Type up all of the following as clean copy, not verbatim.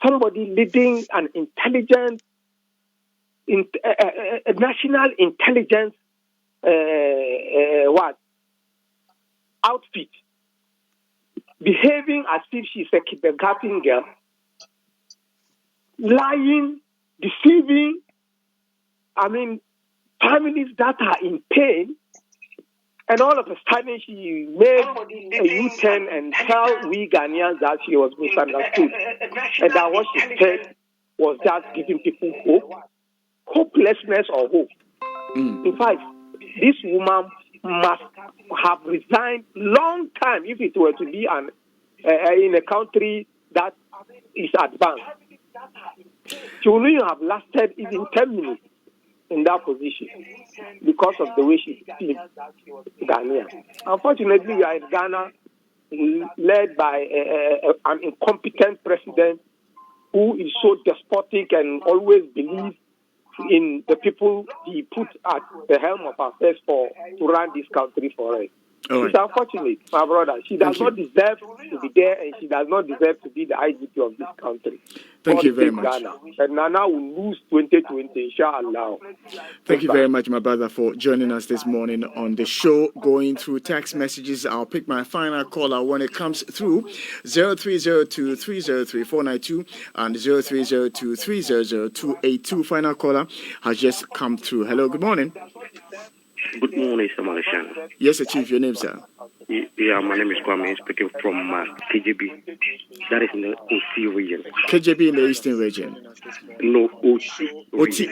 somebody leading an intelligent, a national intelligence outfit, behaving as if she's a kindergarten girl, lying, deceiving, families that are in pain, and all of a sudden she made a U-turn and tell we Ghanaians that she was misunderstood, and that what she said was just giving people hope, hopelessness or hope. In fact, this woman must have resigned long time if it were to be in a country that is advanced. She wouldn't have lasted even 10 minutes in that position because of the way she speaks Ghanaian. Unfortunately, we are in Ghana led by an incompetent president who is so despotic and always believes in the people he put at the helm of affairs to run this country for us. Right. It's unfortunate, my brother. She does not deserve to be there, and she does not deserve to be the IGP of this country. Thank you very much. Ghana. And Nana will lose 2020, inshallah. Thank you very much, my brother, for joining us this morning on the show. Going through text messages, I'll pick my final caller when it comes through. 0302-303-492 and 0302-300-282. Final caller has just come through. Hello, good morning. Good morning, Sir Malaysian. Yes, sir, Chief. Your name, sir? Yeah, my name is Kwame, speaking from KJB. That is in the OT region. KJB in the Eastern region? No, OT. OT.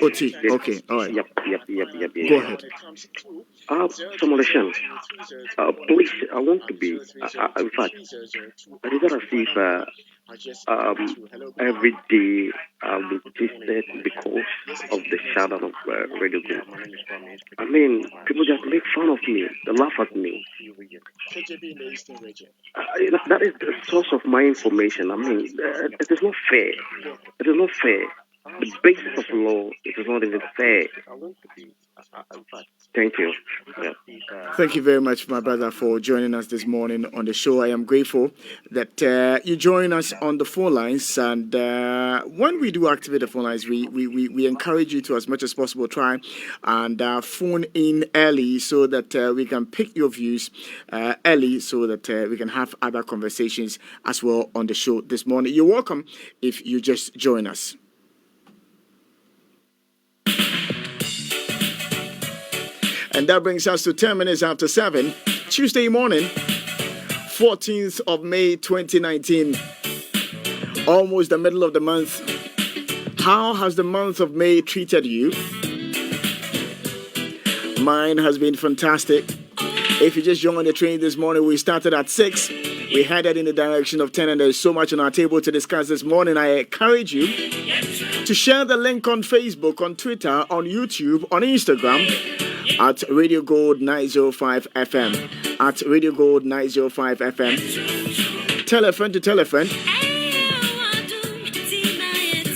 Okay, all right. Yep. Go ahead. Sir Malaysian, please, I want to be, in fact, I did not see every day I'll be tested because of the shadow of Radio Go. I mean, people just make fun of me, they laugh at me. That is the source of my information. I mean, it is not fair. It is not fair. The basis of law, it is not even fair. Thank you. Yeah. Thank you very much, my brother, for joining us this morning on the show. I am grateful that you join us on the phone lines. And when we do activate the phone lines, we encourage you to, as much as possible, try and phone in early so that we can pick your views early so that we can have other conversations as well on the show this morning. You're welcome if you just join us. And that brings us to 10 minutes after 7, Tuesday morning, 14th of May, 2019. Almost the middle of the month. How has the month of May treated you? Mine has been fantastic. If you just joined the train this morning, we started at 6. We headed in the direction of 10, and there's so much on our table to discuss this morning. I encourage you to share the link on Facebook, on Twitter, on YouTube, on Instagram, at Radio Gold 905 FM. At Radio Gold 905 FM. Tell a friend to tell a friend.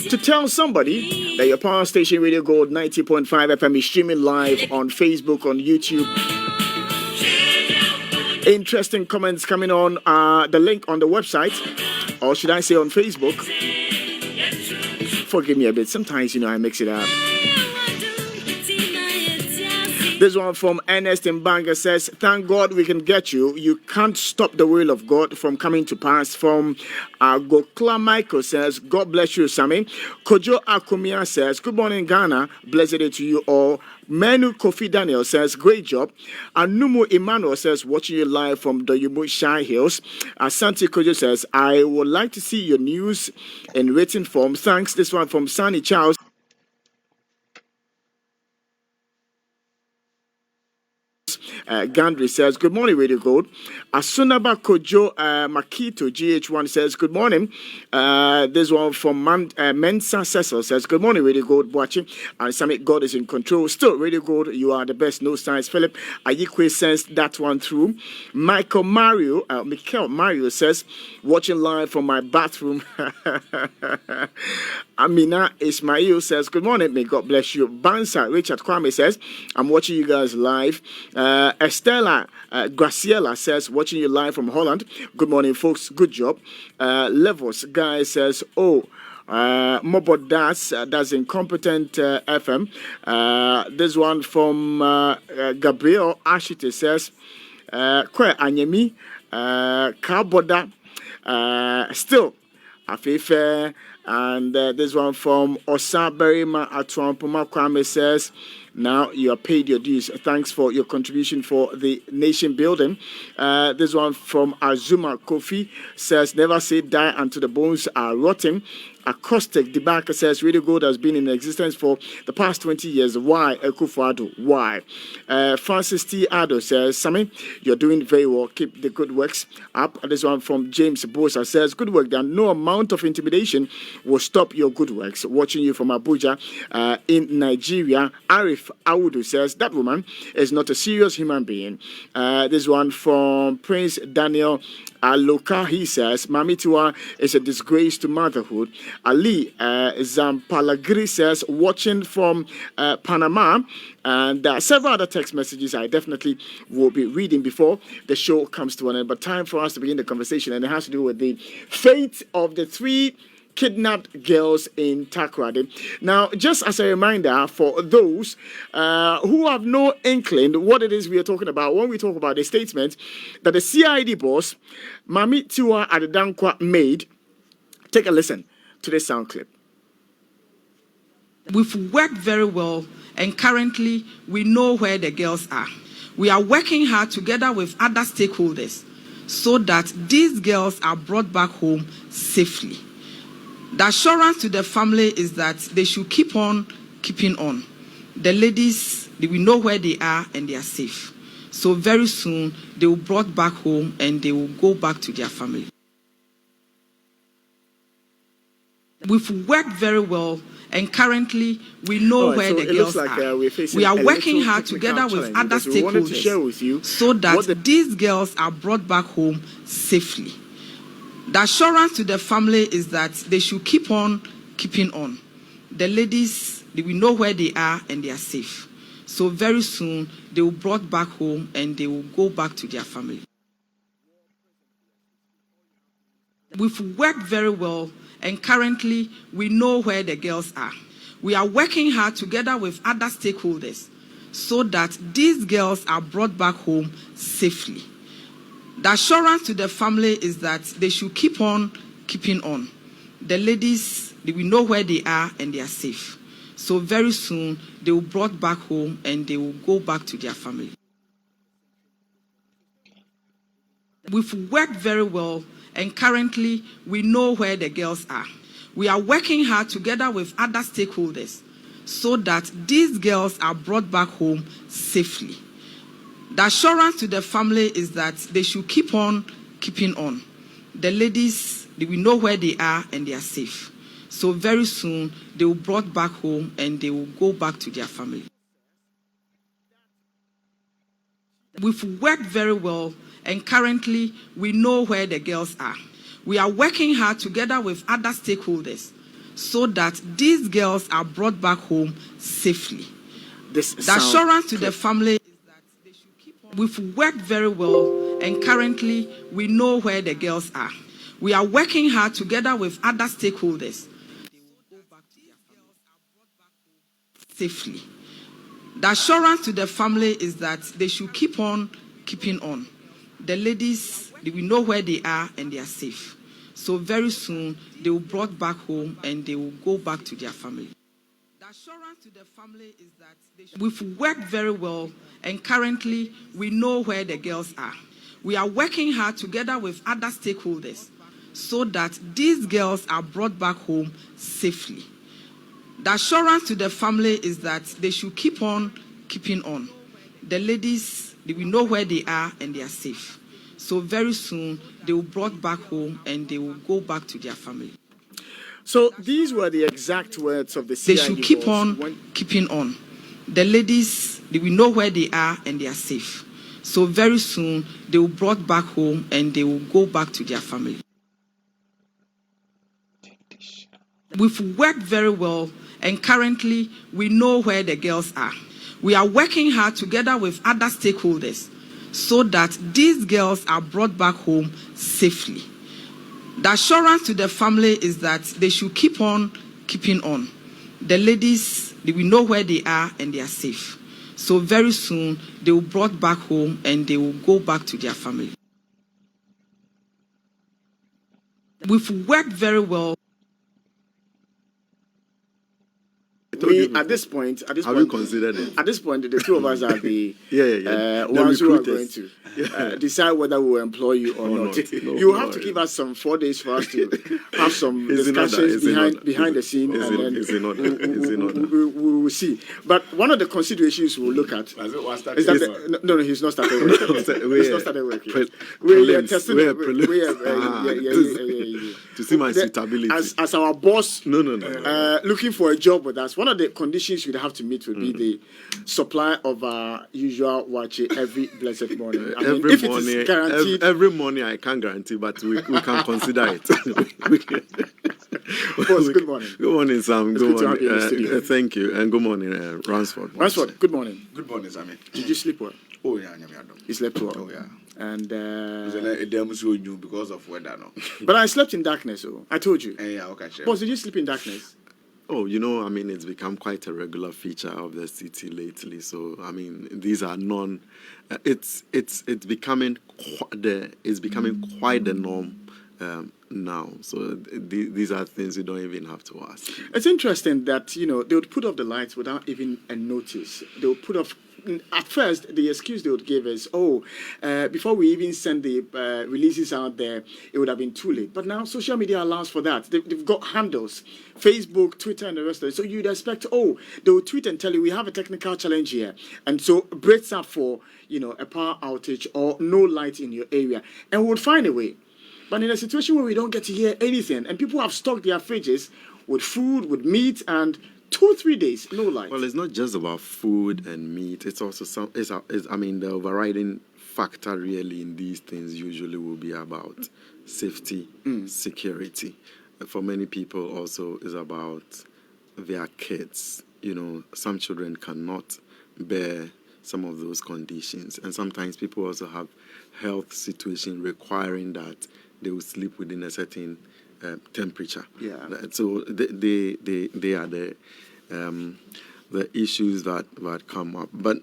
To tell somebody that your power station Radio Gold 90.5 FM is streaming live on Facebook, on YouTube. Interesting comments coming on the link on the website, or should I say on Facebook. Forgive me a bit. Sometimes, I mix it up. This one from Ernest Mbanga says, thank God we can get you. You can't stop the will of God from coming to pass. From Gokla Michael says, God bless you, Sammy. Kojo Akumia says, good morning, Ghana. Blessed day to you all. Manu Kofi Daniel says, great job. Anumu Emmanuel says, watching you live from the Yumu Shire Hills. Asante Kojo says, I would like to see your news in written form. Thanks. This one from Sunny Charles. Gandri says, good morning, Radio Gold. Asunaba Kojo Makito GH1 says, good morning. This one from Mensa Cecil says, good morning, Radio Gold. Watching. And Summit God is in control. Still, Radio Gold, you are the best. No signs. Philip Ayikwe sends that one through. Michael Mario says, watching live from my bathroom. Amina Ismail says, good morning. May God bless you. Bansa Richard Kwame says, I'm watching you guys live. Estella Graciela says, watching you live from Holland. Good morning, folks. Good job. Levels guy says, Mobo that's Incompetent FM. This one from Gabriel Ashite says, Kwe Anyemi, Kaboda, still, Afife, and this one from Osa Berima Atwampuma Kwame says, now you are paid your dues. Thanks for your contribution for the nation building. This one from Azuma Kofi says, never say die until the bones are rotting. Acoustic Debaka says, Radio Gold has been in existence for the past 20 years. Why, Ekufuado? Why? Francis T. Ado says, Sammy, you're doing very well. Keep the good works up. And this one from James Bosa says, good work done. No amount of intimidation will stop your good works. Watching you from Abuja in Nigeria. Arif Awudu says, that woman is not a serious human being. This one from Prince Daniel Aloka, he says, Mamitua is a disgrace to motherhood. Ali Zampalagri says, watching from Panama, and several other text messages I definitely will be reading before the show comes to an end. But time for us to begin the conversation, and it has to do with the fate of the 3 kidnapped girls in Takoradi. Now, just as a reminder for those who have no inkling what it is we are talking about when we talk about the statement that the CID boss, Mami Tiwa Adedankwa, made, take a listen to this sound clip. We've worked very well, and currently we know where the girls are. We are working hard together with other stakeholders so that these girls are brought back home safely. The assurance to the family is that they should keep on keeping on. The ladies, we know where they are and they are safe. So very soon they will be brought back home and they will go back to their family. We've worked very well, and currently we know where the girls are. We are working hard together with other stakeholders so that these girls are brought back home safely. The assurance to the family is that they should keep on keeping on. The ladies, we know where they are and they are safe. So very soon they will be brought back home and they will go back to their family. We've worked very well, and currently we know where the girls are. We are working hard together with other stakeholders so that these girls are brought back home safely. The assurance to the family is that they should keep on keeping on. The ladies, we know where they are and they are safe. So very soon they will be brought back home and they will go back to their family. We've worked very well, and currently we know where the girls are. We are working hard together with other stakeholders so that these girls are brought back home safely. The assurance to the family is that they should keep on keeping on. The ladies, we know where they are and they are safe. So very soon they will be brought back home and they will go back to their family. We've worked very well, and currently we know where the girls are. We are working hard together with other stakeholders so that these girls are brought back home safely. The assurance to the family is that they should keep on. We've worked very well, and currently we know where the girls are. We are working hard together with other stakeholders safely. The assurance to the family is that they should keep on keeping on. The ladies, we know where they are and they are safe. So very soon they will be brought back home and they will go back to their family. The assurance to the family is that we've worked very well, and currently we know where the girls are. We are working hard together with other stakeholders so that these girls are brought back home safely. The assurance to the family is that they should keep on keeping on. The ladies, we know where they are and they are safe. So very soon they will be brought back home and they will go back to their family. So these were the exact words of the CID. They should keep on keeping on. The ladies, we know where they are and they are safe. So very soon they will be brought back home and they will go back to their family. We've worked very well, and currently we know where the girls are. We are working hard together with other stakeholders so that these girls are brought back home safely. The assurance to the family is that they should keep on keeping on. The ladies, we know where they are and they are safe. So very soon, they will be brought back home and they will go back to their family. We've worked very well. At this point, have you considered it? At this point, the two of us are the ones who are going to decide whether we will employ you or not. You have to give us some 4 days for us to have some discussions behind the scene, and then we will see. But one of the considerations we will look at is that no, he's not started work. He's not started work yet. We are testing to see my suitability as our boss. Looking for a job with us. One of the conditions you'd have to meet would be the supply of our usual wache every blessed morning. Every morning I can't guarantee, but we can consider it. Boss, good morning. Good morning, Sam. Good morning. Thank you, and good morning, Ransford. Ransford, good morning. Good morning, Sammy. Did you sleep well? Oh yeah, you slept well. Oh yeah. And because of weather, no. But I slept in darkness. Oh, I told you. Yeah, okay. Boss, did you sleep in darkness? Oh, it's become quite a regular feature of the city lately. So, these are it's becoming quite the norm now. So these are things you don't even have to ask. It's interesting that, they would put off the lights without even a notice. They would put off. At first, the excuse they would give is, before we even send the releases out there, it would have been too late. But now social media allows for that. They've got handles, Facebook, Twitter, and the rest of it. So you'd expect, they will tweet and tell you, we have a technical challenge here. And so breaks up for, a power outage or no light in your area. And we'll find a way. But in a situation where we don't get to hear anything, and people have stocked their fridges with food, with meat, and 2-3 days, no light. Well, it's not just about food and meat. It's also the overriding factor really in these things usually will be about safety, security. For many people also is about their kids. Some children cannot bear some of those conditions. And sometimes people also have health situation requiring that they will sleep within a certain temperature. Yeah. So they are the issues that come up. But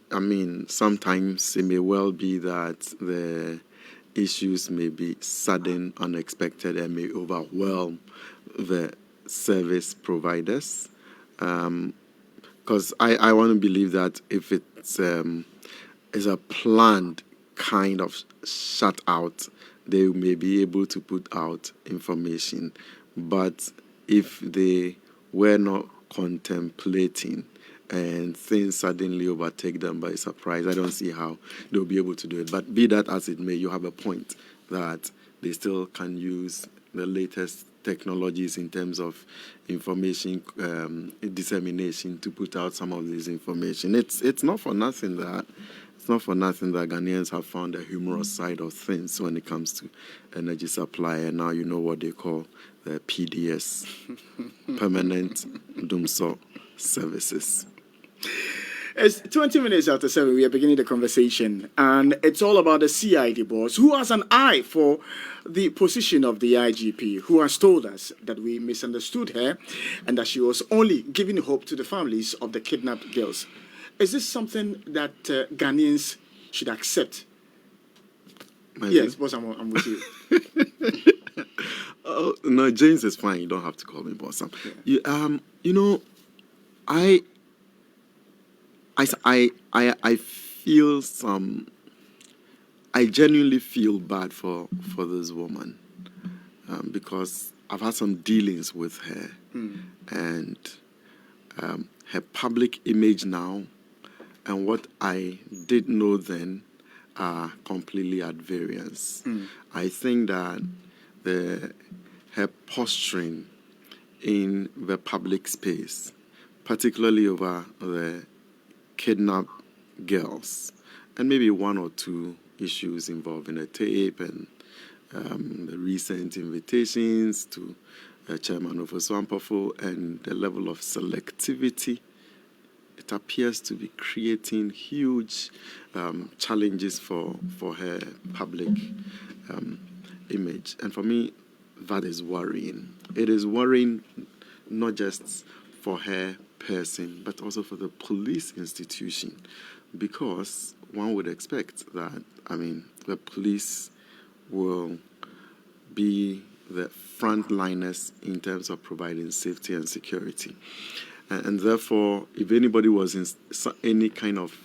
sometimes it may well be that the issues may be sudden, unexpected, and may overwhelm the service providers. Because I want to believe that if it's a planned kind of shut out, they may be able to put out information. But if they were not contemplating and things suddenly overtake them by surprise, I don't see how they'll be able to do it. But be that as it may, you have a point that they still can use the latest technologies in terms of information dissemination to put out some of this information. It's not for nothing that Ghanaians have found a humorous side of things when it comes to energy supply, and now you know what they call the PDS, Permanent Dumsor Services. It's 20 minutes after 7. We are beginning the conversation, and it's all about the CID boss, who has an eye for the position of the IGP, who has told us that we misunderstood her and that she was only giving hope to the families of the kidnapped girls. Is this something that Ghanaians should accept? Yes, boss, I'm with you. Oh, no, James is fine. You don't have to call me boss. Yeah. I feel I genuinely feel bad for this woman because I've had some dealings with her, and her public image now and what I did know then are completely at variance. I think that her posturing in the public space, particularly over the kidnapped girls, and maybe 1 or 2 issues involving a tape and the recent invitations to Chairman of Oswampofo, and the level of selectivity, it appears to be creating huge challenges for her public image. And for me, that is worrying. It is worrying not just for her person, but also for the police institution, because one would expect that, the police will be the frontliners in terms of providing safety and security. And therefore, if anybody was in any kind of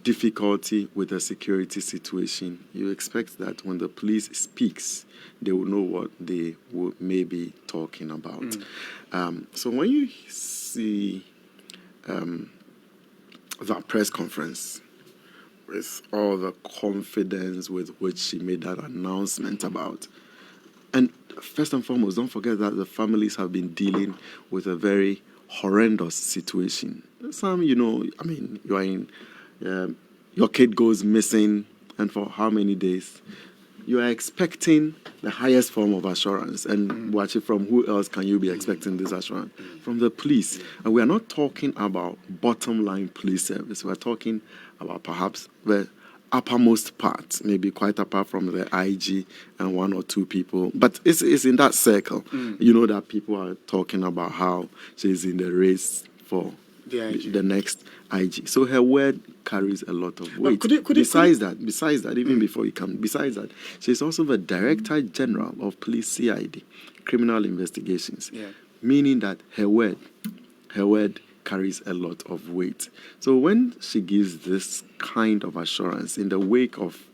difficulty with a security situation, you expect that when the police speaks, they will know what they may be talking about. So when you see that press conference with all the confidence with which she made that announcement about, and first and foremost, don't forget that the families have been dealing with a very horrendous situation. Some, you are in, your kid goes missing, and for how many days? You are expecting the highest form of assurance. And watch it, from who else can you be expecting this assurance? From the police. And we are not talking about bottom line police service. We are talking about perhaps the uppermost part, maybe quite apart from the IG and one or two people. But it's in that circle. You know that people are talking about how she's in the race for the next IG. So her word carries a lot of weight. Besides that, even before you come, besides that, she's also the Director General of Police CID, Criminal Investigations, meaning that her word carries a lot of weight. So when she gives this kind of assurance in the wake of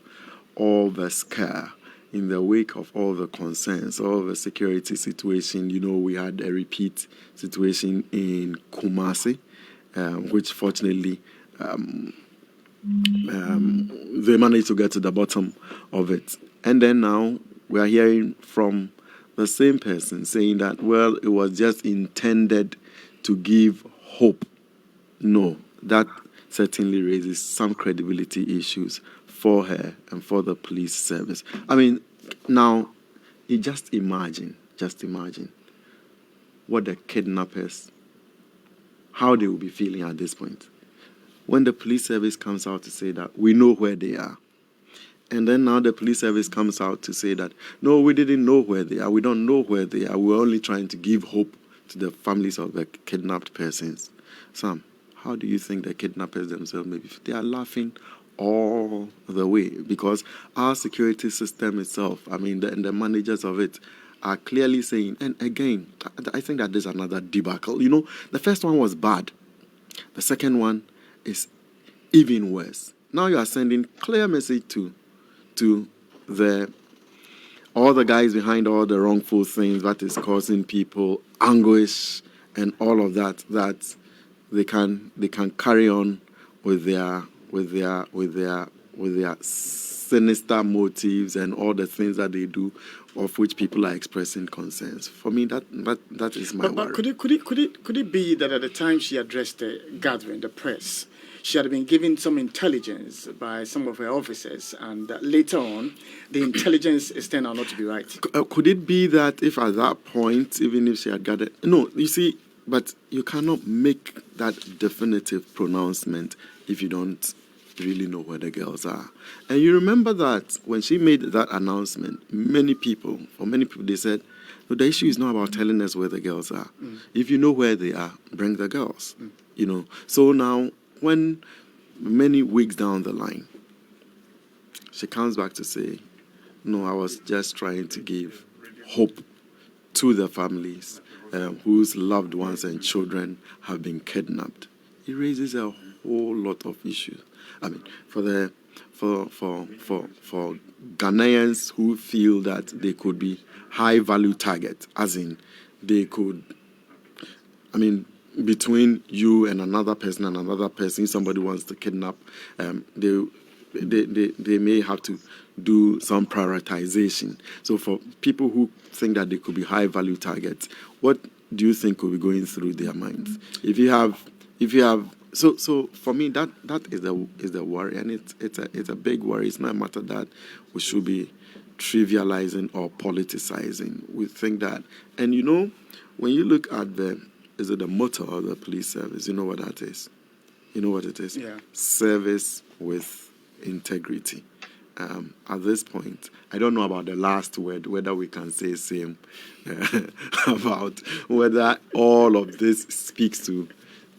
all the scare, in the wake of all the concerns, all the security situation, we had a repeat situation in Kumasi, which fortunately they managed to get to the bottom of it. And then now we are hearing from the same person saying that, well, it was just intended to give hope. No, that certainly raises some credibility issues for her and for the police service. Now, you just imagine what the kidnappers, how they will be feeling at this point. When the police service comes out to say that we know where they are, and then now the police service comes out to say that, no, we didn't know where they are, we don't know where they are, we're only trying to give hope to the families of the kidnapped persons. Sam, how do you think the kidnappers themselves maybe? They are laughing all the way, because our security system itself, the managers of it, are clearly saying, and again, I think that there's another debacle. The first one was bad. The second one is even worse. Now you are sending clear message to all the guys behind all the wrongful things that is causing people anguish and all of that they can carry on with their sinister motives and all the things that they do, of which people are expressing concerns. For me, that is my worry. But could it be that at the time she addressed the gathering, the press, she had been given some intelligence by some of her officers, and that later on, the intelligence is turned out not to be right? Could it be that if at that point, even if she had gathered... No, you see, but you cannot make that definitive pronouncement if you don't really know where the girls are. And you remember that when she made that announcement, many people, they said, no, the issue is not about telling us where the girls are. If you know where they are, bring the girls. So now, when many weeks down the line, she comes back to say, no, I was just trying to give hope to the families whose loved ones and children have been kidnapped. It raises a whole lot of issues. For Ghanaians who feel that they could be high value target, as in they could, between you and another person, if somebody wants to kidnap, they may have to do some prioritization. So for people who think that they could be high value targets, what do you think could be going through their minds? If you have so for me that is the worry, and it's a big worry. It's not a matter that we should be trivializing or politicizing. We think that, and when you look at the motto of the police service, you know what that is? You know what it is? Yeah. Service with integrity. at this point. I don't know about the last word, whether we can say same about whether all of this speaks to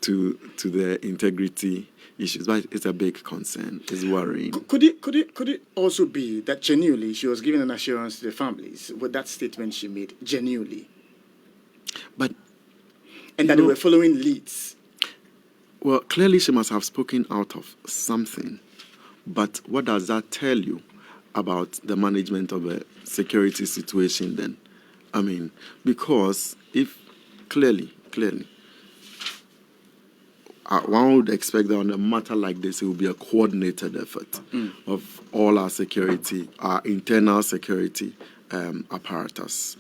the integrity issues, but it's a big concern. It's worrying. Could it also be that genuinely she was giving an assurance to the families with that statement she made, genuinely, and that they were following leads? Well, clearly she must have spoken out of something. But what does that tell you about the management of a security situation then? I mean, because if clearly, one would expect that on a matter like this, it will be a coordinated effort of all our security, our internal security apparatus,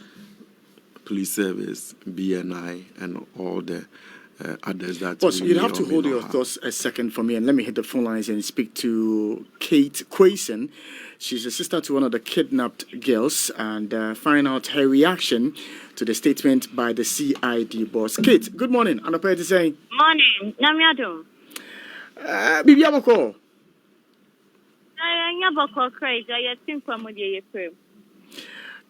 police service, BNI, and all the others that. Boss, you'd have to hold your thoughts a second for me, and let me hit the phone lines and speak to Kate Quayson. She's a sister to one of the kidnapped girls, and find out her reaction to the statement by the CID boss. Kate, good morning. I'm to say. Morning. Namiado. Bibi Aboko. Nyaboko crazy. I think from the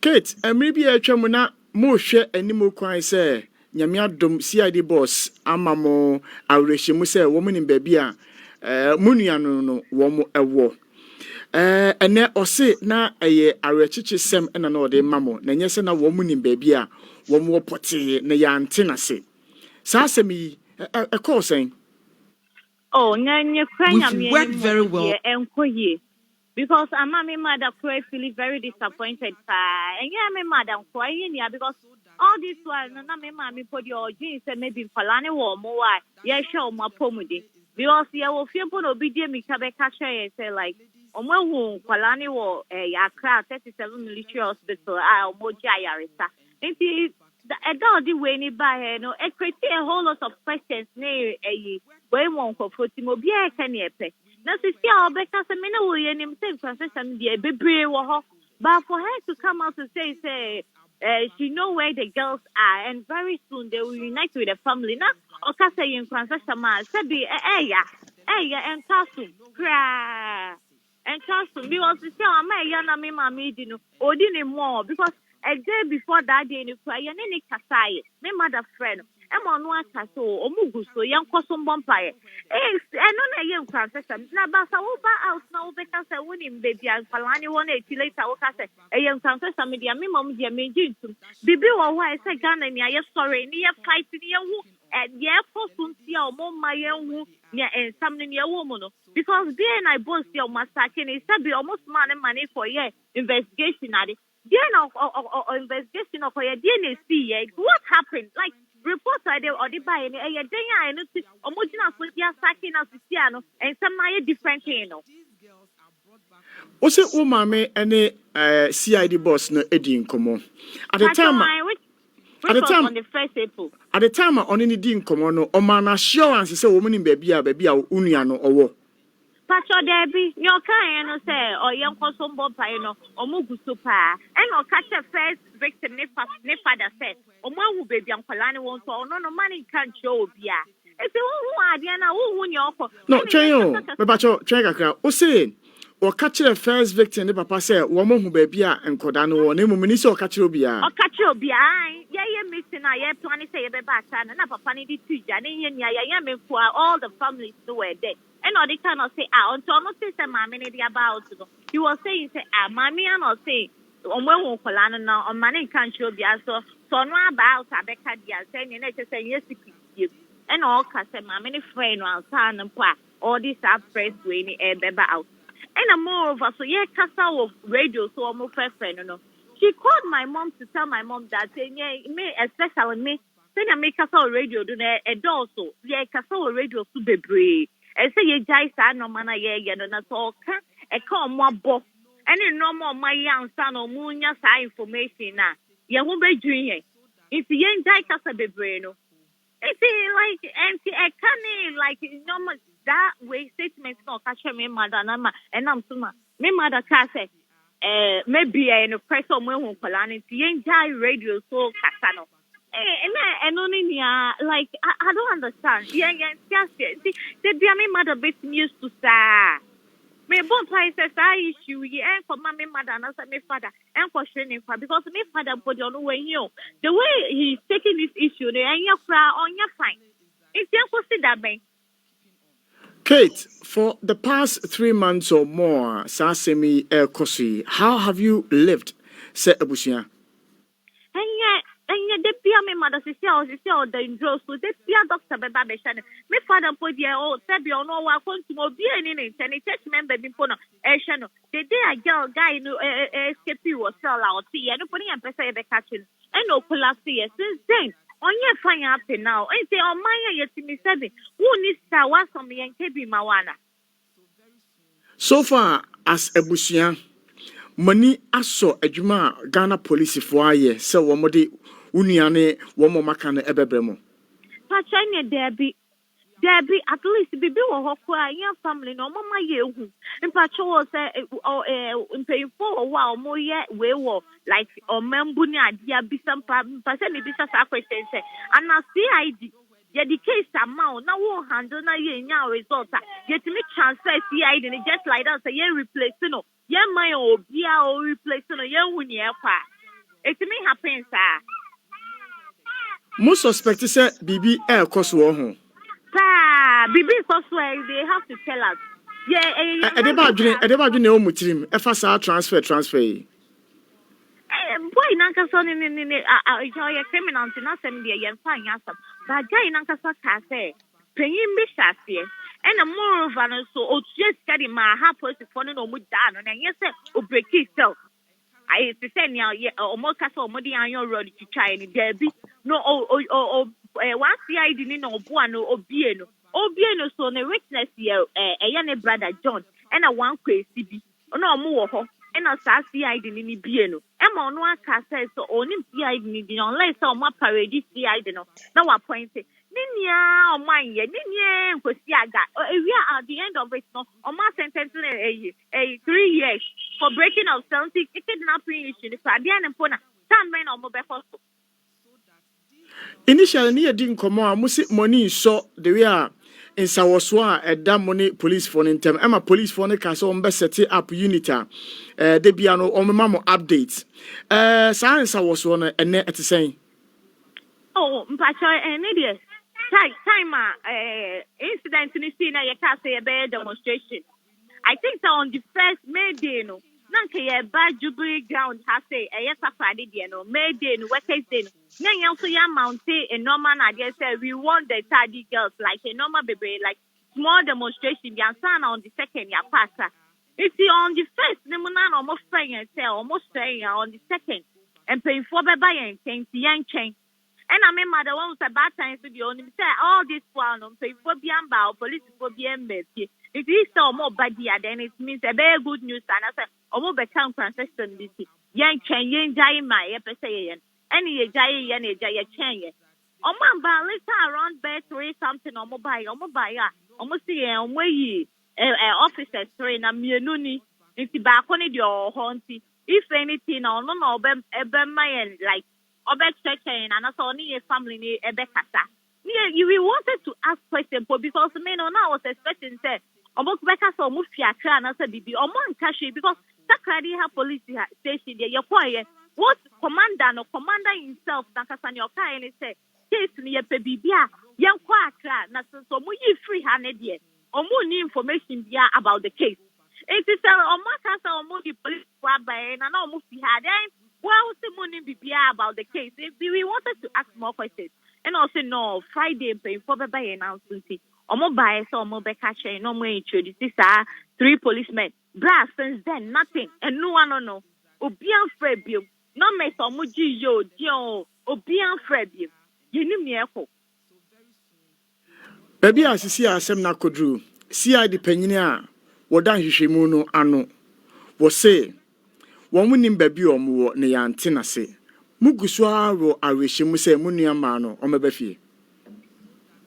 Kate, maybe I can not more share any more cry say. Nyamiadum CID boss amamo awreshimu se woman in baby a munuanu no womo ewo ene ose na eye awechichi sem na no de mamo na nyese na woman in baby a womo pote na ya antena se sa semi e call saying nyanye kwanya We've worked very well. Enkoye. Because I'm my mother feeling very disappointed. And yeah, my mother crying because all this while, na me mommy put your jeans and maybe falane or more. Yeah, show my pomudi. Because yeah, will feel put obedient me cabeka and say like, Omo falane or a crowd 37 military hospital. I almost yarisa. And see, I don't do any by no, it creates a whole lot of questions near a way won't for Mobia can pay. Now, see, because I mean, we in him same concession, the baby war. But for her to come out to say, she know where the girls are, and very soon they will unite with the family. Now, okay, say in concession, said the and Tassum, and Tassum, because to say, I'm a young man, mammy, or didn't more because a day before that day, you cry, and any Kasai, my mother friend. I'm on one castle or Muguso, young Cosum Bumpire. And on a young concession. Now, Bassa out now because I win him, baby, and Falani 180 later. A young concession with your mum, dear Majin. Bibi or why I say Ghana, near sorry, near fighting your woo, and yeah, for soon see our mom, my young woo, near and something your woman. Because being I both your massacre, it said be almost money for your investigation at it. Or investigation of your DNA. What happened? Like, reports are there or the buy any a day I know original for your sacking of Cristiano and some different What's it mame any CID boss no Edin Komo? At the time on the first April. At the time on any din Komo no or man assurance say woman in baby uniano or Pacho Debbie, your kind say, or young Cosum Bompino, or Mugusupa, and or catch a first victim, ne father said, or one baby and Polani won't or no money can't show ya. If you want Diana, who won your no, Chayo, Babacho, Chagaka, or saying, or catch the first victim, the papa said, woman who baby and Codano, or name Minister Catchobia. Or Catchobia, yeah, missing I have 20 say about and a funny to Janny and Yayam for all the families who were dead. And all they cannot say, until almost say, Mammy, about you will say, Mammy, and I'll say, on one Colana now, on money can't show the answer. So, no about Abeka, saying, you know, to say, yes, you. And all custom, Mammy, friend, or son and qua, all this are press winning a baby out. And a moreover, so yeah, castle of radio, so almost first friend, you know. She called my mom to tell my mom that, yeah, me, especially me, saying I make castle radio, do a door so, yeah, castle radio to be brave. I say ye jai san no mana ye no talk e come more boss any no more my young son or munya sa information na ye won be dwin if ye jai kasa bebre no it's like empty I can like normal that way statement no catch me mother na ma and I'm so me mother ka say maybe no person when won call and ye jai radio so kasa no. And only like I don't understand. Yeah, see, the Biami mother bit used to say. Me bon price I issue ye and for my mother and also my father and for training for because my father put on way you. The way he's taking this issue, the and your fra on your fine. It's just consider me. Kate, for the past 3 months or more, Sasemi Kosi, how have you lived? Said Abusia. And yet, the Pia me mother says, or the intro, so the Pia doctor by Babeshan. My father put the old Sabi on all our consumer be any and a church member before no Ashano. The day a girl guy no escape was sell out tea and putting a person the catching and no pull since then. On your fine up now, and say, oh, my, yet to me, seven. Who needs to was on me and Kebi Mawana? So far as Abusia, money aso adwuma Ghana police for aye se womode uniane womo maka na ebebremo. Pachanya Debbie, at least be or young family no mama yehu. And Pacho say, in paying for a while more yet, we were like or Membunia, dear be some person, be such a question. And I see ID. Yet the case amount now won't handle na ye now result. Yet to make transfer CID just like that, say ye replace no. Ye my old beer or replace no ye win ye fa. It may happen, sir. Most suspect say Bibi air cost wo ho. Bibi software they have to tell us. Yeah, edeba adwene o mutirim e fa sa transfer boy nanka so ni I criminal na sem de yen fa yasam. But guy nanka so ka say penyin bi hwase. And a moreover no so o just study my ha police for no mu da no na yes o break it self. I to say now o mo ka so mo di anyo road to try ni Debbie no one CID ni no bo no obieno so ne witness here ne brother John and a one crazy bi no mo wo ho and a CID ni bieno e ma no aka say so onim CID ni di unless o ma parade CID no na wa point ninia o man ye ninia nkosi aga we are at the end of it no o ma sentence 3 years for breaking of something kidnapping issue so ade an pona time men o mo be for. Initially near didn't come on musi money so the way in Sawaswa a money police phone in term Emma police phone can so set up unita de biano or mamo updates science Sawaswa and net at the same. Oh, Mpacho and idiot. Time incident in the scene I can't say a bad demonstration. I think so on the first May day no. Nanka bad jubilee ground has say a yes Friday no May day no Wednesday no. Then also ya mountain a normal idea say we want the tardy girls like a normal baby like small demonstration the answer on the second ya pastor. It's on the first the man almost praying and say almost praying on the second and paying for by and change the young chain. And I mean, mother wants a bad time to be on him. Say all this one on pay for Biamba, police for BMC. It is so more bad, then it means a very good news. And I said, almost become consistency. Young chain, young giant, my episode. Any giant, any giant chain. Oh, man, let's around bed 3 something or mobile, almost see a way officers train a mununi. If the back on it, your haunty. If anything, or no, my like. Checking and also only a family near Ebekasa. Yeah, you wanted to ask questions because men on I was expecting say almost Becca so Mufia and also Bibi or one cashy because Sakadi have police station there. You're quiet. What commander himself Nakasan your car and he said, case near Pebibia, young quack, so muy free handed yet or more new information about the case. It is a Makasa or Moody police by and I know Mufi had well, the money be about the case. If we wanted to ask more questions, and also no Friday pay for the buy announcement. Or more buy so more back catching, no more introduce. These are 3 policemen. Brass since then nothing, and no one no. Obian Frebio, no mess or muji yo, Obian Frebio. You knew me echo. Baby, as you see, I sem na kodru. See, I depend Wadan Hishimuno ano was say. One winning baby or more near Antinase. Muguswaro, I wish you say Munia Mano or Mebefi.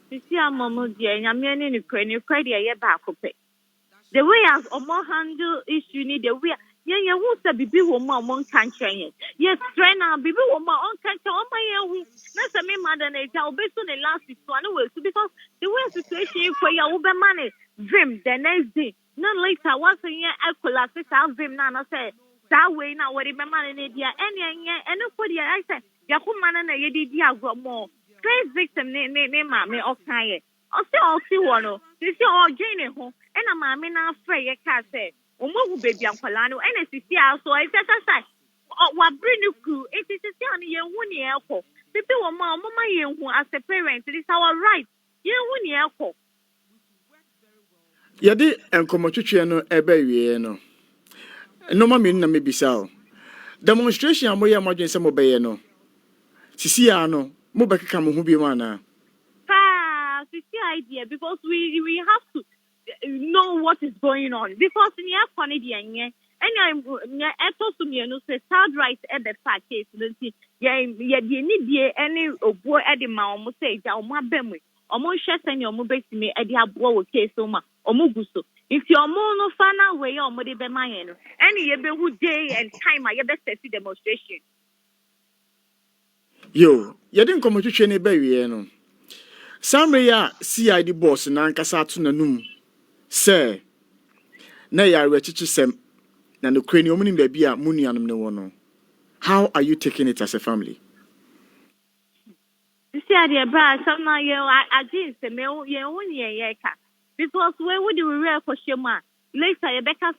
You see, I'm almost dear, and I'm in Ukraine, you credit a year back. The way as Omo handle issue need the way. Yeah, who's a baby woman one country? Yes, trainer, baby woman on country on my own. That's a me mother nature, based on the last 1 week because the way situation for your over money, dream the next day. No later, what's in your alcohol, I'll be now say, that way now, what remember in India, and nobody, I said, Yakuman and a Yedia got more. Praise victim, name, mammy, or Kaya. I'll see one. This is all Jane home, and a mammy now afraid, a cat say, Omo baby, Uncolano, and a sister, so I said, what bring you crew? It is a son, you won't hear. People were mama, who as a parent, it is our right. You won't hear. Yadi and Comotuchiano Ebeano. No mammy, no maybe so. Demonstration, I'm way imagine some obeyano. Siciano, Mobaka Mubiwana. It's the idea because we have to know what is going on because in your funny and I'm to me no say third right at the fact case need any boy at the mouth say my bemwe almost share send your mobile to me at the abo case so ma omuguso if your mono final way or modi be my any yebe day and time I best see demonstration yo yadin come to train no Samria CID boss na nkasa to nanum say na ya rechichi sem na no krani omuni baby a munuanum ne wono. How are you taking it as a family? You see the bra some na you I did say me ye woni ka because where would you real for shema later you better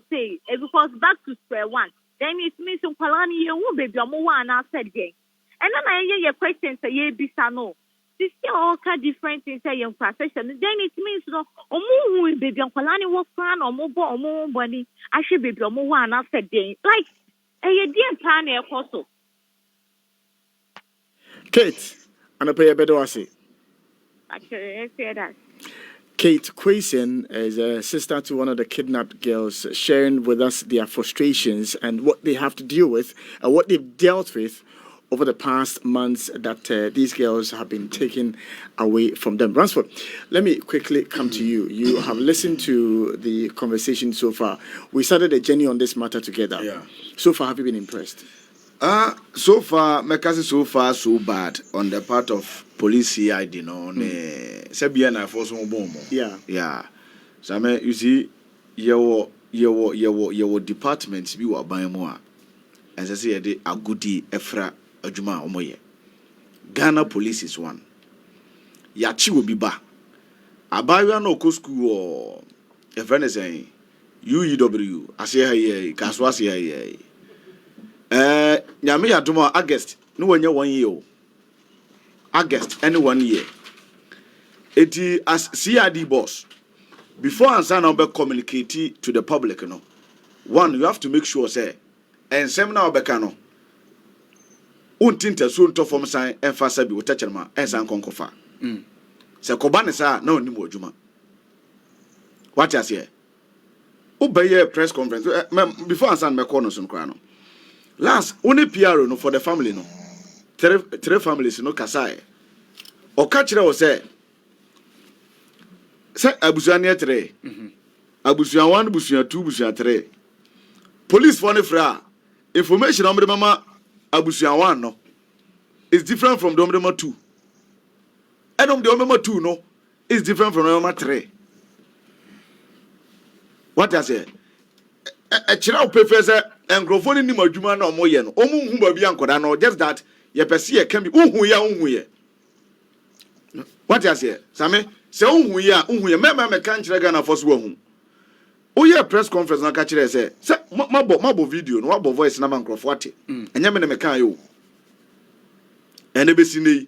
say because back to square one then it means some kwalani ye wo baby omo one na said again and then I hear your questions say ye bisa no. This is all kind different things say young profession. Then it means no omu baby unkwalani work plan or omo body I should baby omo one after day like a dear plan e koso. Kate, and I pay a better say. Actually, I say that. Kate Quason is a sister to one of the kidnapped girls, sharing with us their frustrations and what they have to deal with and what they've dealt with over the past months that these girls have been taken away from them. Ransford, let me quickly come to you. You have listened to the conversation so far. We started a journey on this matter together. Yeah. So far, have you been impressed? So far, so far, so bad on the part of police CID, you know. Sebiana for some bomb. Yeah. So I mean, you see, your departments be what by more. As I say, they are goody efra ajuma omoye. Ghana police is one. Yachi will be ba. Abayu no ko school or a friend is saying UEW. I say here, Kaswasi here. Nyame yadoma August no wanya 1 year. August any 1 year. It as CID boss. Before answer now be communicate to the public, you know. One, you have to make sure say and seminar obekano untinta so nto form sign emphasize bi wotachelma ensan konkofa se kobane sa na oni mo adwuma what you say obeye press conference before answer me call no so nkra no last only PR no for the family no three families no kasai o ka kire wo say abusuane 3 abusuan 1 abusuan 2 abusuan 3 police for ne fra information on the mama abusuan 1 no is different from the mama 2 and the mama 2 no is different from the mama 3 what I say a chira professor and grofoni ni madwuma na omoye no omu hu ba bia nkoda no just that ye pese ye kan bi unhu ye what I say same se unhu ye me kan chira Ghana for so hu oye press conference na ka chira say mabo video no mabo voice na mancroft ate enye me me kan yo ene be sini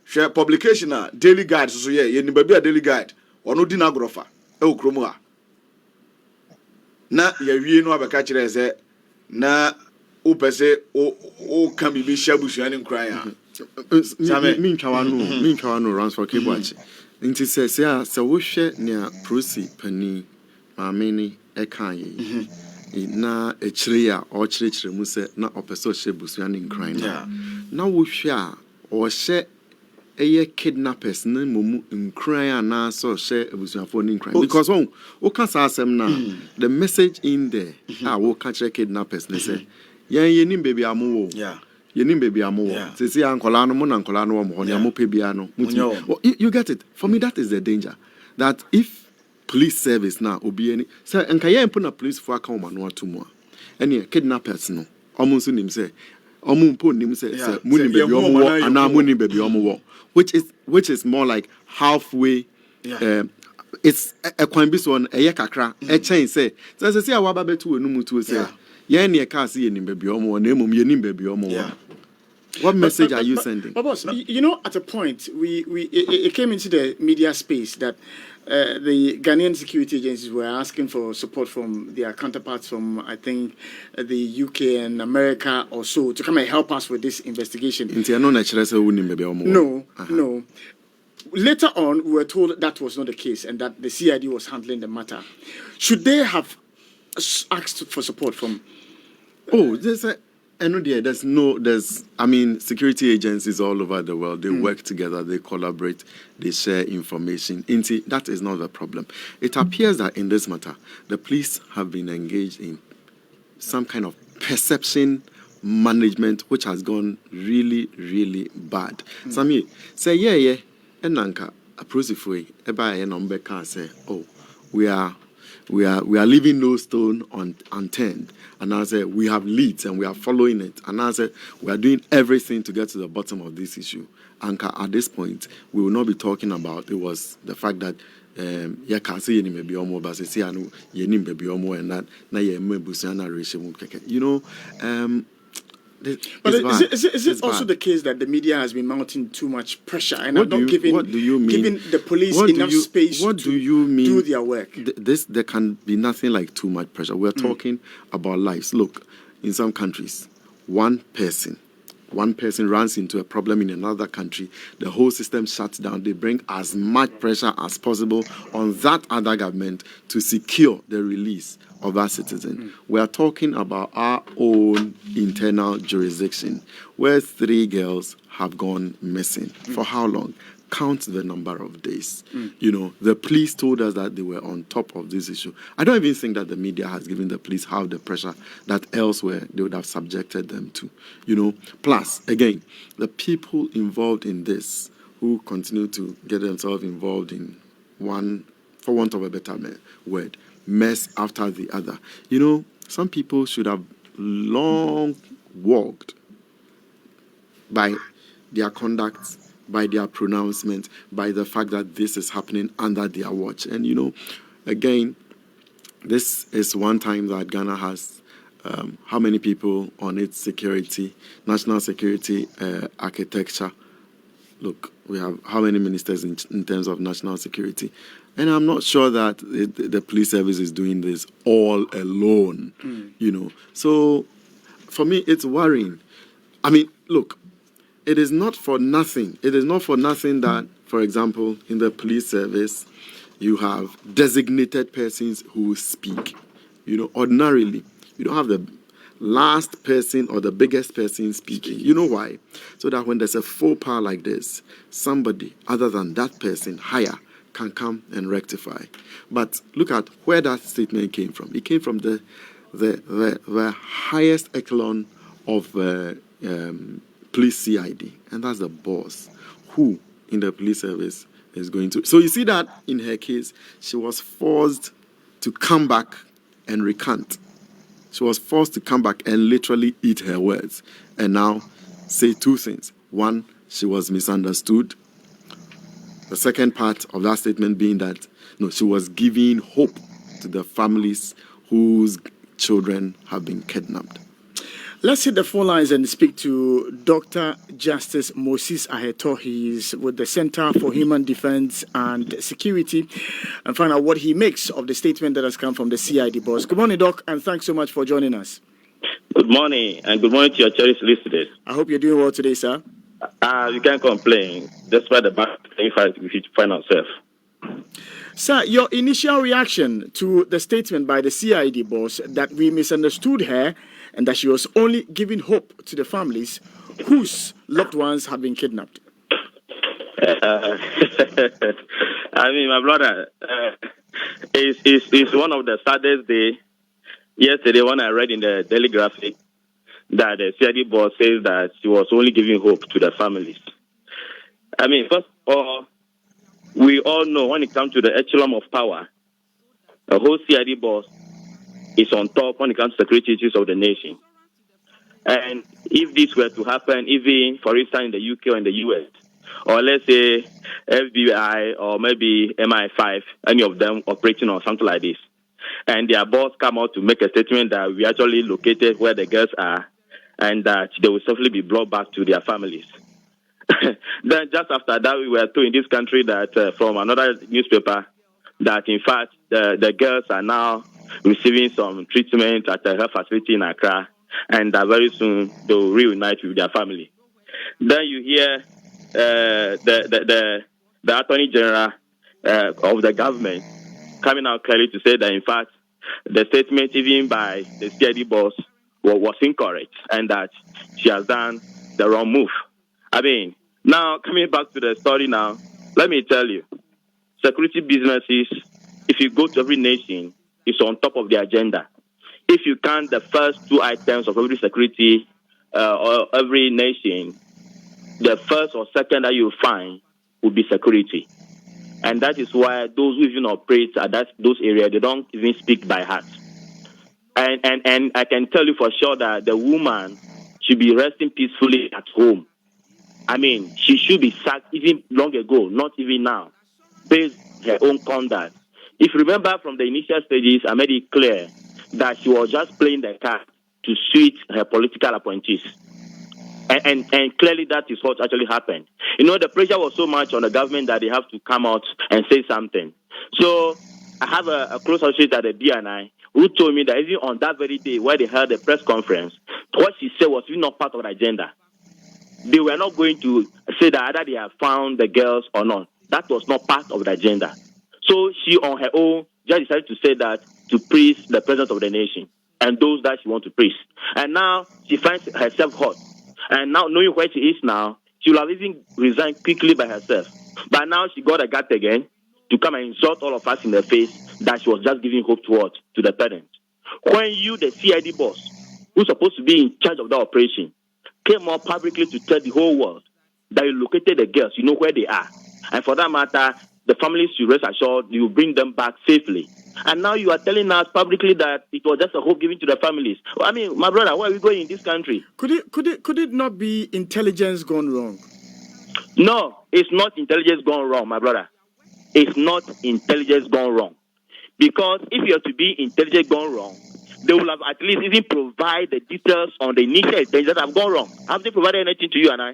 share publication na daily guide so ye ni ba bia daily guide ono di na grofa e okromu ha na ya wie no abeka kire ze na upese o kan bi shabusuane nkran ya min twa no runs for kebwachi nti se wo hwe ne prosi pani maameni ekan yi na echire ya o chire mu se na opeso shabusuane nkran na wo hwe a o hye eye kidnappers na momu nkran na so share abusuafo ni nkran because when o kan sa asem na the message in there wo ka kire kidnappers ne say yenim baby amowo yenim baby amowo say ankola no mo na ankola no mo ho ne mo pe bia no you get it. For me that is the danger, that if police service now obi any say enka ye mpo na police for aka ma no atomo ene kidnappers no omo nim say omo mpo nim say muni baby omo ana muni baby omo which is more like halfway it's a kwan bi so on eye kakra e chen say awa ba betu enu mutu say ye ne ka say nim baby omo na emom ye nim baby omo. What message are you sending? But boss, you know, at a point, it came into the media space that the Ghanaian security agencies were asking for support from their counterparts from, I think, the UK and America or so to come and help us with this investigation. No. Later on, we were told that was not the case and that the CID was handling the matter. Should they have asked for support from? Security agencies all over the world, they work together, they collaborate, they share information. That is not the problem. It appears that in this matter, the police have been engaged in some kind of perception management, which has gone really, really bad. Sami, say, enanka, aprosifwe, eba ye can say, we are leaving no stone unturned. And I said, we have leads and we are following it. And I said, we are doing everything to get to the bottom of this issue. And at this point, we will not be talking about it was the fact that you can see any maybe almost, but say anu any maybe almost and that na ye mebusiana ratio. But is it also the case that the media has been mounting too much pressure and not giving the police enough space to do their work? There can be nothing like too much pressure. We're talking about lives. Look, in some countries, one person runs into a problem in another country, the whole system shuts down. They bring as much pressure as possible on that other government to secure the release of our citizen. We are talking about our own internal jurisdiction, where 3 girls have gone missing. For how long? Count the number of days. The police told us that they were on top of this issue. I don't even think that the media has given the police half the pressure that elsewhere they would have subjected them to. Plus, again, the people involved in this who continue to get themselves involved in one, for want of a better word, mess after the other. Some people should have long walked by their conduct, by their pronouncement, by the fact that this is happening under their watch. And, again, this is one time that Ghana has how many people on its security, national security architecture. Look, we have how many ministers in terms of national security. And I'm not sure that the police service is doing this all alone, So, for me, it's worrying. Look, it is not for nothing. It is not for nothing that, for example, in the police service, you have designated persons who speak. Ordinarily, you don't have the last person or the biggest person speaking. You know why? So that when there's a faux pas like this, somebody other than that person higher can come and rectify. But look at where that statement came from. It came from the highest echelon of police CID, and that's the boss who in the police service is going to. So you see that in her case, she was forced to come back and recant. She was forced to come back and literally eat her words and now say 2 things. One, she was misunderstood. The second part of that statement being that she was giving hope to the families whose children have been kidnapped. Let's hit the phone lines and speak to Dr. Justice Moses Aheto. He is with the Center for Human Defense and Security, and find out what he makes of the statement that has come from the CID boss. Good morning, Doc, and thanks so much for joining us. Good morning, and good morning to your cherished listeners. I hope you're doing well today, sir. You can't complain, despite the bad fight we find ourselves. Sir, your initial reaction to the statement by the CID boss that we misunderstood her and that she was only giving hope to the families whose loved ones have been kidnapped? My brother, it's one of the saddest days. Yesterday, when I read in the Daily Graphic that the CID boss says that she was only giving hope to the families. First of all, we all know when it comes to the echelon of power, The whole CID boss is on top when it comes to security issues of the nation. And if this were to happen, even for instance in the UK or in the US, or let's say FBI or maybe MI5, any of them operating on something like this, and their boss come out to make a statement that we actually located where the girls are and that they will certainly be brought back to their families. Then just after that, we were told in this country that from another newspaper that in fact the girls are now receiving some treatment at a health facility in Accra, and that very soon they will reunite with their family. Then you hear the Attorney General of the government coming out clearly to say that in fact the statement even by the CID boss was incorrect and that she has done the wrong move. I mean, now coming back to the story now, let me tell you, security businesses, if you go to every nation, it's on top of the agenda. If you count the first two items of every security or every nation, the first or second that you find will be security. And that is why those who even operate at those areas, they don't even speak by heart. And I can tell you for sure that the woman should be resting peacefully at home. I mean, she should be sacked even long ago, not even now, based on her own conduct. If you remember from the initial stages, I made it clear that she was just playing the card to suit her political appointees. And clearly that is what actually happened. You know, the pressure was so much on the government that they have to come out and say something. So I have a close associate at the DNI who told me that even on that very day where they held a press conference, what she said was even not part of the agenda. They were not going to say that either they have found the girls or not. That was not part of the agenda. So she on her own just decided to say that to praise the president of the nation and those that she wants to praise. And now she finds herself hot. And now knowing where she is now, she will have even resigned quickly by herself. But now she got a gut again to come and insult all of us in the face that she was just giving hope to the parents. When you, the CID boss, who's supposed to be in charge of the operation, came up publicly to tell the whole world that you located the girls, you know where they are. And for that matter, the families should rest assured you bring them back safely. And now you are telling us publicly that it was just a hope given to the families. Well, I mean, my brother, where are we going in this country? Could it not be intelligence gone wrong? No, it's not intelligence gone wrong, my brother. It's not intelligence gone wrong. Because if you are to be intelligence gone wrong, they will have at least even provide the details on the initial intelligence that have gone wrong. Have they provided anything to you and I?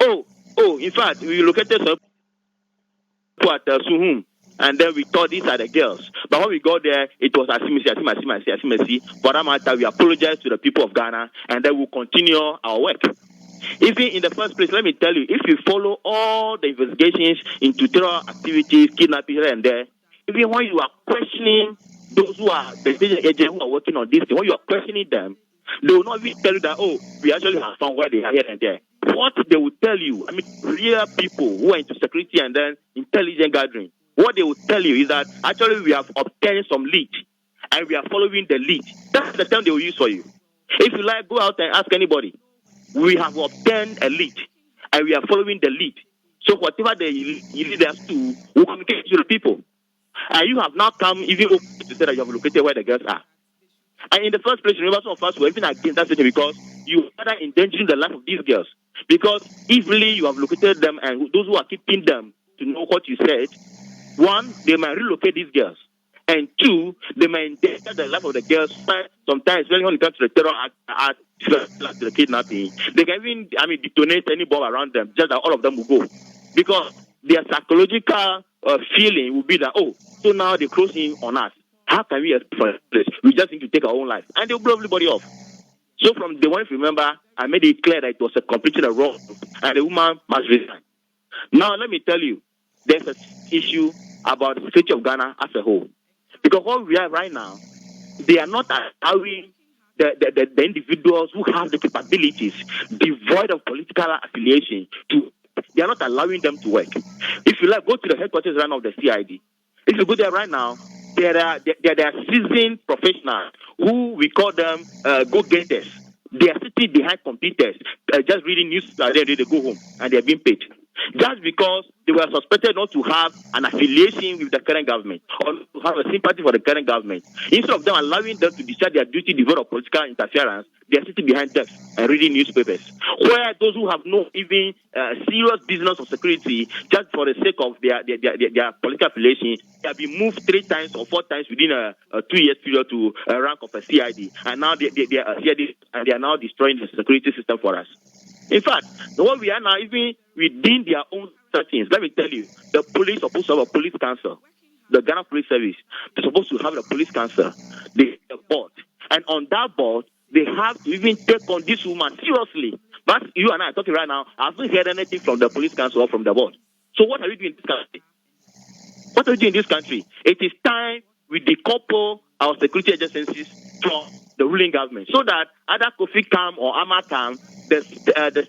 Oh, in fact, we located some people at Suhum, and then we thought these are the girls. But when we got there, it was Asimesi. For that matter, we apologize to the people of Ghana, and then we'll continue our work. Even in the first place, let me tell you, if you follow all the investigations into terror activities, kidnapping here and there, even when you are questioning those who are the agents who are working on this thing, when you are questioning them, they will not even tell you that, we actually have found where they are here and there. What they will tell you, I mean, real people who are into security and then intelligence gathering, what they will tell you is that actually we have obtained some lead and we are following the lead. That's the term they will use for you. If you like, go out and ask anybody. We have obtained a lead and we are following the lead. So whatever they lead us to, we'll communicate to the people. And you have now come even to say that you have located where the girls are. And in the first place, remember, some of us were even against that situation because you are endangering the life of these girls. Because easily you have located them and those who are keeping them to know what you said, one, they might relocate these girls. And two, they might endanger the life of the girls. Sometimes when it comes to the terror act, like the kidnapping, they can even, detonate any bomb around them, just that all of them will go. Because their psychological feeling will be that, so now they're closing on us. How can we escape from this place? We just need to take our own life. And they'll blow everybody off. So from the one, if you remember, I made it clear that it was a completely wrong and the woman must resign. Now, let me tell you, there's an issue about the state of Ghana as a whole. Because what we have right now, they are not allowing the individuals who have the capabilities, devoid of political affiliation, they are not allowing them to work. If you go to the headquarters right now of the CID, if you go there right now, there are seasoned professionals who we call them go-getters. They are sitting behind computers, just reading news, and then they go home, and they are being paid. just because they were suspected not to have an affiliation with the current government or to have a sympathy for the current government. Instead of them allowing them to discharge their duty devoid of political interference, they are sitting behind desks and reading newspapers. Where those who have no even serious business of security, just for the sake of their political affiliation, they have been moved 3 times or 4 times within a 2 year period to a rank of a CID, and now they are CID, and they are now destroying the security system for us. In fact, what we are now, even within their own settings, let me tell you, the police are supposed to have a police council. The Ghana Police Service is supposed to have a police council, the board. And on that board, they have to even take on this woman seriously. But you and I are talking right now, I haven't heard anything from the police council or from the board. So what are we doing in this country? What are we doing in this country? It is time we decouple our security agencies from the ruling government so that either Kofi Kam or Ama Kam, the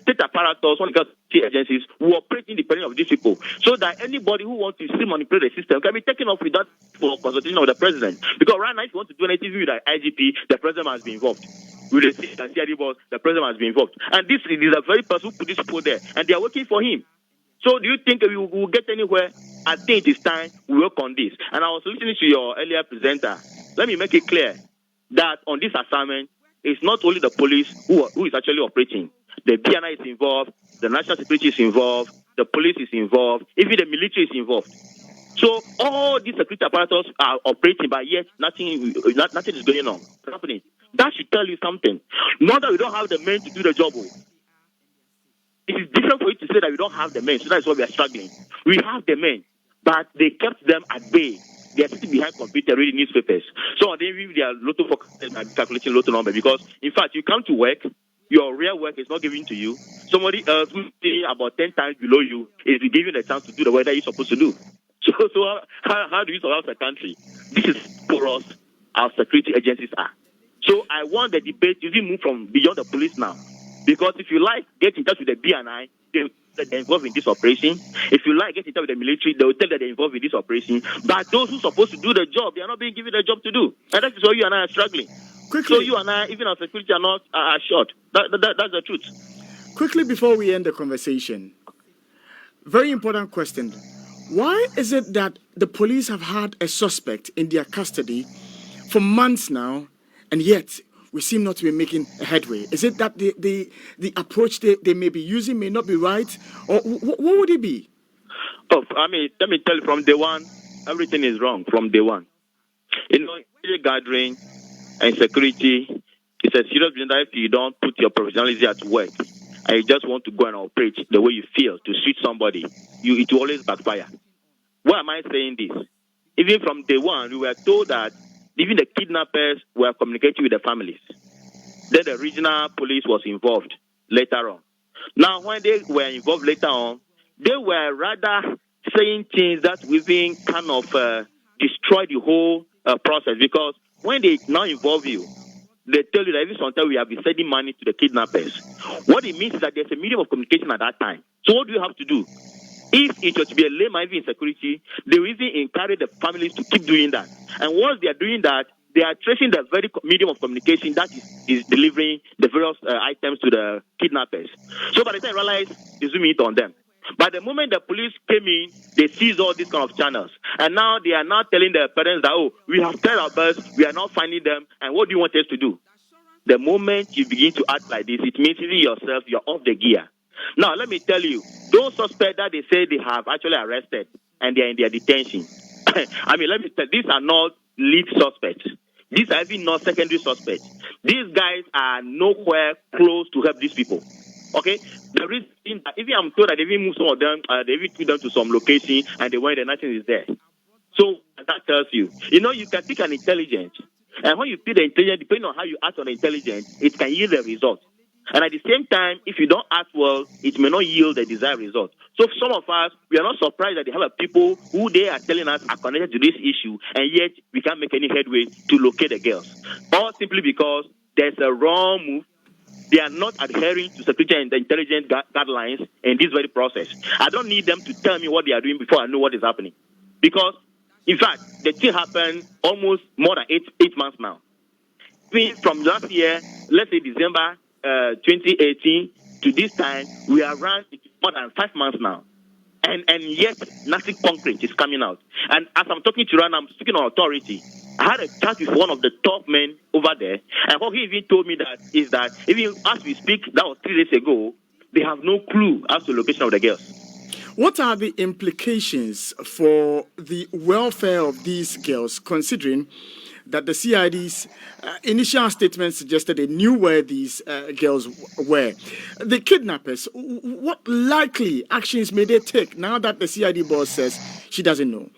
state apparatus, one of the agencies, will operate independently of these people, so that anybody who wants to still manipulate the system can be taken off without consultation of the president. Because right now, if you want to do anything with the IGP, the president must be involved. With the CID boss, the president must be involved. And this is a very person who put this people there, and they are working for him. So do you think we will get anywhere? I think it is time we work on this. And I was listening to your earlier presenter. Let me make it clear that on this assignment, it's not only the police who is actually operating. The PNI is involved, the national security is involved, the police is involved, even the military is involved. So all these security apparatus are operating, but yet nothing is going on, happening. That should tell you something. Not that we don't have the men to do the job. It is different for you to say that we don't have the men, so that's why we are struggling. We have the men, but they kept them at bay. They are sitting behind computer reading newspapers. So they are lotto focused and calculating lotto number, because in fact you come to work, your real work is not given to you. Somebody else who's about 10 times below you is given a chance to do the work that you're supposed to do. So how do you survive the country? This is for us, our security agencies are. So I want the debate to even move from beyond the police now. Because if you like, get in touch with the BNI, they're involved in this operation. If you like, get in touch with the military, they will tell that they're involved in this operation. But those who are supposed to do the job, they are not being given the job to do. And that is why you and I are struggling. Quickly. So you and I, even our security, are not short. That's the truth. Quickly, before we end the conversation, very important question. Why is it that the police have had a suspect in their custody for months now, and yet we seem not to be making a headway? Is it that the approach they may be using may not be right? Or what would it be? Oh, I mean, let me tell you, from day one, everything is wrong from day one. You know, gathering and security is a serious business. If you don't put your professionalism at work and you just want to go and operate the way you feel to suit somebody, it will always backfire. Why am I saying this? Even from day one, we were told that even the kidnappers were communicating with the families. Then the regional police was involved later on. Now, when they were involved later on, they were rather saying things that within kind of destroy the whole process, because when they now involve you, they tell you that even sometimes we have been sending money to the kidnappers. What it means is that there's a medium of communication at that time. So what do you have to do? If it was to be a layman in security, they will even encourage the families to keep doing that. And once they are doing that, they are tracing the very medium of communication that is delivering the various items to the kidnappers. So by the time they realize, they zoom it on them. By the moment the police came in, they seized all these kind of channels. And now they are now telling their parents that, oh, we have tried our best, we are not finding them, and what do you want us to do? The moment you begin to act like this, it means even yourself, you're off the gear. Now, let me tell you, those suspects that they say they have actually arrested and they are in their detention. I mean, let me tell you, these are not lead suspects. These are even not secondary suspects. These guys are nowhere close to help these people. Okay? The reason, even I'm told that they even moved some of them, they even took them to some location and they went there, nothing is there. So that tells you, you can pick an intelligence. And when you pick the intelligence, depending on how you act on the intelligence, it can yield a result. And at the same time, if you don't act well, it may not yield the desired result. So for some of us, we are not surprised that they have people who they are telling us are connected to this issue, and yet we can't make any headway to locate the girls. All simply because there's a wrong move. They are not adhering to security and intelligence guidelines in this very process. I don't need them to tell me what they are doing before I know what is happening. Because, in fact, the thing happened almost more than eight months now. From last year, let's say December 2018 to this time, we are around more than 5 months now. And yet nothing concrete is coming out. And as I'm talking to you, and I'm speaking on authority, I had a chat with one of the top men over there, and what he even told me that is that even as we speak, that was 3 days ago, they have no clue as to the location of the girls. What are the implications for the welfare of these girls, considering that the CID's initial statement suggested they knew where these girls were? The kidnappers, what likely actions may they take now that the CID boss says she doesn't know?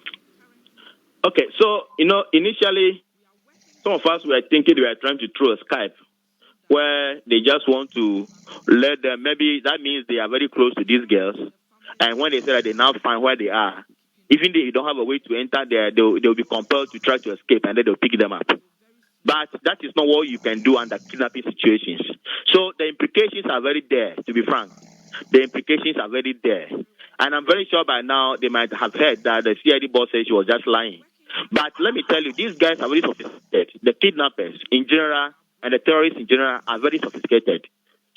Okay, so, initially, some of us were thinking they were trying to throw a Skype where they just want to let them, maybe that means they are very close to these girls. And when they say that they now find where they are, even they don't have a way to enter there, they'll be compelled to try to escape, and then they'll pick them up. But that is not what you can do under kidnapping situations. So the implications are very there, to be frank. The implications are very there. And I'm very sure by now they might have heard that the CID boss said she was just lying. But let me tell you, these guys are very sophisticated. The kidnappers in general and the terrorists in general are very sophisticated.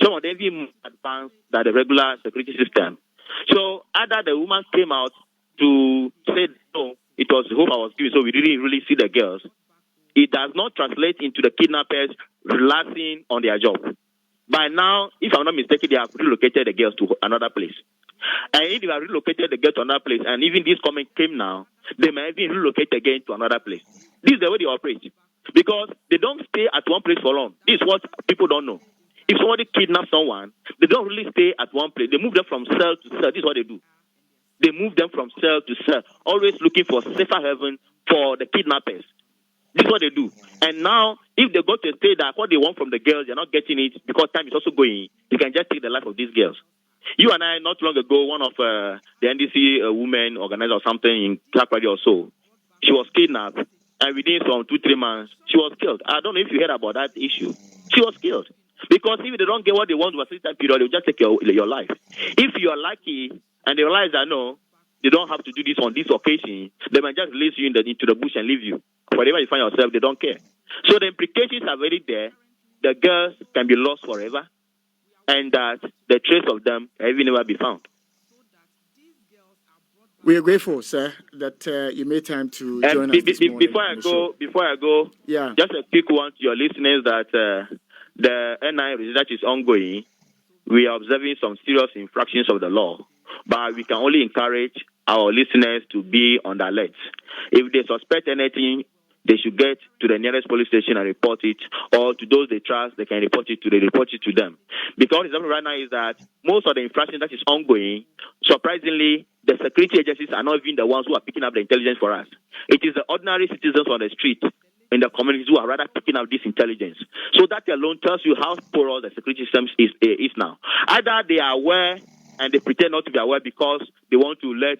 Some of them even more advanced than the regular security system. So either the woman came out to say, no, it was the hope I was giving, so we didn't really see the girls. It does not translate into the kidnappers relaxing on their job. By now, if I'm not mistaken, they have relocated the girls to another place. And if they have relocated the girls to another place, and even this comment came now, they may even relocate again to another place. This is the way they operate. Because they don't stay at one place for long. This is what people don't know. If somebody kidnaps someone, they don't really stay at one place. They move them from cell to cell. This is what they do. They move them from cell to cell, always looking for safer heaven for the kidnappers. This is what they do. And now, if they go to a state that what they want from the girls, they're not getting it because time is also going, they can just take the life of these girls. You and I, not long ago, one of the NDC women organizer or something in Clapperdy or so, she was kidnapped, and within some 2-3 months, she was killed. I don't know if you heard about that issue. She was killed. Because if they don't get what they want over a certain period, they'll just take your life. If you are lucky and they realize that no, they don't have to do this on this occasion, they might just release you into the bush and leave you. Wherever you find yourself, they don't care. So the implications are very there. The girls can be lost forever, and that the trace of them can even never be found. We are grateful, sir, that you made time to join us this morning. Before I go, yeah, just a quick one to your listeners that the NI research is ongoing. We are observing some serious infractions of the law, but we can only encourage our listeners to be on the alert. If they suspect anything, they should get to the nearest police station and report it, or to those they trust, they can report it to them. Because what is happening right now is that most of the infractions that is ongoing, surprisingly, the security agencies are not even the ones who are picking up the intelligence for us. It is the ordinary citizens on the street in the communities who are rather picking up this intelligence. So that alone tells you how poor the security system is now. Either they are aware and they pretend not to be aware because they want to let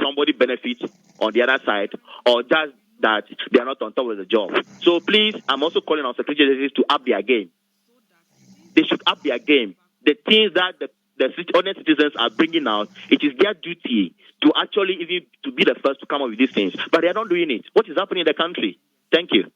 somebody benefit on the other side, or just that they are not on top of the job. So please, I'm also calling on security agencies to up their game. They should up their game. The things that the honest citizens are bringing out, it is their duty to actually even to be the first to come up with these things. But they are not doing it. What is happening in the country? Thank you.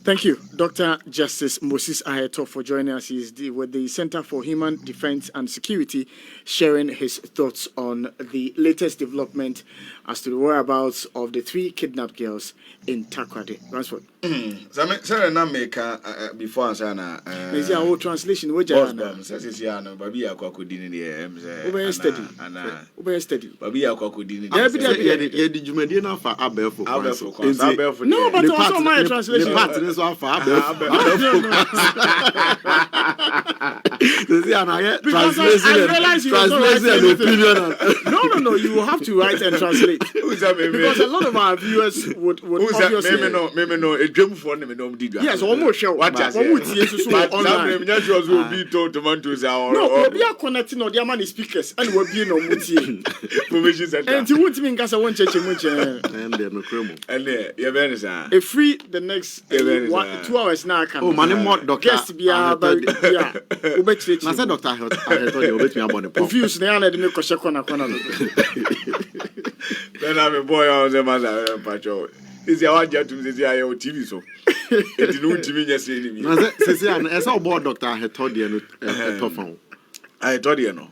Thank you, Dr. Justice Moses Aheto, for joining us. He's with the Center for Human Defense and Security, sharing his thoughts on the latest development as to the whereabouts of the 3 kidnapped girls in Takoradi. Ransford. Sorry, na make before answer Is your whole translation? Which says ya no baby akwakodini the Ube steady. Baby akwakodini. Yeah, did you medie na fa abefo. No, but also my translation. This one for translation and opinion. No. You have to write and translate. Because a lot of our viewers would obviously. Maybe no. A dream for them. Yes, almost sure. What is it? Online. Will be told tomatoes are. No, we are connecting on the many speakers and we'll be no muti. Information center. And you won't mean Gasa won't change much. And they're no criminal. And you're very sad. A free the next 2 hours now. Oh, money more doctor. Guest be about yeah. I said Dr. I thought you were me about the confused. They are letting me question corner. Then I'm a boy on the mother patrol. Is your jet to the TV so? It didn't TV yesterday. I saw board doctor had told you a tough one. I told you no.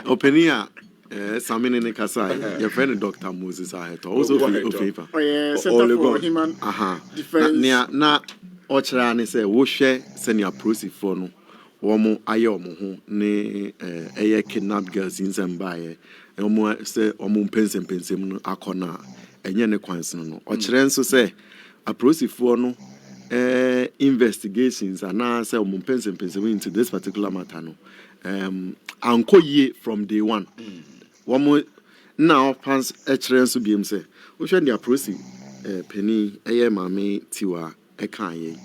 Opinion. Samine ne kasa your friend Dr. Moses Aheto also favor. Oh yeah, Center for Human Defense. Na ochra ne say wo hwe senior prosifo no womo aye omo ho ne eye kidnap girls in Zimbabwe omo say omo pensem no akona enye ne kwanse no ochre nso say aprosifo no investigations and now say omo pensem into this particular matter no anko ye from day one. One now pants experience to be him say, we should the approach penny mame tiwa ekaye.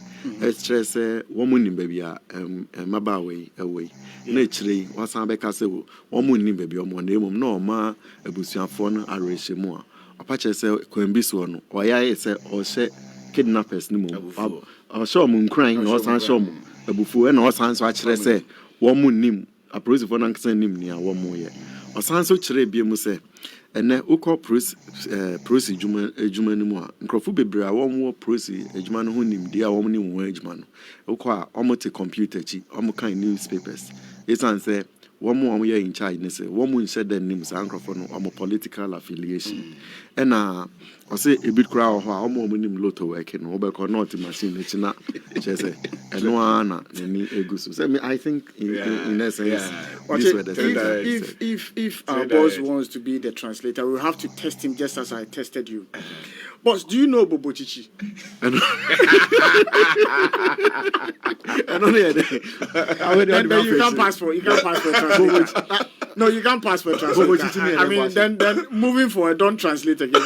Stress woman in baby mabawe away. Naturally, what's on Becca say, woman in baby on name no ma a busian phone a race more. Apache say, Quembiso, or I say, or say kidnappers no more. Or show moon crying or san show a buffo and or sans watch say, woman nim approach for an accent nim near one more year. Osanso chere bie mu se ene ukọ prosi ejuma ni mu a nkrofo bebre a won wo prosi ejuma no ho nim dia won ni wo ejuma no ukọ a omote computer chi omo kan newspapers esan se won mo ye in charge ne se won mo nse den nim sa nkrofo no omo political affiliation ena o se ebit kra ho a omo nim lotto work no obekọ not machine chi na che se eno ana ni egusu se me I think in essence if our boss wants to be the translator, we'll have to test him just as I tested you. Boss, do you know Bobo Chichi? I don't know. Then you can't pass for translator. No, you can't pass for translator. I mean, then moving forward, don't translate again.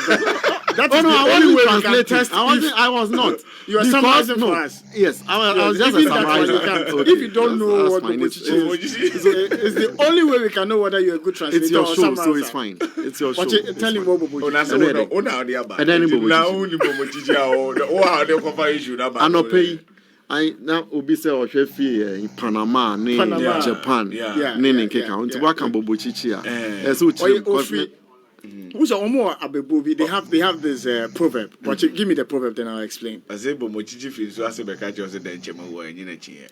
That's the only way we can test. I was not. You are summarizing for us. Yes, I was just summarizing. If you don't know what Bobo Chichi is, it's the only way we can know whether you're a good translator. It's your show, so it's fine. It's your show. Tell him what Bobo Chichi is. I now obi say ohwe in Panama, Japan, Keka. Unto what can Bobo Chichi a? Who's more abebubi? They have this proverb. But give me the proverb, then I'll explain. I say Bobo Chichi feels so as a better just a chemo in a chair.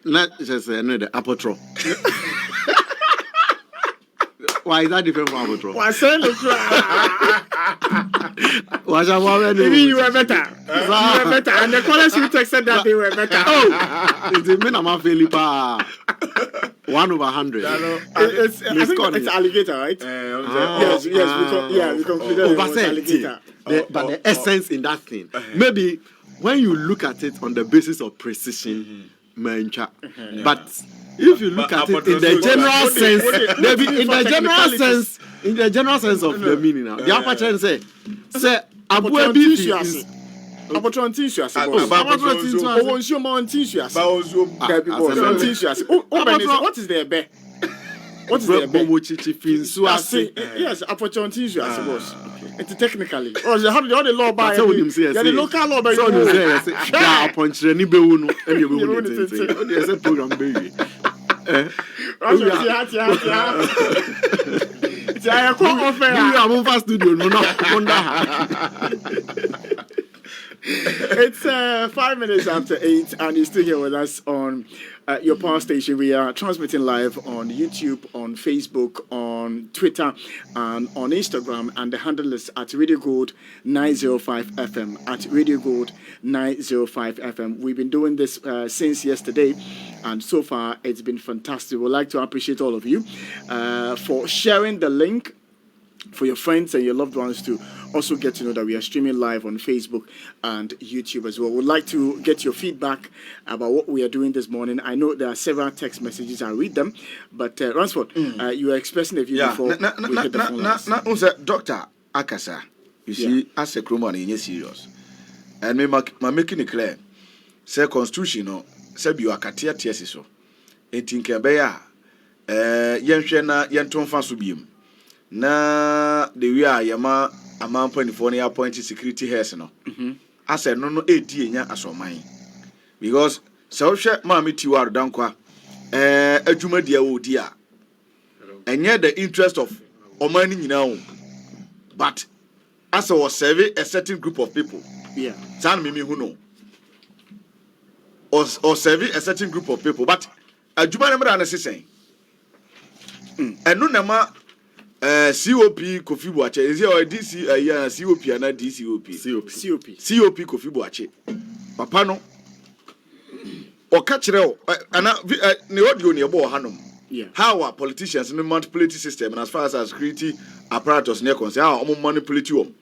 Not just another apotro. Why is that different from apotro? Why say look? Maybe you were better. You were better. And the callers you texted that they were better. Oh, it's a min amount Felipa. 1/100. It's alligator, right? Yes, we concluded it was alligator. But the essence in that thing, maybe when you look at it on the basis of precision, but if you look at it in the general sense, maybe in the general sense of the meaning now, the aperture say Abuebi is Abotron tissue as what is the be? What is the yes, Abotron tissue as was. It's technically. Oh, how the law by the local law by the program baby. It's 5 minutes after 8, and you're still here with us on your power station. We are transmitting live on YouTube, on Facebook, on Twitter, and on Instagram. And the handle is at Radio Gold 905 FM. At Radio Gold 905 FM. We've been doing this since yesterday, and so far it's been fantastic. We'd like to appreciate all of you for sharing the link for your friends and your loved ones to also get to know that we are streaming live on Facebook and YouTube as well. We'd like to get your feedback about what we are doing this morning. I know there are several text messages. I'll read them. But Ransford, you were expressing a view before we hit the phone lines. Dr. Akasa, you see, as a crewman, is serious. And me making it clear. Say constitution, no, say you are katia tiesiso. Etin kebeya, yenshena yenton fasubim. Na the way I am a man 24 appointed security heads no. I said no 8 years as on mine. Because so share mammy to our dankwa a juma dear oh dear. And yet the interest of Omani now. But as I was serving a certain group of people, San Mimi who know. Or serving a certain group of people, but adwuma no mra na sesen eno na ma COP Kofi Boache is your DC COP and DCOP COP Kofi Boache papa no o ka kire o ana ne audio ne ebo hanom how are politicians no manipulate system and as far as security apparatus ne concern how manipulate them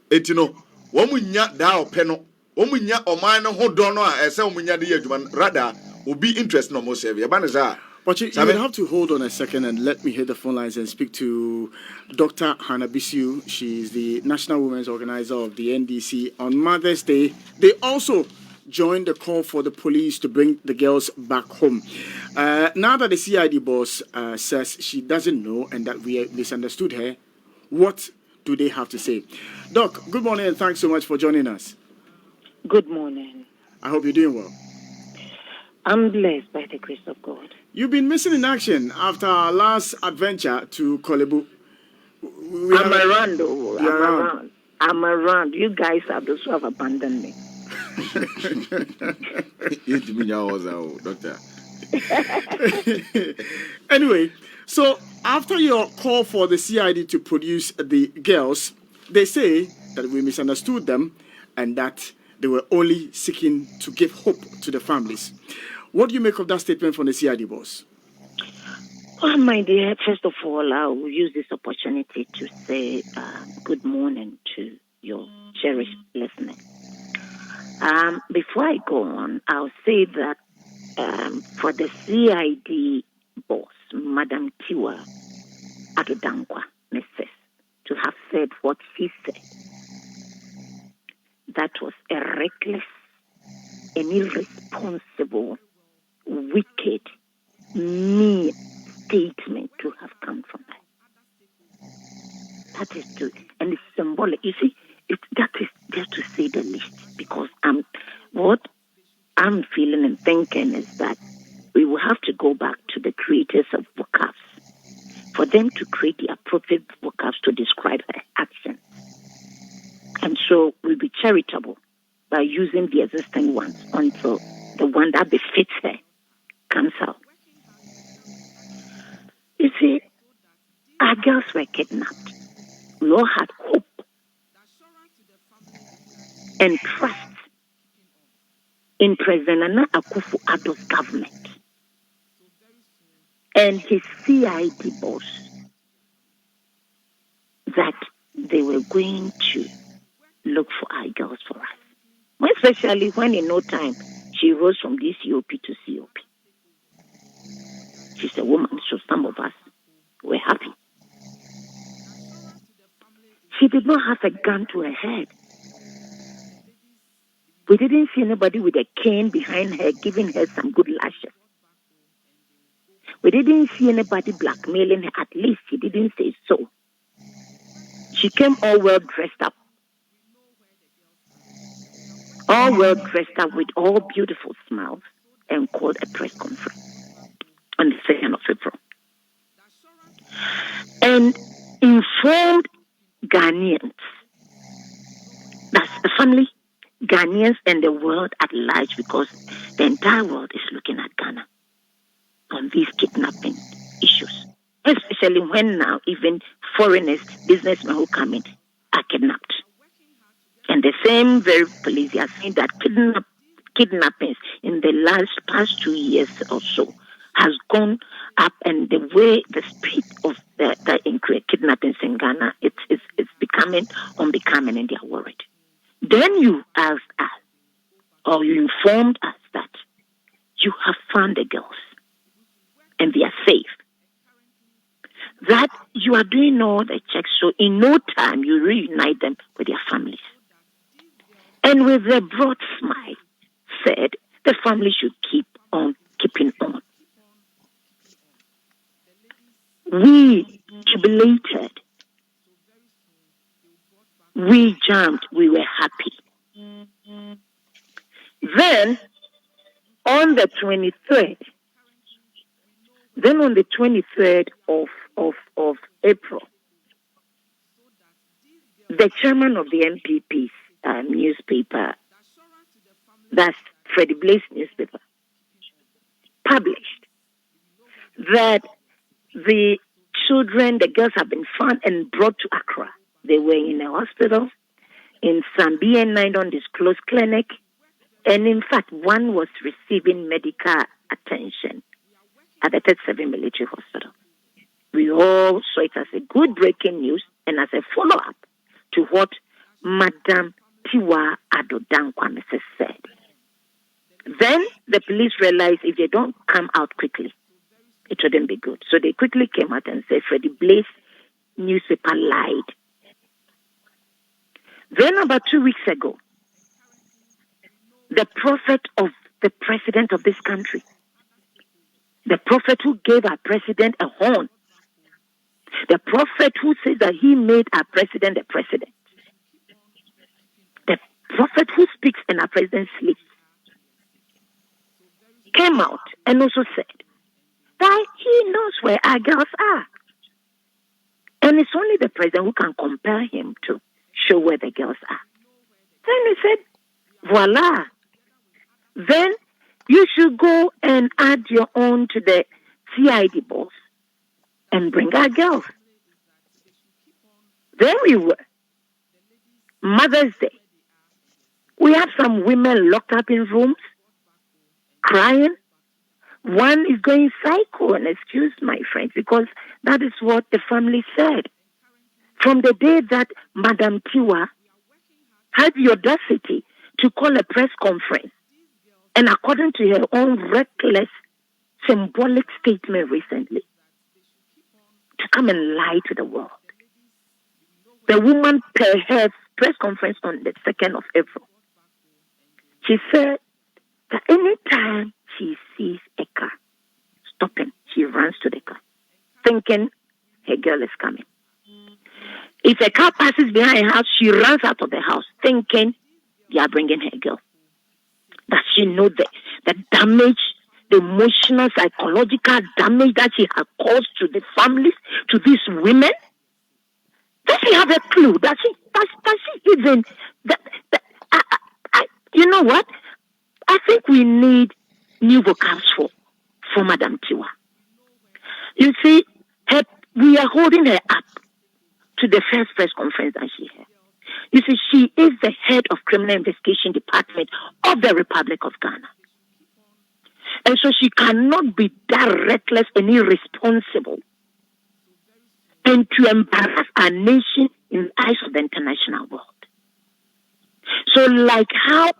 etino wo munya da ope no wo munya oman no ho do no a ese wo munya de adwuma rather obi interest no mo serve ba ne za. But you would have to hold on a second and let me hit the phone lines and speak to Dr. Hannah Bisiu. She's the National Women's Organizer of the NDC. On Mother's Day, they also joined the call for the police to bring the girls back home. Now that the CID boss says she doesn't know and that we misunderstood her, what do they have to say? Doc, good morning and thanks so much for joining us. Good morning. I hope you're doing well. I'm blessed by the grace of God. You've been missing in action after our last adventure to Kolebu. I'm around, though. I'm around. You guys are those who have abandoned me. Doctor. Anyway, so after your call for the CID to produce the girls, they say that we misunderstood them and that they were only seeking to give hope to the families. What do you make of that statement from the CID boss? Well, my dear, first of all, I will use this opportunity to say good morning to your cherished listeners. Before I go on, I'll say that for the CID boss, Madam Tiwa Adodankwa, to have said what she said, that was a reckless and irresponsible, wicked, mean statement to have come from her. That is true. And it's symbolic. You see, that is just to say the least. Because what I'm feeling and thinking is that we will have to go back to the creators of vocabs for them to create the appropriate vocabs to describe her action. And so we'll be charitable by using the existing ones until the one that befits her comes out. You see, our girls were kidnapped. We all had hope and trust in President Nana Akufo-Addo's government and his CID boss that they were going to look for our girls for us. Especially when in no time she rose from DCOP to COP. She's a woman, so some of us were happy. She did not have a gun to her head. We didn't see anybody with a cane behind her giving her some good lashes. We didn't see anybody blackmailing her. At least she didn't say so. She came all well dressed up. All well dressed up with all beautiful smiles and called a press conference on the 2nd of April. And informed Ghanaians, that's the family, Ghanaians and the world at large, because the entire world is looking at Ghana on these kidnapping issues. Especially when now even foreigners, businessmen who come in are kidnapped. And the same very police are saying that kidnappings in the past 2 years or so has gone up, and the way the speed of the kidnappings in Ghana, it's becoming unbecoming, and they are worried. Then you asked us, or you informed us that you have found the girls and they are safe. That you are doing all the checks, so in no time you reunite them with their families. And with a broad smile, said the family should keep on keeping on. We jubilated. We jumped. We were happy. Then, on the 23rd of April, the chairman of the MPP's newspaper, that's Freddie Blaze newspaper, published that the children, the girls, have been found and brought to Accra. They were in a hospital, in some BN9 undisclosed clinic, and in fact, one was receiving medical attention at the 37 Military Hospital. We all saw it as a good breaking news and as a follow-up to what Madam Tiwa Adodankwa said. Then the police realized if they don't come out quickly, it wouldn't be good. So they quickly came out and said, Freddie Blaze newspaper lied. Then about 2 weeks ago, the prophet of the president of this country, the prophet who gave our president a horn, the prophet who says that he made our president the president, the prophet who speaks and our president sleeps, came out and also said that he knows where our girls are. And it's only the president who can compel him to show where the girls are. Then he said, voila. Then you should go and add your own to the CID boss and bring our girls. There we were. Mother's Day. We have some women locked up in rooms, crying. One is going psycho, and excuse my friends, because that is what the family said. From the day that Madam Tiwa had the audacity to call a press conference, and according to her own reckless, symbolic statement recently, to come and lie to the world. The woman, per her press conference on the 2nd of April, she said that anytime she sees a car stopping, she runs to the car, thinking her girl is coming. If a car passes behind her house, she runs out of the house, thinking they are bringing her girl. Does she know the damage, the emotional, psychological damage that she has caused to the families, to these women? Does she have a clue? Does she even... you know what? I think we need new vocabs for Madam Tiwa. You see, we are holding her up to the first press conference that she had. You see, she is the head of Criminal Investigation Department of the Republic of Ghana. And so she cannot be that reckless and irresponsible and to embarrass our nation in the eyes of the international world. So like how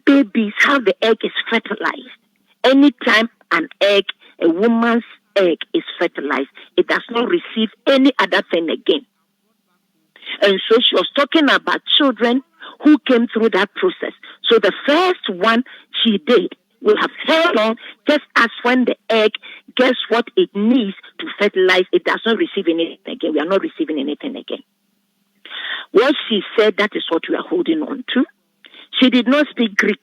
babies, how the egg is fertilized, anytime a woman's egg is fertilized, it does not receive any other thing again. And so she was talking about children who came through that process. So the first one she did will have held on just as when the egg gets what it needs to fertilize, it does not receive anything again. We are not receiving anything again. What she said, that is what we are holding on to. She did not speak Greek.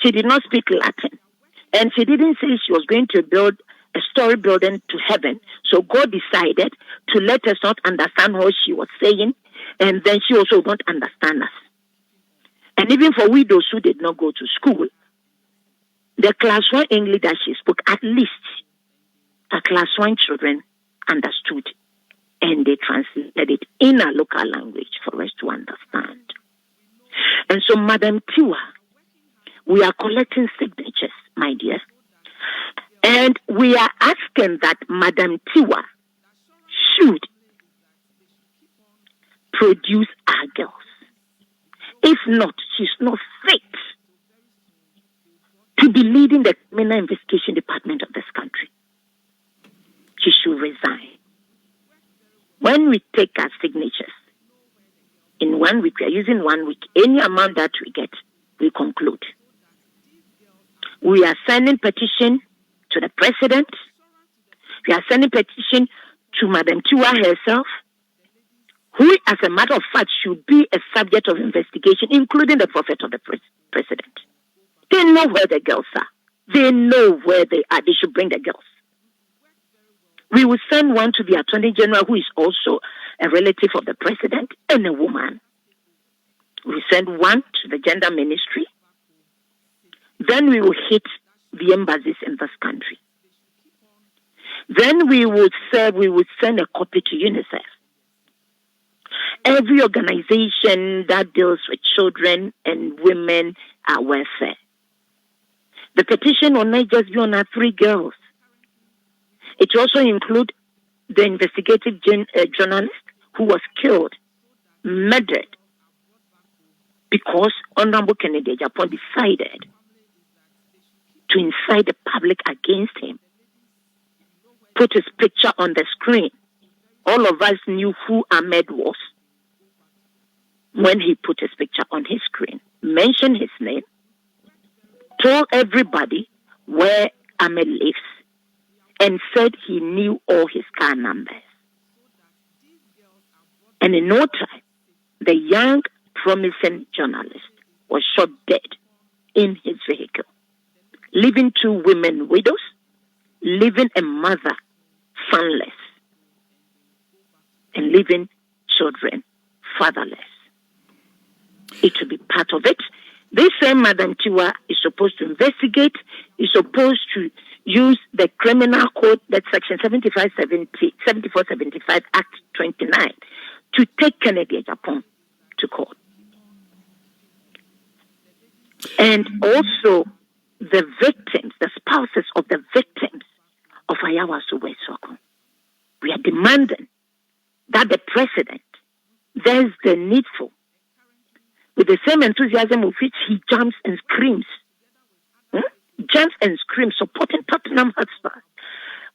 She did not speak Latin. And she didn't say she was going to build a story building to heaven. So God decided to let us not understand what she was saying, and then she also don't understand us. And even for widows who did not go to school, the class 1 English that she spoke, at least the class 1 children understood, and they translated it in a local language for us to understand. And so, Madam Tiwa, we are collecting signatures, my dear. And we are asking that Madam Tiwa should produce our girls. If not, she's not fit to be leading the Criminal Investigation Department of this country. She should resign. When we take our signatures, in 1 week, we are using 1 week, any amount that we get, we conclude. We are sending petition to the president. We are sending petition to Madam Tiwa herself, who, as a matter of fact, should be a subject of investigation, including the prophet of the president. They know where the girls are. They know where they are. They should bring the girls. We will send one to the Attorney General, who is also a relative of the president and a woman. We send one to the Gender Ministry. Then we will hit the embassies in this country. Then we would send a copy to UNICEF. Every organization that deals with children and women welfare. The petition will not just be on our 3 girls. It also includes the investigative journalist who was killed, murdered, because Honorable Kennedy Japan decided to incite the public against him. Put his picture on the screen. All of us knew who Ahmed was when he put his picture on his screen. Mentioned his name, told everybody where Ahmed lives, and said he knew all his car numbers. And in no time, the young, promising journalist was shot dead in his vehicle, leaving 2 women widows, leaving a mother sonless, and leaving children fatherless. It will be part of it. This same Madam Tiwa is supposed to investigate, is supposed to use the criminal code, that section 7475 Act 29, to take Kennedy Japan to court. And also the victims, the spouses of the victims of Ayawa Suwesoko. We are demanding that the president does the needful with the same enthusiasm with which he jumps and screams, supporting Tottenham Hotspur.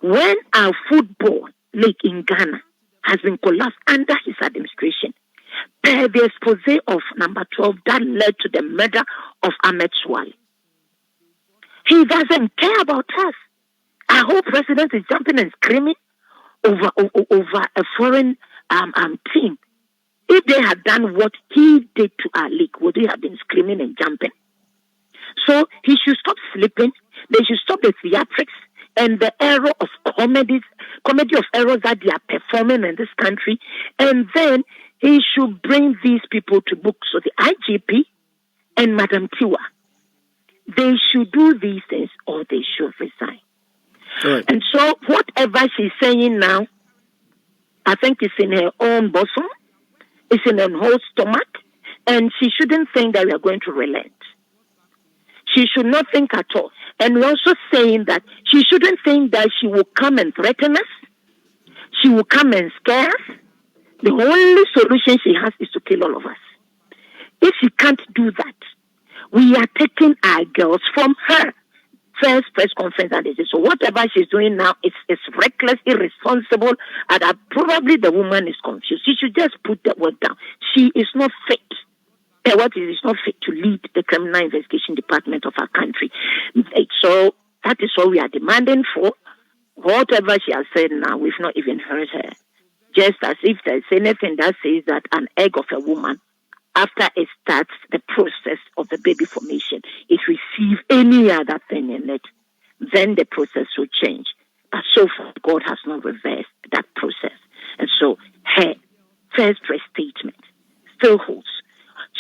When our football league in Ghana has been collapsed under his administration, per the expose of number 12 that led to the murder of Ahmed Swali. He doesn't care about us. Our whole president is jumping and screaming over a foreign team. If they had done what he did to our league, would they have been screaming and jumping? So he should stop sleeping. They should stop the theatrics and the error of comedy of errors that they are performing in this country. And then he should bring these people to book. So the IGP and Madam Tiwa, they should do these things or they should resign. Right. And so whatever she's saying now, I think it's in her own bosom, it's in her whole stomach, and she shouldn't think that we are going to relent. She should not think at all. And we're also saying that she shouldn't think that she will come and threaten us. She will come and scare us. The only solution she has is to kill all of us. If she can't do that, we are taking our girls from her first press conference. So whatever she's doing now is reckless, irresponsible, and probably the woman is confused. She should just put the word down. She is not fit. What is not fit to lead the criminal investigation department of our country. So that is what we are demanding for. Whatever she has said now, we've not even heard her. Just as if there's anything that says that an egg of a woman, after it starts the process of the baby formation, it receives any other thing in it, then the process will change. But so far, God has not reversed that process. And so her first press statement still holds.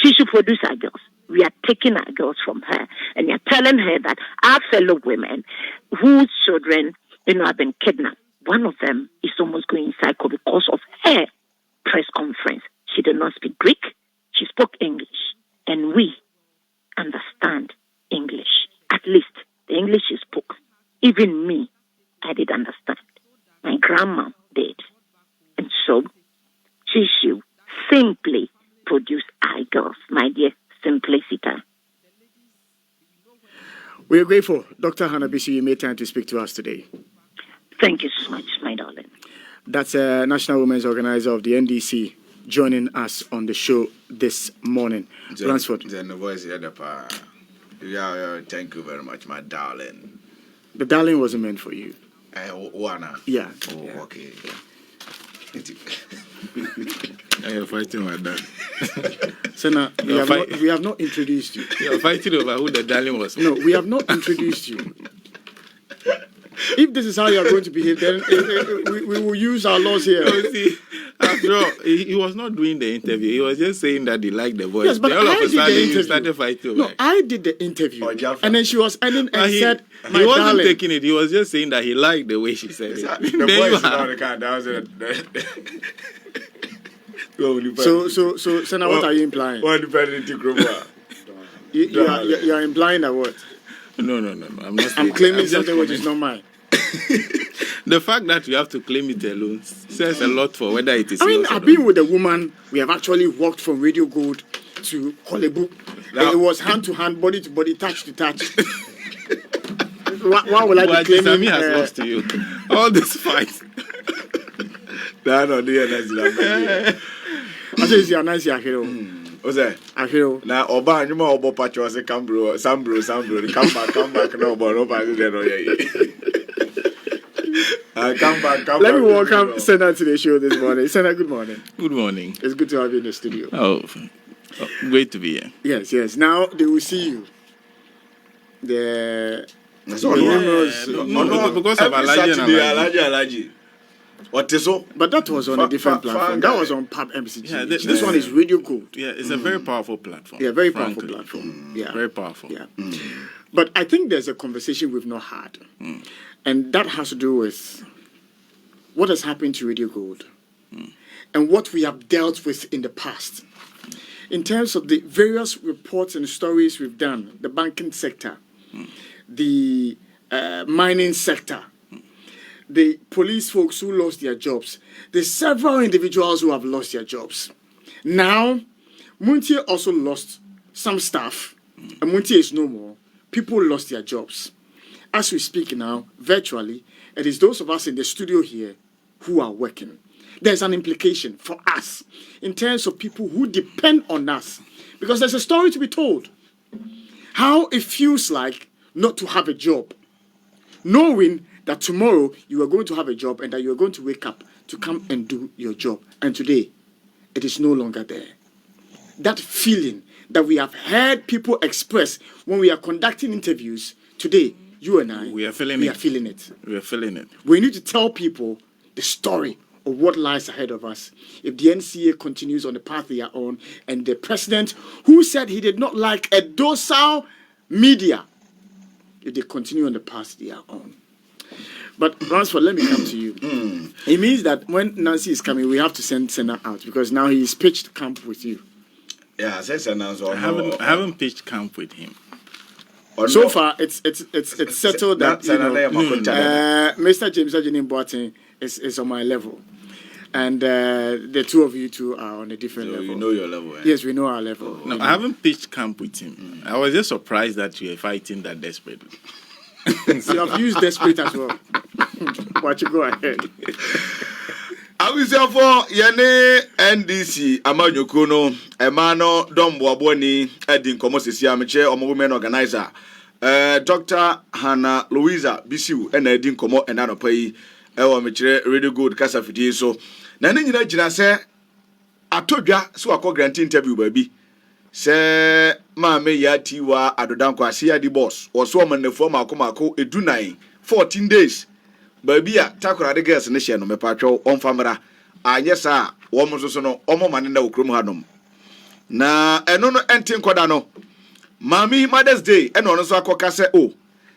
She should produce our girls. We are taking our girls from her. And we are telling her that our fellow women whose children, have been kidnapped, one of them is almost going psycho because of her press conference. She did not speak Greek. She spoke English. And we understand English. At least the English she spoke. Even me, I did understand. My grandma did. And so she should simply produce our girls, my dear Simplicita. We are grateful. Dr. Hannah-Bissey, you made time to speak to us today. Thank you so much, my darling. That's a National Women's Organizer of the NDC joining us on the show this morning. Ransford. Thank you very much, my darling. The darling wasn't meant for you. Wana. Yeah. Oh, okay. You're fighting like that. So now, we have not introduced you. You're fighting over who the darling was. No, we have not introduced you. If this is how you are going to behave, then we will use our laws here. See, after all, he was not doing the interview. He was just saying that he liked the voice. Yes, but then all I of a did the sudden, interview. you started fighting. No, I did the interview. And then she was ending and said, he wasn't darling. taking it. He was just saying that he liked the way she said it. The voice is not the kind. That was it. So now what are you implying? What dependent to You are implying that what? No. I'm not. I'm claiming something which is not mine. The fact that you have to claim it alone says a lot for whether it is. I mean, yours or I've been not. with a woman. We have actually walked from Radio Gold to Kolebu. It was hand to hand, body to body, touch to touch. Why will I be claiming? Sammy has lost to you. All this fight. I say it's your nice hero. What's that? A hero. Now, Oba, you know, Oba Pacho, say, come, bro, come back, no, but nobody there. Come back. Let me welcome Senna to the show this morning. Senna, good morning. Good morning. It's good to have you in the studio. Oh, great to be here. Yes. Now they will see you. Because of Alaji. What is so? But that was on a different platform. That was on PAB-MC. Yeah, this one is Radio Gold. Yeah, it's a very powerful platform. Yeah, very powerful platform. Yeah, very powerful. Yeah. But I think there's a conversation we've not had, and that has to do with what has happened to Radio Gold and what we have dealt with in the past. In terms of the various reports and stories we've done, the banking sector, the mining sector, the police folks who lost their jobs, there's several individuals who have lost their jobs. Now, Muntie also lost some staff, and Muntie is no more. People lost their jobs. As we speak now, virtually, it is those of us in the studio here who are working. There's an implication for us in terms of people who depend on us, because there's a story to be told. How it feels like not to have a job, knowing that tomorrow you are going to have a job and that you are going to wake up to come and do your job. And today, it is no longer there. That feeling that we have heard people express when we are conducting interviews, today, you and I, we are feeling it. We need to tell people the story of what lies ahead of us. If the NCA continues on the path they are on, and the president who said he did not like a docile media, if they continue on the path they are on. But Ransford, let me come to you. It means that when Nancy is coming, we have to send Senna out because now he is pitched camp with you. Yeah, I said Senna. I haven't pitched camp with him. So far, it's settled that Mr. James Ajinin Boateng is on my level, and the two of you two are on a different level. You know your level. Yes, we know our level. No, I haven't pitched camp with him. I was just surprised that you were fighting that desperately. So you have used desperate as well. But you go ahead. I will say for Yane NDC Amajokuno, Emano Domboaboni, Edin Comosisi Amache, or women organizer, Dr. Hannah Louisa Bisu, and Edin Como and Anopai, Mitre, really good Casafidi. So, Nanina Jina say, I told ya, so I call grant interview, baby. Say, Mamma Yatiwa, Adodanko, Sia the boss, or Swaman the former Comako, Edunai, 14 days. Baby, Takura the girls nation, me patrol, on famera. Yes, sir, woman so no, man in the Ukrum Hanum. Na, and no entin Kodano. Mammy, Mother's Day, and on so I oh,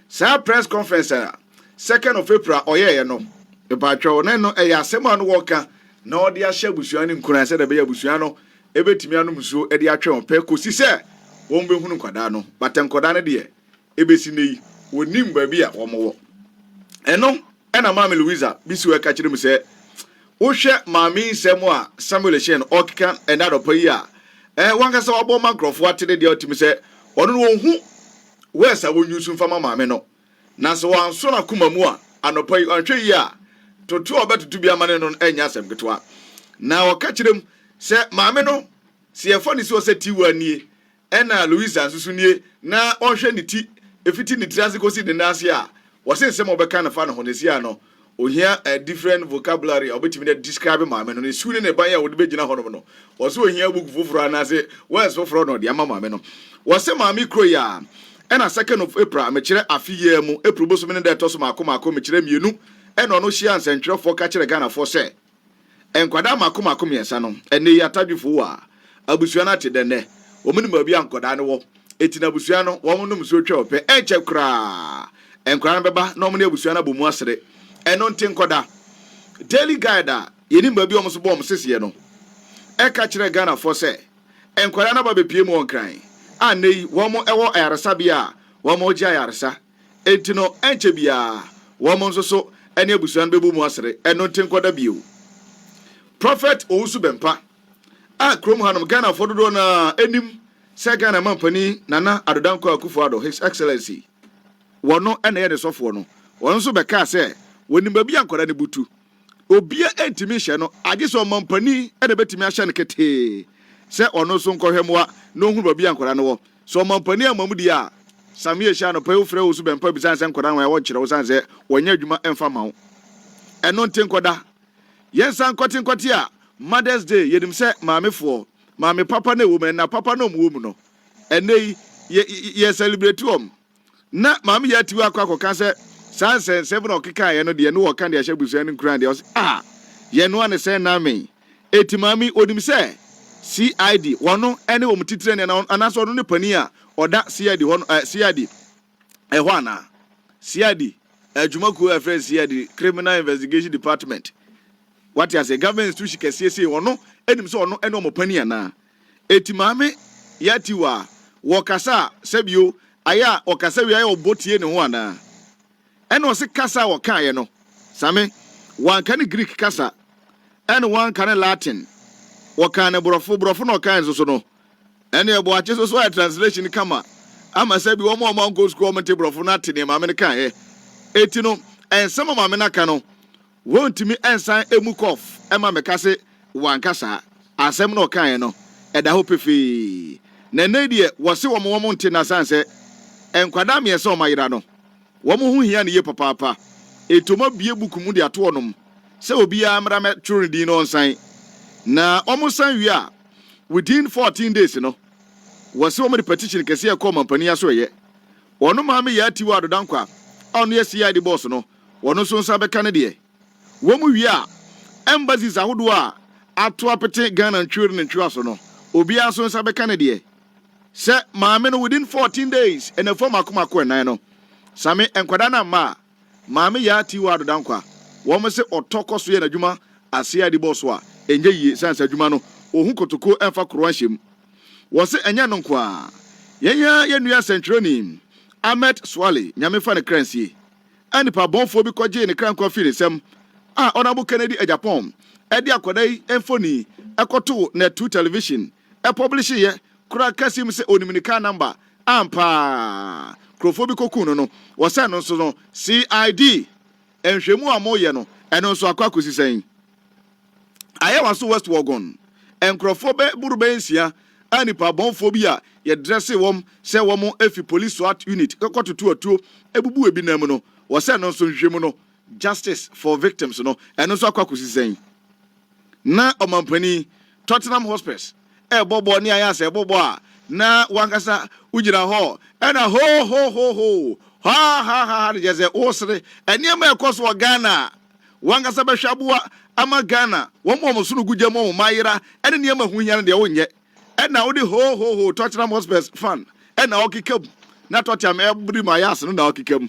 sir, press conference, 2nd of April, oh, yeah, no. The patrol, no, a Yaseman Walker, no, dear Shabusian, could I say the Baby Busiano. Ebetimianum so e de atwe on peko si se won be hunu kwada no batem kwada ne de ebesi nei wonim ba bi a womo eno ena mama Louisa bisi we ka kire mu se wo hwe mami nsemo a Samuel Shen okika ena do payi a wanka se obo makrofo atede de otimi se ono no hu we sa wonyusu mfa mama me no na se wan so na kuma mu a anopayi antwe yi a toto obetutu bia mane no enya asem ketwa na o ka kire mu se maame no se yefo ni se o se tiwa nie ena Louisa nsusu nie na onhwe ni ti efiti ni triase kosi de nase a wo se nsem obeka na fa no honesi a no ohia a different vocabulary obetimi de describe maame no ne suni ne ban ya wo de begina hono no wo se ohia buku foforo anase wes foforo no de ama maame no wo se maame kro ya ena 2nd of April me kire afiye mu April boso me ne de to so mako me kire mienu ena no hia nsentwerefo ka kire Ghana for se enkwada makom yesa no ene yi atadwefo a abusua na te dene womuni ma bi ankwada ne wo etina abusua no womunum so twa ope enche kra enkwada beba no mo ne abusua na bomu asere eno nte nkoda daily guide a yeni ma bi omso bom sesiye no eka kire Ghana for say enkwada na ba bepie mu onkran anei womo ewo ayaresa bia womo ji ayaresa entino enche bia womo nso so ene abusua no bebu mu asere eno nte nkoda bio Prophet Owusu Bempa a krom hanum Ghana fododo na enim se Ghana mampani Nana Adodanko Akufo-Addo His Excellency wono ene ye de sofo no won so beka se wonim ba bi ankoda ne butu obia entimi hye no age so mampani ene betimi ahye ne kete se ono so nkohwemwa no hu ba bi ankoda ne wo so mampani amamudi a samie hye no pa ofre Owusu Bempa bi sanse nkoda wa wo kire wo sanse wonya adwuma emfa ma wo eno nte nkoda Yensan kotin a Mother's Day yedim se maame papa na woman na papa no mu no enei ye celebrate na maame ya tiwa akwa se sanse 7 okeka ye no de no wo kan de ahye busuan nkran de ye no ane se na me eti maame odim se CID wono ene wo mtitire ne na anaso no ne pani a oda CID wono CID ho ana CID adwumaku afre CID Criminal Investigation Department. What you say government institution kese say wono enim so ono ene omopani ana etimame yatiwa wokasa sebio aya okasa wi aya obotie ne ho ana ene o se kasa woka ye no same wan kan Greek kasa ene wan kan Latin woka ne brofo no kan so no ene ebo ache so translation kama ama sebio wo mo go school mo te brofo na tene mame ne kan ye etino ensema mame na kan no wontimi ensan emukof ema mekase wankasa asem no kan no eda ho pefi na nedie wose wo nte na sanse enkwada me so mayira no wo hu hia ne ye papa etoma bie buku mu de ato onom se obi amra me twuri din no nsan na san wi a within 14 days no wose wo de petition kese e call mampani aso ye ono ma me ya tiwa adodankwa ono ye CID boss no wono so nsa beka ne de womu wi a embassies ahodo a ato apete Ghana ntwiri ne ntwa so no obi aso nsa beka ne de se maame no within 14 days and a form akoma no same enkwada na maame ya tiwa adodankwa wo mo se otoko so ye na dwuma asia di boss a enje yi sansa dwuma no ohun kotoko emfa koro ahyem wo se enya no nkwa ye nua centroni Ahmed Swale nyame fa ne kransie anipa bonfo bi koje ne kran kofi ne sem Honorable Kennedy Japan edi akodai emfoni ekoto na 2 television publish ye kura kasim se oniminika number ampa krofobi kokuno no wose no so no CID enhwemu amoye no eno so akwakosi sen aye waso West Wagon enkrofobe burube nsia anipa bonfo bi a ye dresse wom se wom efi police SWAT unit kokoto atuo ebubu ebi nam no wose no so nhwemu no justice for victims no eno so akwakosi sen na omampani Tottenham Hotspurs bobo ni aya se bobo a na wankasa ujira ho ena ho ha jeze osre eniema ekoso Ghana wankasa behwaboa ama Ghana womo sunu guje mo mayira ene niema hunya de wonye ena odi ho Tottenham Hotspurs fan ena okikam na Tottenham ebri mayas no na okikam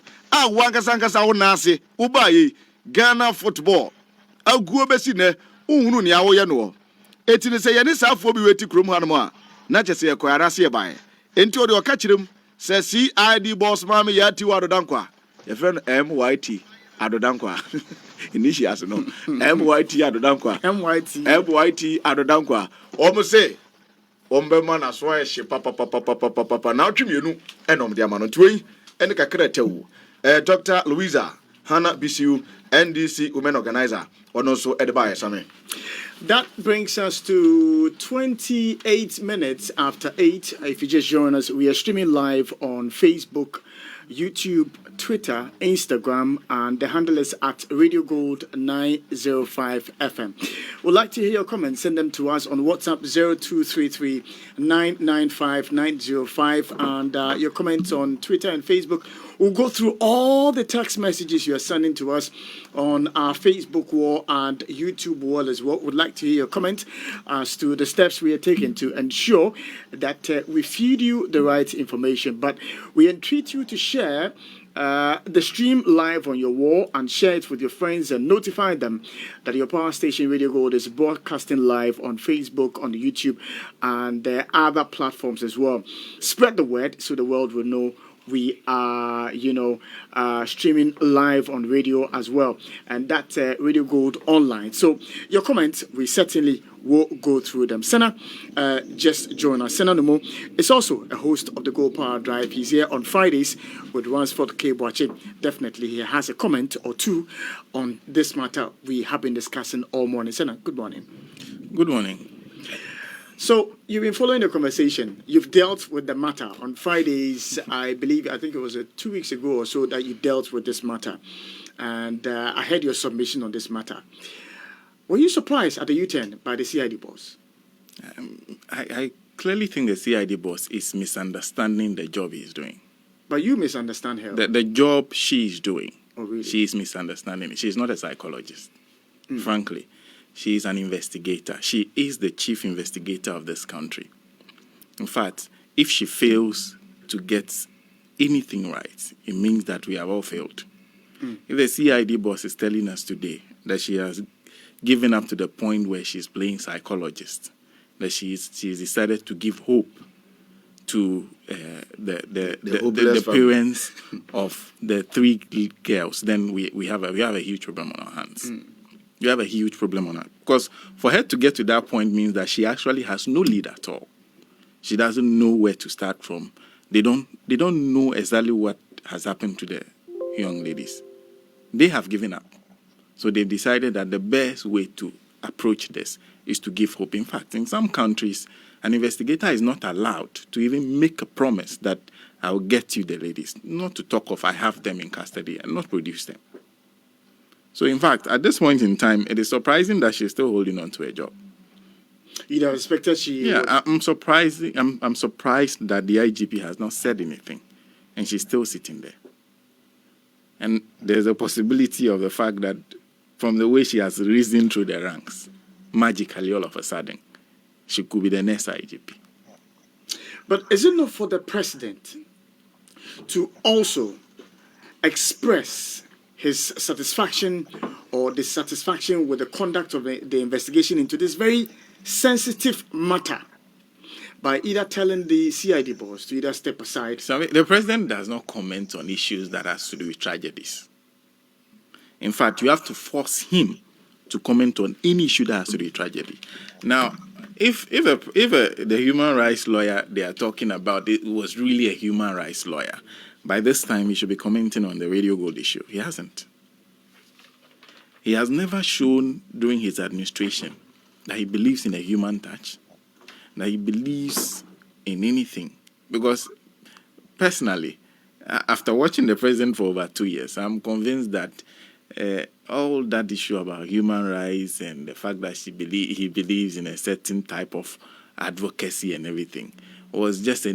wankasa wona ase ubaye Ghana football aguo besi ne uhunu ni awoye no etini se yene safo bi weti krom hanom a na chese ekoyara se bae enti odi oka kirem se CID boss mama ya ti wado dankwa ye friend MYT adodankwa initials no MYT adodankwa MYT adodankwa omo se ombe mana so ehye papa na otwemienu enom de amano tuyi ene kakra tewu Dr. Louisa Hannah BCU NDC women organizer also edeba same. That brings us to 28 minutes after 8. If you just join us, we are streaming live on Facebook, YouTube, Twitter, Instagram, and the handle is at Radio Gold 905 FM. We'd like to hear your comments. Send them to us on WhatsApp 0233 995 905 and your comments on Twitter and Facebook. We'll go through all the text messages you are sending to us on our Facebook wall and YouTube wall as well. Would like to hear your comment as to the steps we are taking to ensure that we feed you the right information. But we entreat you to share the stream live on your wall and share it with your friends and notify them that your power station Radio Gold is broadcasting live on Facebook, on YouTube, and other platforms as well. Spread the word so the world will know we are, streaming live on radio as well, and that's Radio Gold Online. So your comments, we certainly will go through them. Senna just joined us. Senna Numo is also a host of the Gold Power Drive. He's here on Fridays with Ransford K. Boache. Definitely he has a comment or two on this matter we have been discussing all morning. Senna, good morning. Good morning. So you've been following the conversation. You've dealt with the matter on Fridays. I think it was 2 weeks ago or so that you dealt with this matter. And I heard your submission on this matter. Were you surprised at the U-turn by the CID boss? I clearly think the CID boss is misunderstanding the job he's doing. But you misunderstand her. The job she is doing. Oh, really? She is misunderstanding it. She's not a psychologist, frankly. She is an investigator. She is the chief investigator of this country. In fact, if she fails to get anything right, it means that we have all failed. If the CID boss is telling us today that she has given up to the point where she's playing psychologist, that she's decided to give hope to the parents of the 3 girls, then we have a huge problem on our hands. You have a huge problem on her. Because for her to get to that point means that she actually has no lead at all. She doesn't know where to start from. They don't know exactly what has happened to the young ladies. They have given up. So they've decided that the best way to approach this is to give hope. In fact, in some countries, an investigator is not allowed to even make a promise that I'll get you the ladies. Not to talk of I have them in custody and not produce them. So, in fact, at this point in time, it is surprising that she's still holding on to a job. You'd have expected she... Yeah, I'm surprised that the IGP has not said anything, and she's still sitting there. And there's a possibility of the fact that from the way she has risen through the ranks, magically, all of a sudden, she could be the next IGP. But is it not for the president to also express his satisfaction or dissatisfaction with the conduct of the investigation into this very sensitive matter by either telling the CID boss to either step aside? So the president does not comment on issues that has to do with tragedies. In fact, you have to force him to comment on any issue that has to do with tragedy. Now, if the human rights lawyer they are talking about it was really a human rights lawyer, by this time, he should be commenting on the Radio Gold issue. He hasn't. He has never shown during his administration that he believes in a human touch, that he believes in anything. Because, personally, after watching the president for over 2 years, I'm convinced that all that issue about human rights and the fact that he believes in a certain type of advocacy and everything was just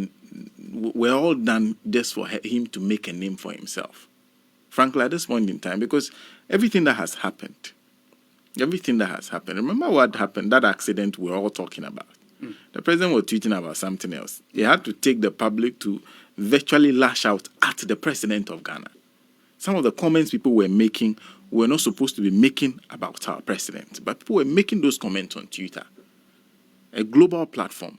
we're all done just for him to make a name for himself. Frankly, at this point in time, because everything that has happened, remember what happened, that accident we're all talking about. The president was tweeting about something else. He had to take the public to virtually lash out at the president of Ghana. Some of the comments people were making were not supposed to be making about our president, but people were making those comments on Twitter, a global platform,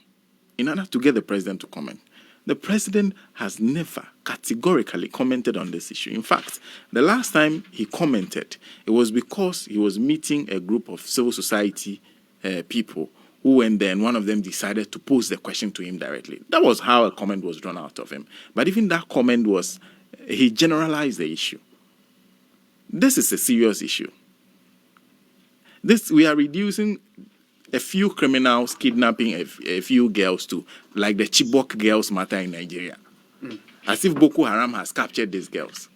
in order to get the president to comment. The president has never categorically commented on this issue. In fact, the last time he commented, it was because he was meeting a group of civil society people who went there, and one of them decided to pose the question to him directly. That was how a comment was drawn out of him. But even that comment he generalized the issue. This is a serious issue. We are reducing a few criminals kidnapping a few girls to, like the Chibok girls matter in Nigeria. As if Boko Haram has captured these girls.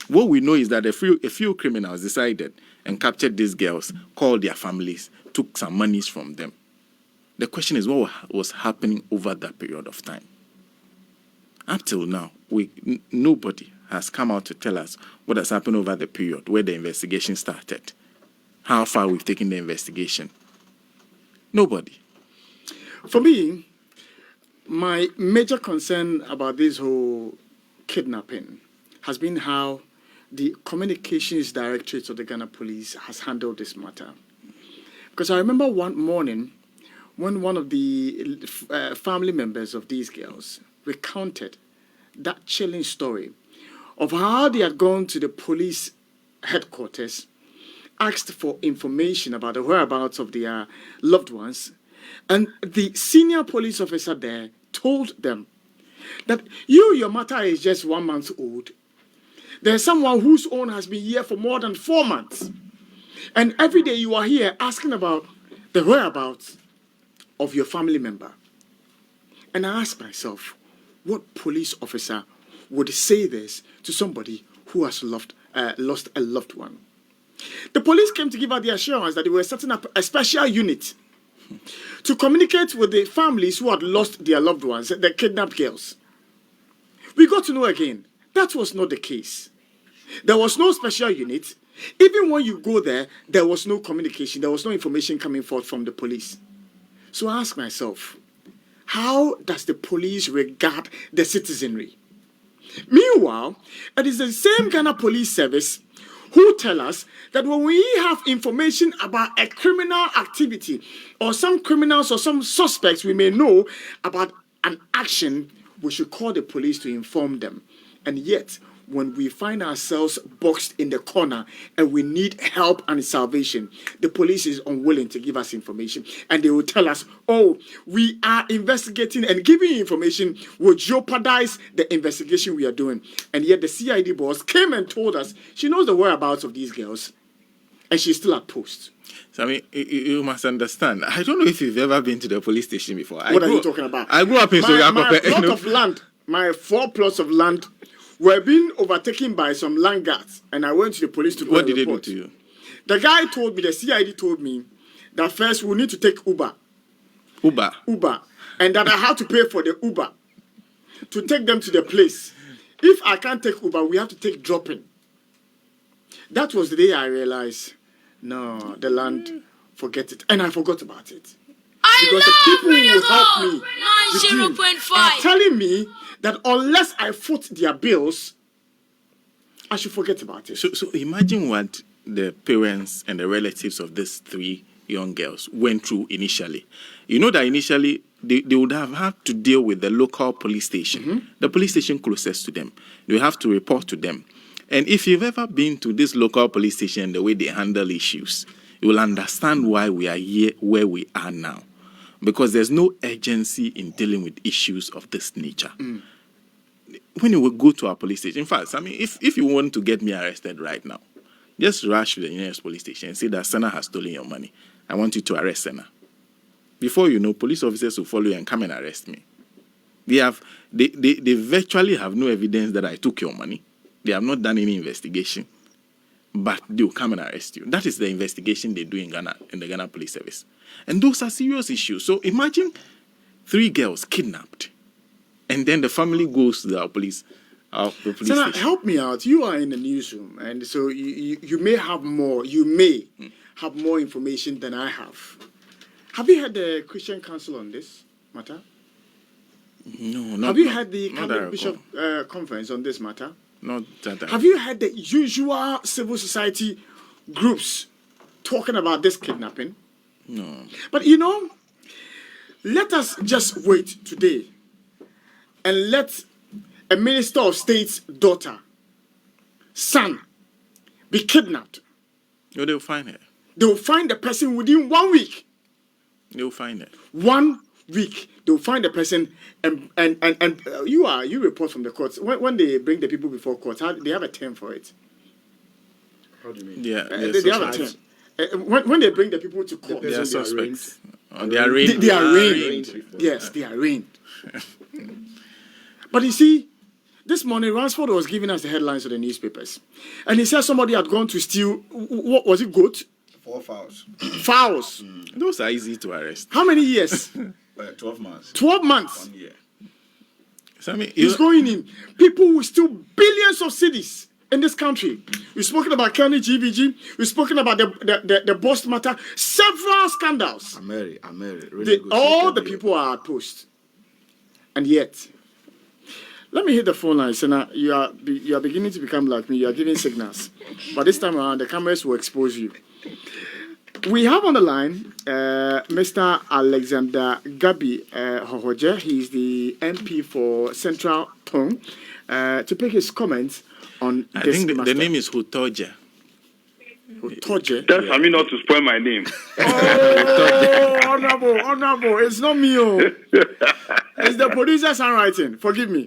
What we know is that a few criminals decided and captured these girls, called their families, took some monies from them. The question is, what was happening over that period of time? Up till now, nobody has come out to tell us what has happened over the period where the investigation started. How far we've taken the investigation. Nobody. For me, my major concern about this whole kidnapping has been how the Communications Directorate of the Ghana Police has handled this matter. Because I remember one morning when one of the family members of these girls recounted that chilling story of how they had gone to the police headquarters, asked for information about the whereabouts of their loved ones, and the senior police officer there told them that your matter is just 1 month old. There's someone whose own has been here for more than 4 months. And every day you are here asking about the whereabouts of your family member. And I ask myself, what police officer would say this to somebody who has lost a loved one? The police came to give out the assurance that they were setting up a special unit to communicate with the families who had lost their loved ones, the kidnapped girls. We got to know again, that was not the case. There was no special unit. Even when you go there, there was no communication. There was no information coming forth from the police. So I ask myself, how does the police regard the citizenry? Meanwhile, it is the same Ghana Police Service who tell us that when we have information about a criminal activity or some criminals or some suspects we may know about an action, we should call the police to inform them. And yet, when we find ourselves boxed in the corner and we need help and salvation, the police is unwilling to give us information. And they will tell us, oh, we are investigating, and giving you information will jeopardize the investigation we are doing. And yet the CID boss came and told us she knows the whereabouts of these girls and she's still at post. So, I mean, you must understand. I don't know if you've ever been to the police station before. What are you talking about? I grew up in my plot of land, my 4 plots of land were being overtaken by some land guards, and I went to the police to go What and did report. They do to you? The guy told me, the CID told me, that first we need to take Uber, and that I have to pay for the Uber to take them to the place. If I can't take Uber, we have to take drop-in. That was the day I realized, no, the land, forget it. And I forgot about it. Because the people who help me are telling me that unless I foot their bills, I should forget about it. So imagine what the parents and the relatives of these 3 young girls went through initially. You know that initially they would have had to deal with the local police station, the police station closest to them. They have to report to them. And if you've ever been to this local police station, the way they handle issues, you will understand why we are here where we are now. Because there's no urgency in dealing with issues of this nature. When you will go to our police station, in fact, I mean, if you want to get me arrested right now, just rush to the nearest police station and say that Senna has stolen your money. I want you to arrest Senna. Before you know, police officers will follow you and come and arrest me. They virtually have no evidence that I took your money. They have not done any investigation, but they will come and arrest you. That is the investigation they do in Ghana, in the Ghana Police Service. And those are serious issues. So imagine 3 girls kidnapped, and then the family goes to the police Sana, station. help me out. You are in the newsroom, and so you may have more. You may have more information than I have. Have you had the Christian Council on this matter? No, not. Have you had the not Catholic Bishop Conference on this matter? Not that. Have you had the usual civil society groups talking about this kidnapping? No. But let us just wait today and let a minister of state's daughter, son, be kidnapped. No, they'll find her. They will find the person within 1 week. They'll find her. 1 week. They'll find the person, and you report from the courts. When they bring the people before court, they have a term for it. How do you mean? Yeah, they have a term. When they bring the people to court, they are suspects. They are arraigned. They are arraigned. Yes, they are arraigned. But you see, this morning, Ransford was giving us the headlines of the newspapers. And he said somebody had gone to steal, what was it, goat? 4 fowls. Fowls. Those are easy to arrest. How many years? 12 months. 12 months. 1 year. He's going in. People will steal billions of cedis in this country. We've spoken about Kenny GBG. We've spoken about the Boss matter. Several scandals. Really all the people are at post. And yet, let me hit the phone line. So now you are beginning to become like me. You are giving signals. But this time around, the cameras will expose you. We have on the line Mr. Alexander Gabi Hohoje. He's the MP for Central Tong to pick his comments on I this think matter. the name is Hutoja. Hutoje? Tell Sami not to spoil my name. Oh, honorable. It's not me. It's the producer's handwriting. Forgive me.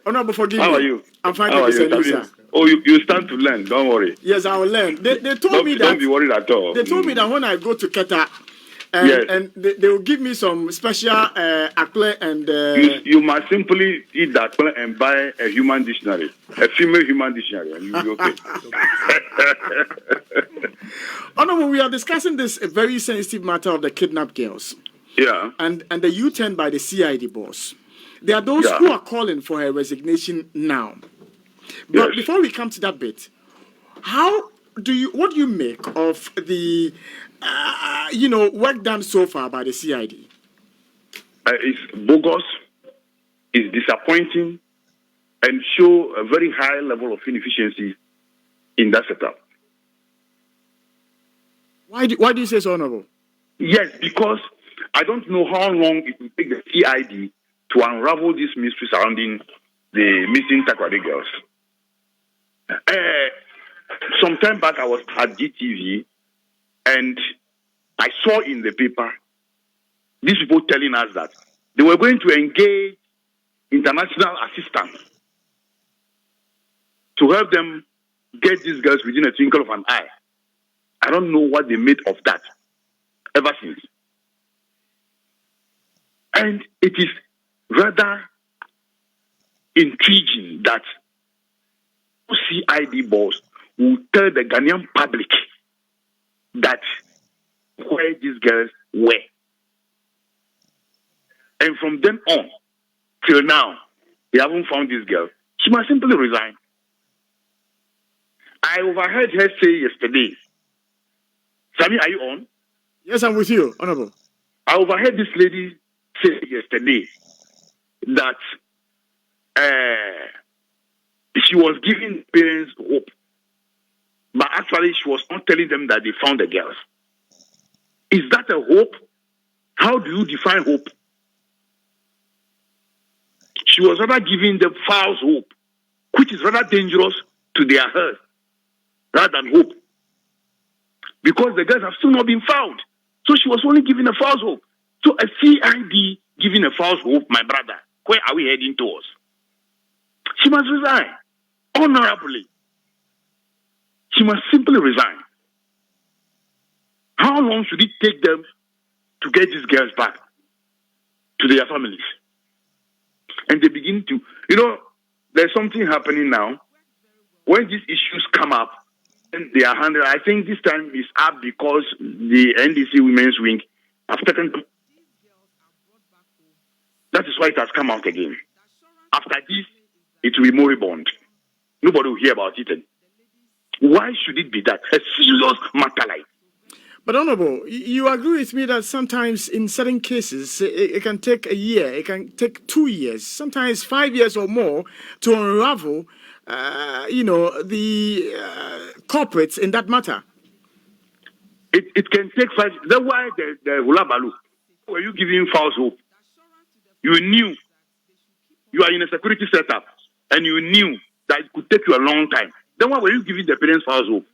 Honorable, forgive me. How are you? I'm fine, How are thank you, you? sir. Oh, you stand to learn. Don't worry. Yes, I will learn. They told me that. Don't be worried at all. They told me that when I go to Qatar, and they will give me some special akple and. You must simply eat that and buy a human dictionary, a female human dictionary, and you'll be okay. Honorable, we are discussing this very sensitive matter of the kidnapped girls. Yeah. And the U-turn by the CID boss. There are those who are calling for her resignation now. But before we come to that bit, what do you make of the work done so far by the CID? It's bogus, it's disappointing, and show a very high level of inefficiency in that setup. Why do you say so, Honorable? Yes, because I don't know how long it will take the CID to unravel this mystery surrounding the missing Takoradi girls. Some time back, I was at GTV, and I saw in the paper these people telling us that they were going to engage international assistance to help them get these girls within a twinkle of an eye. I don't know what they made of that ever since. And it is rather intriguing that CID boss will tell the Ghanaian public that where these girls were. And from then on till now, they haven't found this girl. She must simply resign. I overheard her say yesterday. Sami, are you on? Yes, I'm with you, Honorable. I overheard this lady say yesterday that she was giving parents hope. But actually, she was not telling them that they found the girls. Is that a hope? How do you define hope? She was rather giving them false hope, which is rather dangerous to their health, rather than hope. Because the girls have still not been found. So she was only giving a false hope. So a CID giving a false hope, my brother, where are we heading towards? She must resign, honorably. She must simply resign. How long should it take them to get these girls back to their families? And they begin to, there's something happening now. When these issues come up, and they are handled, I think this time is up because the NDC Women's Wing have taken them. That is why it has come out again. After this, it will be moribund. Nobody will hear about it. Why should it be that? A serious matter like. But Honorable, you agree with me that sometimes in certain cases, it can take a year, it can take 2 years, sometimes 5 years or more to unravel, the corporates in that matter. It can take 5 years. That's why the Hula Balu, were you giving false hope? You knew you are in a security setup and you knew that it could take you a long time. Then why were you giving the parents false hope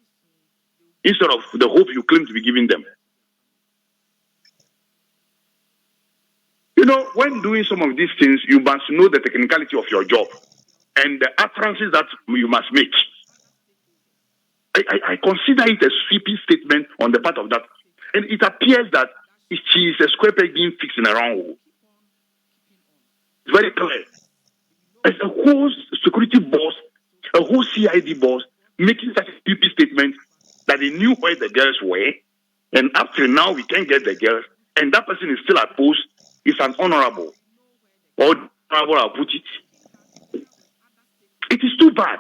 instead of the hope you claim to be giving them? When doing some of these things, you must know the technicality of your job and the utterances that you must make. I consider it a sweeping statement on the part of that. And it appears that she is a square peg being fixed in a round hole. It's very clear. As a whole security boss, a whole CID boss, making such a stupid statement that they knew where the girls were, and up till now we can't get the girls, and that person is still at post, is an honorable. Or I'll put it. It is too bad.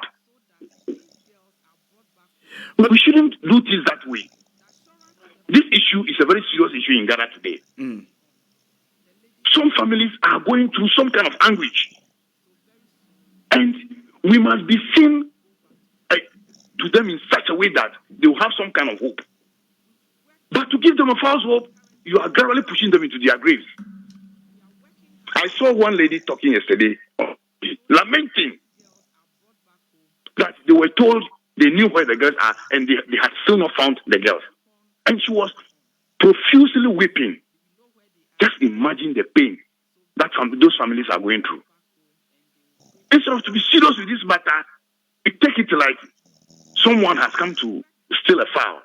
But we shouldn't do things that way. This issue is a very serious issue in Ghana today. Some families are going through some kind of anguish. And we must be seen to them in such a way that they will have some kind of hope. But to give them a false hope, you are gradually pushing them into their graves. I saw one lady talking yesterday, lamenting that they were told they knew where the girls are and they had still not found the girls. And she was profusely weeping. Just imagine the pain that those families are going through. Instead of to be serious with this matter, we take it like someone has come to steal a fowl.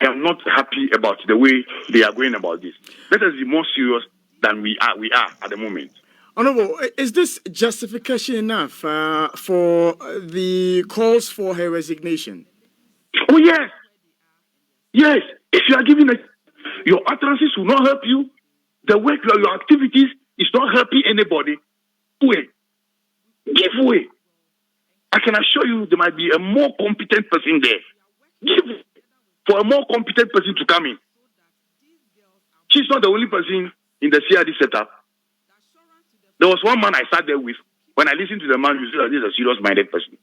I am not happy about the way they are going about this. Let us be more serious than we are at the moment. Honorable, is this justification enough for the calls for her resignation? Oh, yes. Yes. If you are giving your utterances will not help you, the work, your activities is not helping anybody. Give way. I can assure you there might be a more competent person there. Give way for a more competent person to come in. She's not the only person in the CRD setup. There was one man I sat there with. When I listened to the man, you see that this is a serious-minded person.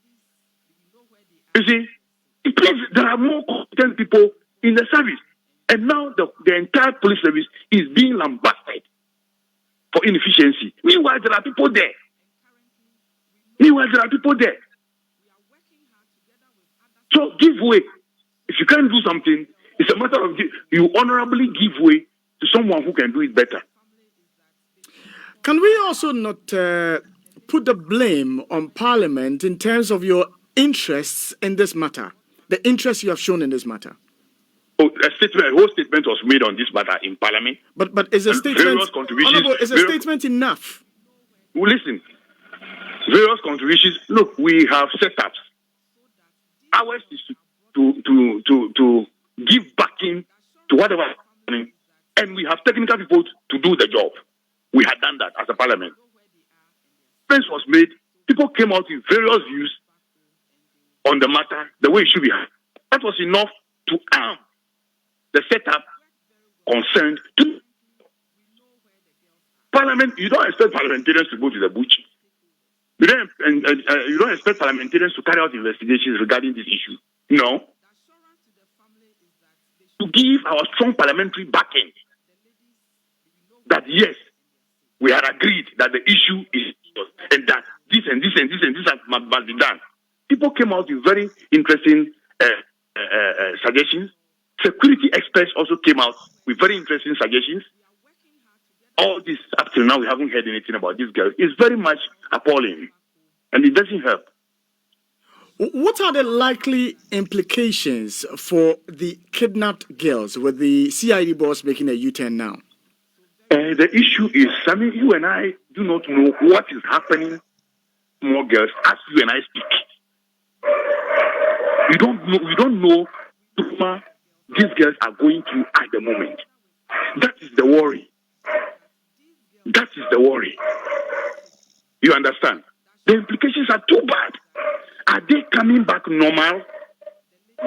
You see, there are more competent people in the service. And now the entire police service is being lambasted for inefficiency. Meanwhile, there are people there. So give way. If you can't do something, it's a matter of you honorably give way to someone who can do it better. Can we also not put the blame on Parliament in terms of your interests in this matter, the interest you have shown in this matter? A whole statement was made on this matter in Parliament. But is a statement, Honorable, is a statement enough? Well, listen, various contributions. Look, we have setups. Ours is to give backing to whatever is happening, and we have technical people to do the job. We had done that as a Parliament. Defense was made. People came out with various views on the matter, the way it should be. That was enough to arm the setup concerned to Parliament. You don't expect parliamentarians to go to the bush. You don't expect parliamentarians to carry out investigations regarding this issue. No. To give our strong parliamentary backing that yes, we had agreed that the issue is and that this and this and this and this must be done. People came out with very interesting suggestions. Security experts also came out with very interesting suggestions. All this, up till now, we haven't heard anything about this girl. It's very much appalling, and it doesn't help. What are the likely implications for the kidnapped girls with the CID boss making a U-turn now? The issue is, Sammy, you and I do not know what is happening to more girls as you and I speak. We don't know what these girls are going through at the moment. That is the worry. You understand? The implications are too bad. Are they coming back normal?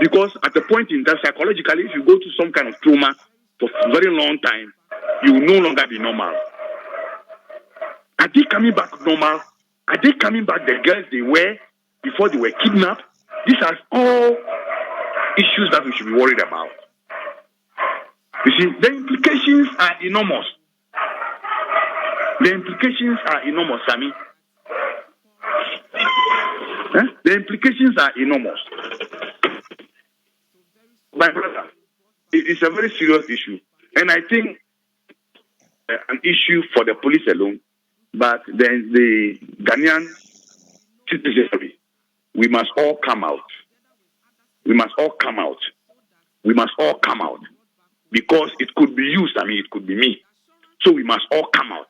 Because at the point in time, psychologically, if you go through some kind of trauma for a very long time, you will no longer be normal. Are they coming back normal? Are they coming back the girls they were before they were kidnapped? These are all issues that we should be worried about. You see, the implications are enormous. Sammy. The implications are enormous. My brother, it's a very serious issue. And I think an issue for the police alone, but then the Ghanaian citizenry, we must all come out. Because it could be you, Sammy, it could be me. So we must all come out.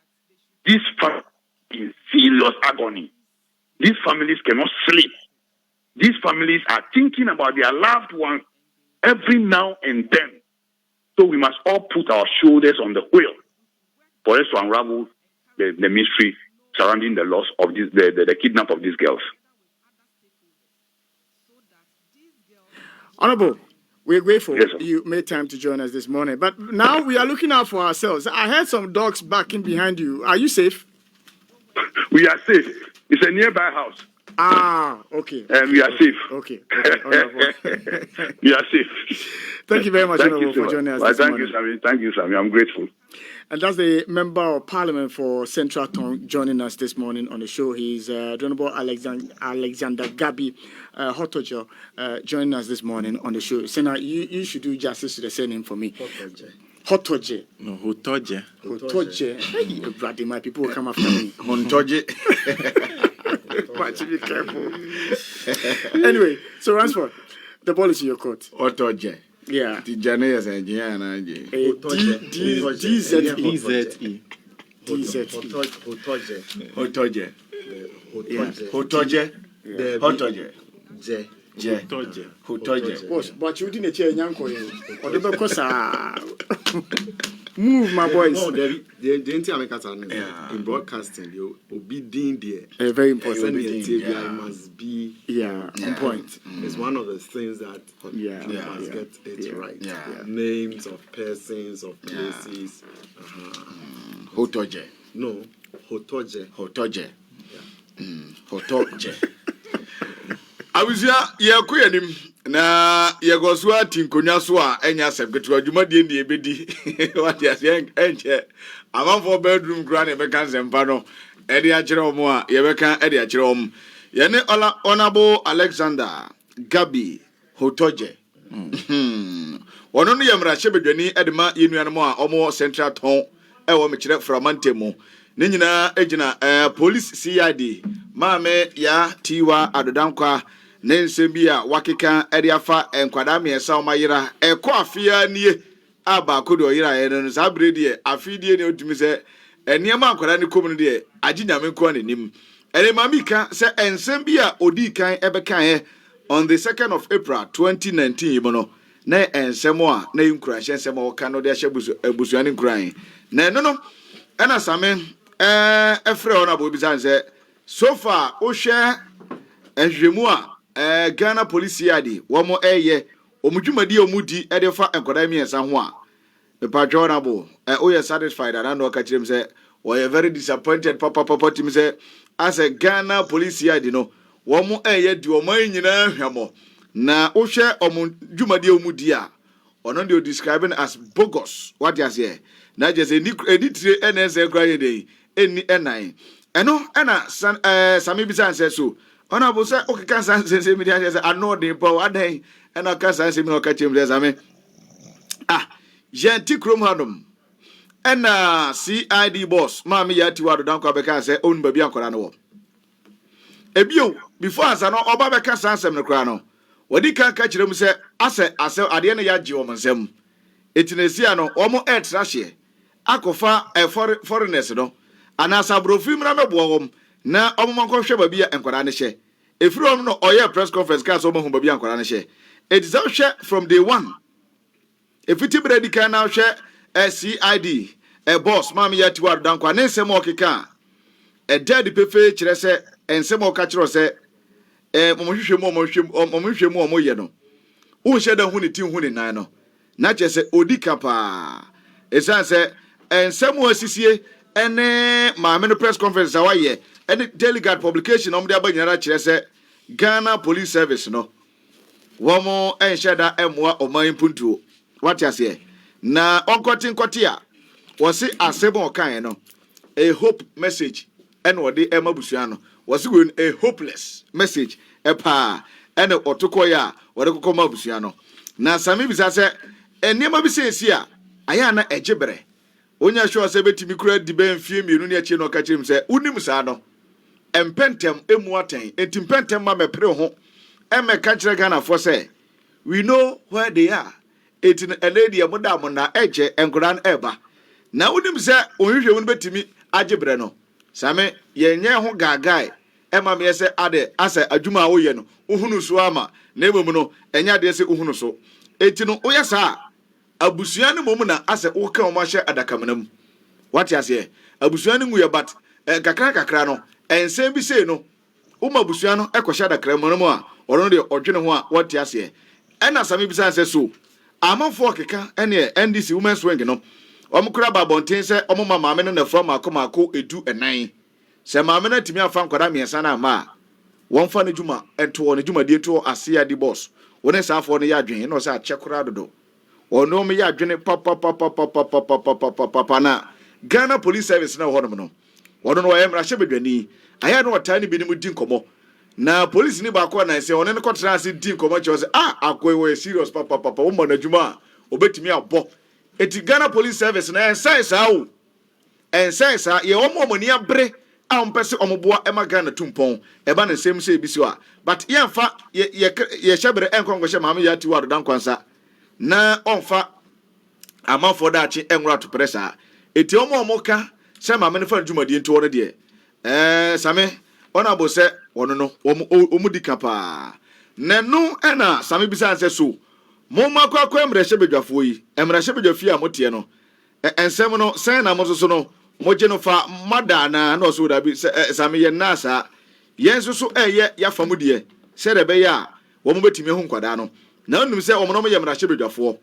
These families are in serious agony. These families cannot sleep. These families are thinking about their loved ones every now and then. So we must all put our shoulders on the wheel for us to unravel the mystery surrounding the loss of the kidnap of these girls. Honorable, we're grateful Yes, you made time to join us this morning. But now we are looking out for ourselves. I heard some dogs barking behind you. Are you safe? We are safe. It's a nearby house. Okay. And we are safe. Okay. We are safe. Thank you very much, Honorable, for joining us this thank morning. you, Sammy. Thank you, Sammy. I'm grateful. And that's the Member of Parliament for Central Tongue joining us this morning on the show. He's Honorable Alexander Gabi Hotoje joining us this morning on the show. Senna, you should do justice to the surname for me. Hotoje. No, Hotoje. Hey, brother, my people will come after me. Hontoje. Much be careful. Anyway, so Ransford, the ball is in your court. Hotoje. Yeah. The Jane is engineer and I. DZE. Hotoje. But you didn't change Yanko. Or the Becosa. Move, my boys. In broadcasting, you'll be doing there. Very important. Must be on point. It's one of the things that must get it right. Names of persons, of places. Hotoje. No, Hotoje. Hotoje. Awusia yakuyanim na yagoswa tinkonya so a enya sekretu adwumadie ne ebedi what ya say enche amanfo bedroom kra ne beka sempa no ede a kire omo a ye beka ede a kire omo ye ne honorable Alexander Gabi Hotoje wono no yamra hyebedwani edema yenuanom a omo Central Town e wo me kire framantemu ne nyina egina police CID maame ya tiwa adodankwa Nensembia wakika eriafa enkwada miesa omayira eko afia nie aba kodo yira eno sa bredi afidie ne otumi se eniema ankwada ne komu de aginyame ko nanim ere mamika se ensembia odi kan ebekan on the 2nd of April 2019 mono na ensemo a na inkurahye ensemo ka no de ahye busuani nkuran na eno no ena same efre ona bo bizan se so far o hwe enhwemu a Ghana police yadi womo omudwumadi omudi edefa enkoda miensa ho a mepa honorable we satisfied and no ka kirem say we are very disappointed papa tim say as a Ghana police yadi no womo di oman nyina hwemo na wo hwe omudwumadi omudi a ono de describing as bogus what you say na just editire NSA kra yede eni enan eno ena sami bisan say so Honorable say okay can say me dey say I know the power adan and I can say me no catch him say me Genti krom hanum and CID boss mama yati wado dan kwa beka say onu babi ankora no ebio before answer no oba beka sansem no kra no wadi kan ka kirem say ase ade ne yaje o monsem etinesia no omo etrahye akofa foreigners no anasa brofi mra mebo wom na omomanko hwe babi ankora ne hye efiri no oye press conference ka so omo hu babi ankora ne hye it is hwe from day one efiti bredi kan na hwe CID boss mama yati wado dan kwa ne nsem okeka dead pefe kire se ensem oka kire se momohwehwemu omoye no wo hye da hu ne tin hu ne nan no na che se odika pa esan se ensem asisie ene maame no press conference awaye ene delegate publication omde abanyara kire se Ghana Police Service no womo ensheda emwa oman puntuo what you say na onkotin a wose asebo kan no a hope message ene wode emabusuan no wose go a hopeless message epa ene otokoya wode kokoma busuan no na sami bisa se enema bi sensi a aya na egebere onya hwe ose betimi kura di ben fie mienu ne achi no ka chirim se unim sa no empentem emu aten entimpentem ma mepre ho emeka kire Ghana for say we know where they are etin a lady amodam na eje enkoran eba na unim se ohwehwe won betimi agebere no same yenye ho gagai ema me se ade asa adwuma wo ye no uhunu so ama na emom no enya de se uhunu so etino oyesa abusuan mom na asa wo ka o ma hye adakamanam What you say? Abusuani nguye but kakra no. Ensem bi say no. Uma busuano ekosha da kremo no a oro de odwene ho a what you say? Ena sami bi say so. Amanfo keka ene NDC women swing no. Omukura babonten se omuma maame no na from akomako edu enan. Se maame na timi afa nkwada miensa na ma. Won fa ne juma eto ne juma de to ase di boss. Wone saafo ne ya adwen no se achekura dodo. Ono me ya adwene papa na Ghana Police Service na hono no. Wono no emra hyebedwani. Aya no otani bi ni mu di nkomo. Na police ni ba ko na se one ne kotra ase di nkomo che se akoy we serious papa wo mo na juma obetimi abo. Eti Ghana Police Service na ensa o. Ensa ye omo ni abre a ompese omoboa ema Ghana tumpon eba na nsem se ebisi wa but ye mfa ye hyebere enkongo maame ya ti wado dan kwansa na onfa amafo da achi enwura to pressure eti omo ka se maame ne fa dwumadi nti wono de same ona bo se wono no omu dika pa nenu ena same bisa se so mo makwa emre hyebedwafo yi emre hyebedwafi a motie no ensem no sen na mo so no moje no fa madana na so da bi same ye nasa yenso so ya famudie se de be ya wo mo betimi hu nkwada no na onum se wo mo no ye mra hyebedwafo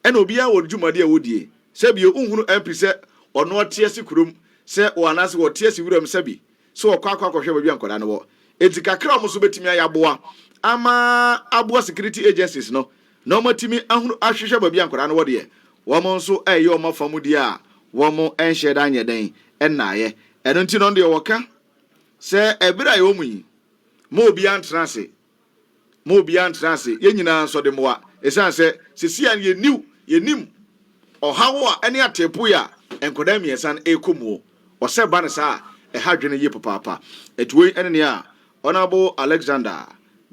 ena obi a wo dwumade a wodie se bi ohunu MP se ono otie si kurom se wo anase wo tie si wuram se bi so wo kwakwa hwe ba nkwada no wo etikakra mo so betimi ayaboa ama aboa security agencies no na matimi ahunu ahwehwe ba nkwada no wo de wo mo nso o ma famudie a womo enhye da nyeden enaye eno nti no de woka se ebira ye omuyi mo obi antrase ye nyina so de moa esan se sisia ye nim ohawo a ene atepo ya enkoda miesan ekomuo ose ba ne sa hadwene ye papa etwe ene ne a honorable Alexander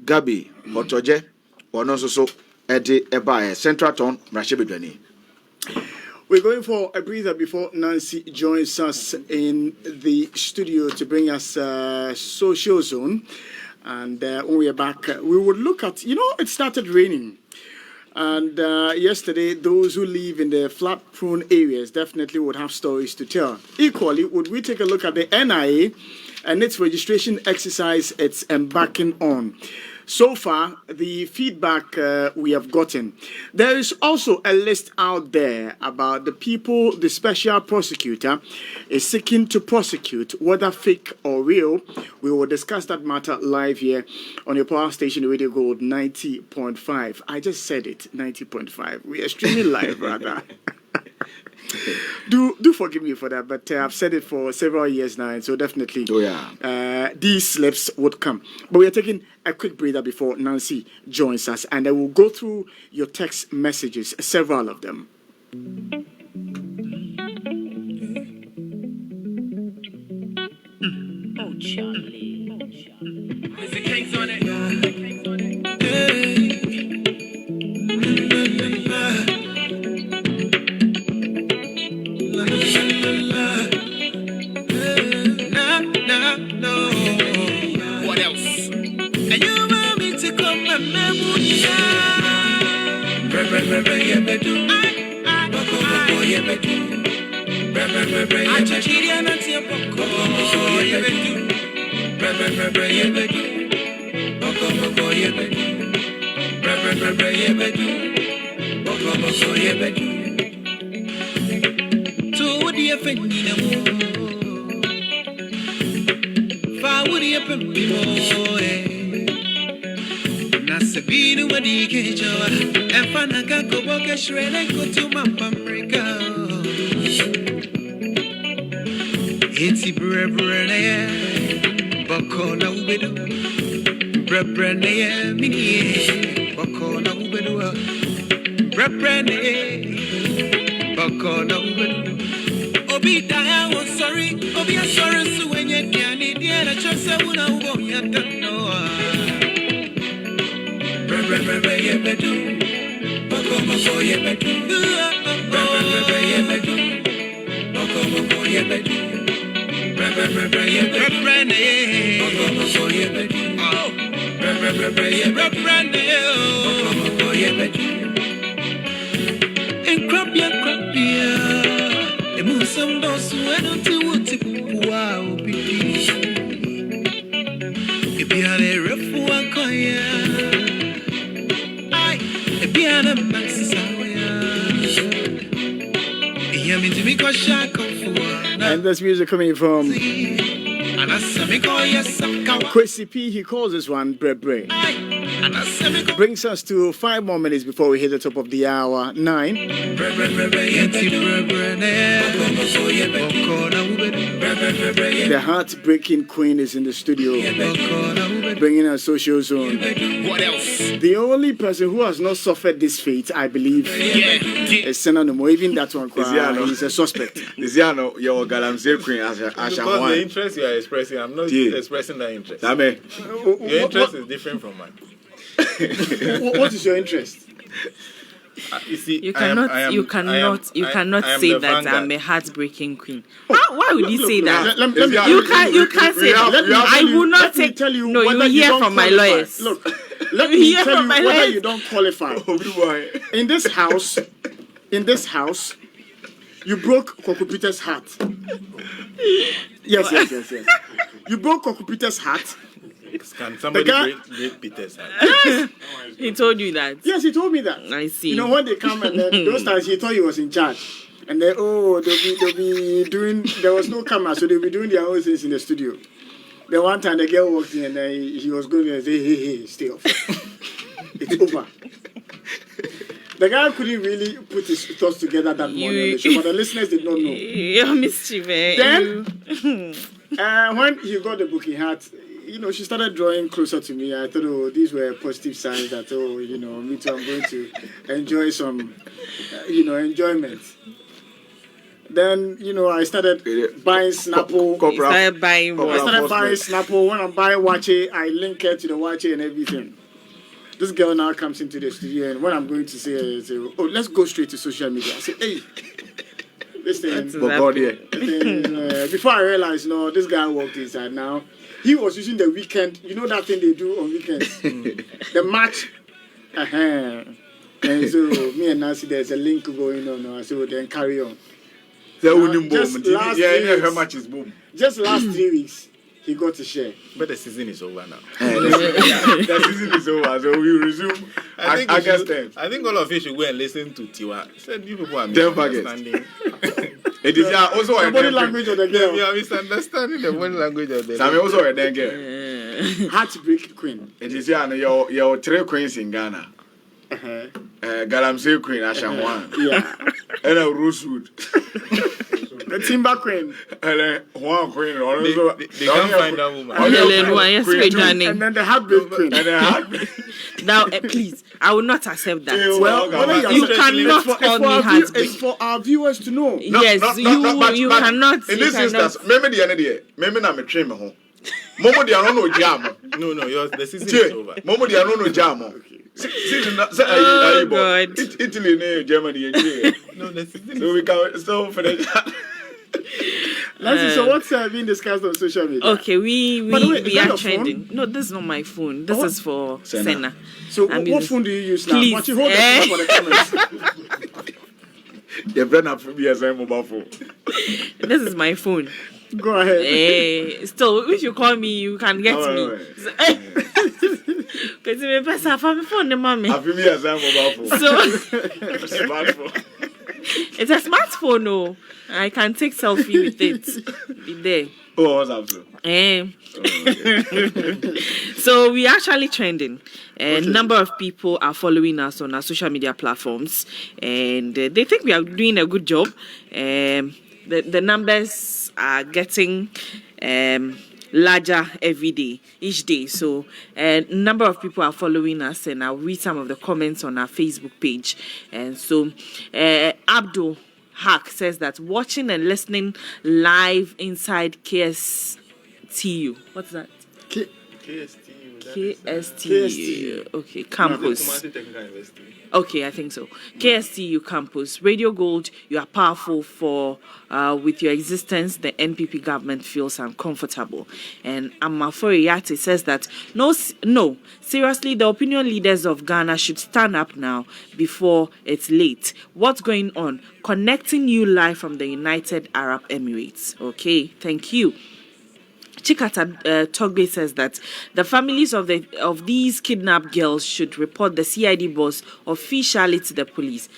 Gabi Otoje ono so ede eba Central Town Mrashebedwani. We're going for a breather before Nancy joins us in the studio to bring us Social Zone. And when we are back, we will look at, it started raining. And yesterday, those who live in the flood-prone areas definitely would have stories to tell. Equally, would we take a look at the NIA and its registration exercise it's embarking on? So far, the feedback we have gotten. There is also a list out there about the people the special prosecutor is seeking to prosecute, whether fake or real. We will discuss that matter live here on your power station, Radio Gold 90.5. I just said it, 90.5. We are streaming live, rather. Do forgive me for that, but I've said it for several years now, and so definitely these slips would come. But we are taking a quick breather before Nancy joins us, and I will go through your text messages, several of them. Oh, Charlie. There's the cakes on it. What else? And you want me to come and Nasabinu wadikejoa efana kako boke shrele kutuma pamrika eti brebrene boko na ubedu brebrene mini boko na ubedu brebrene boko na ubedu obi daya was sorry obi sorry so when you can idiot I just say una ubo ya don't know yebedu boko boko yebedu yebedu boko boko yebedu yebedu boko boko yebedu boko yebedu en crop ya emu some dos when until what wow be. If you are a rough one, I if you are a maxis. And this music coming from Chrissy P. He calls this one Bre Bre. Brings us to 5 more minutes before we hit the top of the hour, 9. The heartbreaking queen is in the studio, bringing us social zone. What else? The only person who has not suffered this fate, I believe, is Senanomo. Even that one, he's a suspect. Isiano, your Galamsey queen as Because the interest you are expressing, I'm not expressing that interest. Your interest is different from mine. What is your interest? You see, you cannot say that I'm a heartbreaking queen. Why would you say that? You can't say that. I will not take. No, you hear from my lawyers. Look, let me tell you whether you don't qualify. In this house, you broke Coco Peter's heart. Yes. You broke Coco Peter's heart. Can somebody break Peter's heart? Yes. He told you that. Yes, he told me that. I see. You know, when they come and then those times he thought he was in charge. And then, they'll be doing, there was no camera, so they'll be doing their own things in the studio. Then one time the girl walked in and he was going to say, hey, stay off. It's over. The guy couldn't really put his thoughts together that morning on the show, but the listeners did not know. You're mischievous. Then, when he got the booking hat, she started drawing closer to me. I thought, these were positive signs that, me too, I'm going to enjoy some, enjoyment. Then, I started buying Snapple. You started buying what? I started buying Snapple. When I'm buying Wache, I link it to the Wache and everything. This girl now comes into the studio, and when I'm going to say, let's go straight to social media. I say, hey, listen. Before I realized, this guy walked inside now. He was using the weekend, that thing they do on weekends? The match. And so me and Nancy, there's a link going on. I said, then carry on. Just last 3 weeks, he got to share. But the season is over now. The season is over, so we resume. I think all of you should go and listen to Tiwa. Said you people are misunderstanding. It is also the body language of the girl. You are misunderstanding the body language of the girl. Sammy also a girl. Heartbreak queen. It is your 3 queens in Ghana. Galamsey queen, Ashamwan. Yeah. And a Rosewood. The Timber queen. And one queen. They can't find that woman. And then the heartbreak queen. Now, please, I will not accept that. Well, you cannot call me heartbreak. It's for our viewers to know. Yes, you cannot. In this instance, remember the end of the day. Remember na me train me home. Momo di ano no jam. No, the season is over. Momo di ano no jam. Oh God. Italy, Germany, no, the season. So we can still finish. So what's being discussed on social media? Okay, we are trending. No, this is not my phone. This is for Senna. So what phone do you use now? Please, What you hold it for the cameras? Your brand up me as a mobile phone. This is my phone. Go ahead. Still, if you call me, you can get me. Because me pass off my phone, the mommy. I feel me as a mobile phone. So smartphone. It's a smartphone, no. I can take selfie with it. Be there. Oh, what's up, sir? So we are actually trending. A number of people are following us on our social media platforms, and they think we are doing a good job. The numbers are getting larger every day, each day. So a number of people are following us, and I'll read some of the comments on our Facebook page. And so Abdul Hack says that watching and listening live inside KSTU. What's that? KSTU. KST. Okay, campus. Okay, I think so. KSTU campus. Radio Gold, you are powerful for with your existence. The NPP government feels uncomfortable. And Amafori Yate says that no, seriously, the opinion leaders of Ghana should stand up now before it's late. What's going on? Connecting you live from the United Arab Emirates. Okay, thank you. Chikata Togbe says that the families of these kidnapped girls should report the CID boss officially to the police.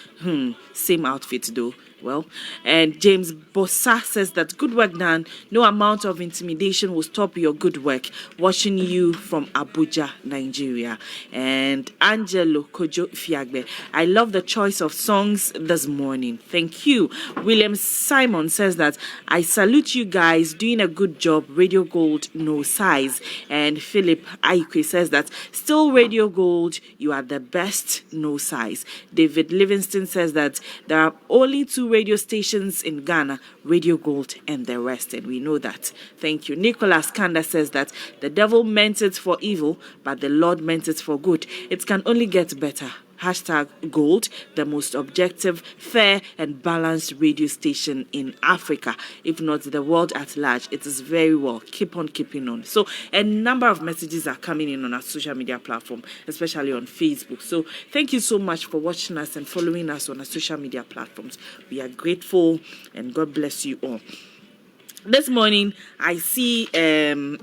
Same outfit though. Well, and James Bossa says that good work done. No amount of intimidation will stop your good work. Watching you from Abuja, Nigeria. And Angelo Kojo Fiagbe, I love the choice of songs this morning. Thank you. William Simon says that I salute you guys doing a good job. Radio Gold, no size. And Philip Aikwe says that still Radio Gold, you are the best, no size. David Livingston says that there are only 2 radio stations in Ghana, Radio Gold and the rest, and we know that. Thank you. Nicholas Kanda says that the devil meant it for evil, but the Lord meant it for good. It can only get better. Hashtag Gold, the most objective, fair and balanced radio station in Africa, if not the world at large. It is very well. Keep on keeping on. So a number of messages are coming in on our social media platform, especially on Facebook. So thank you so much for watching us and following us on our social media platforms. We are grateful and God bless you all. This morning, I see Mami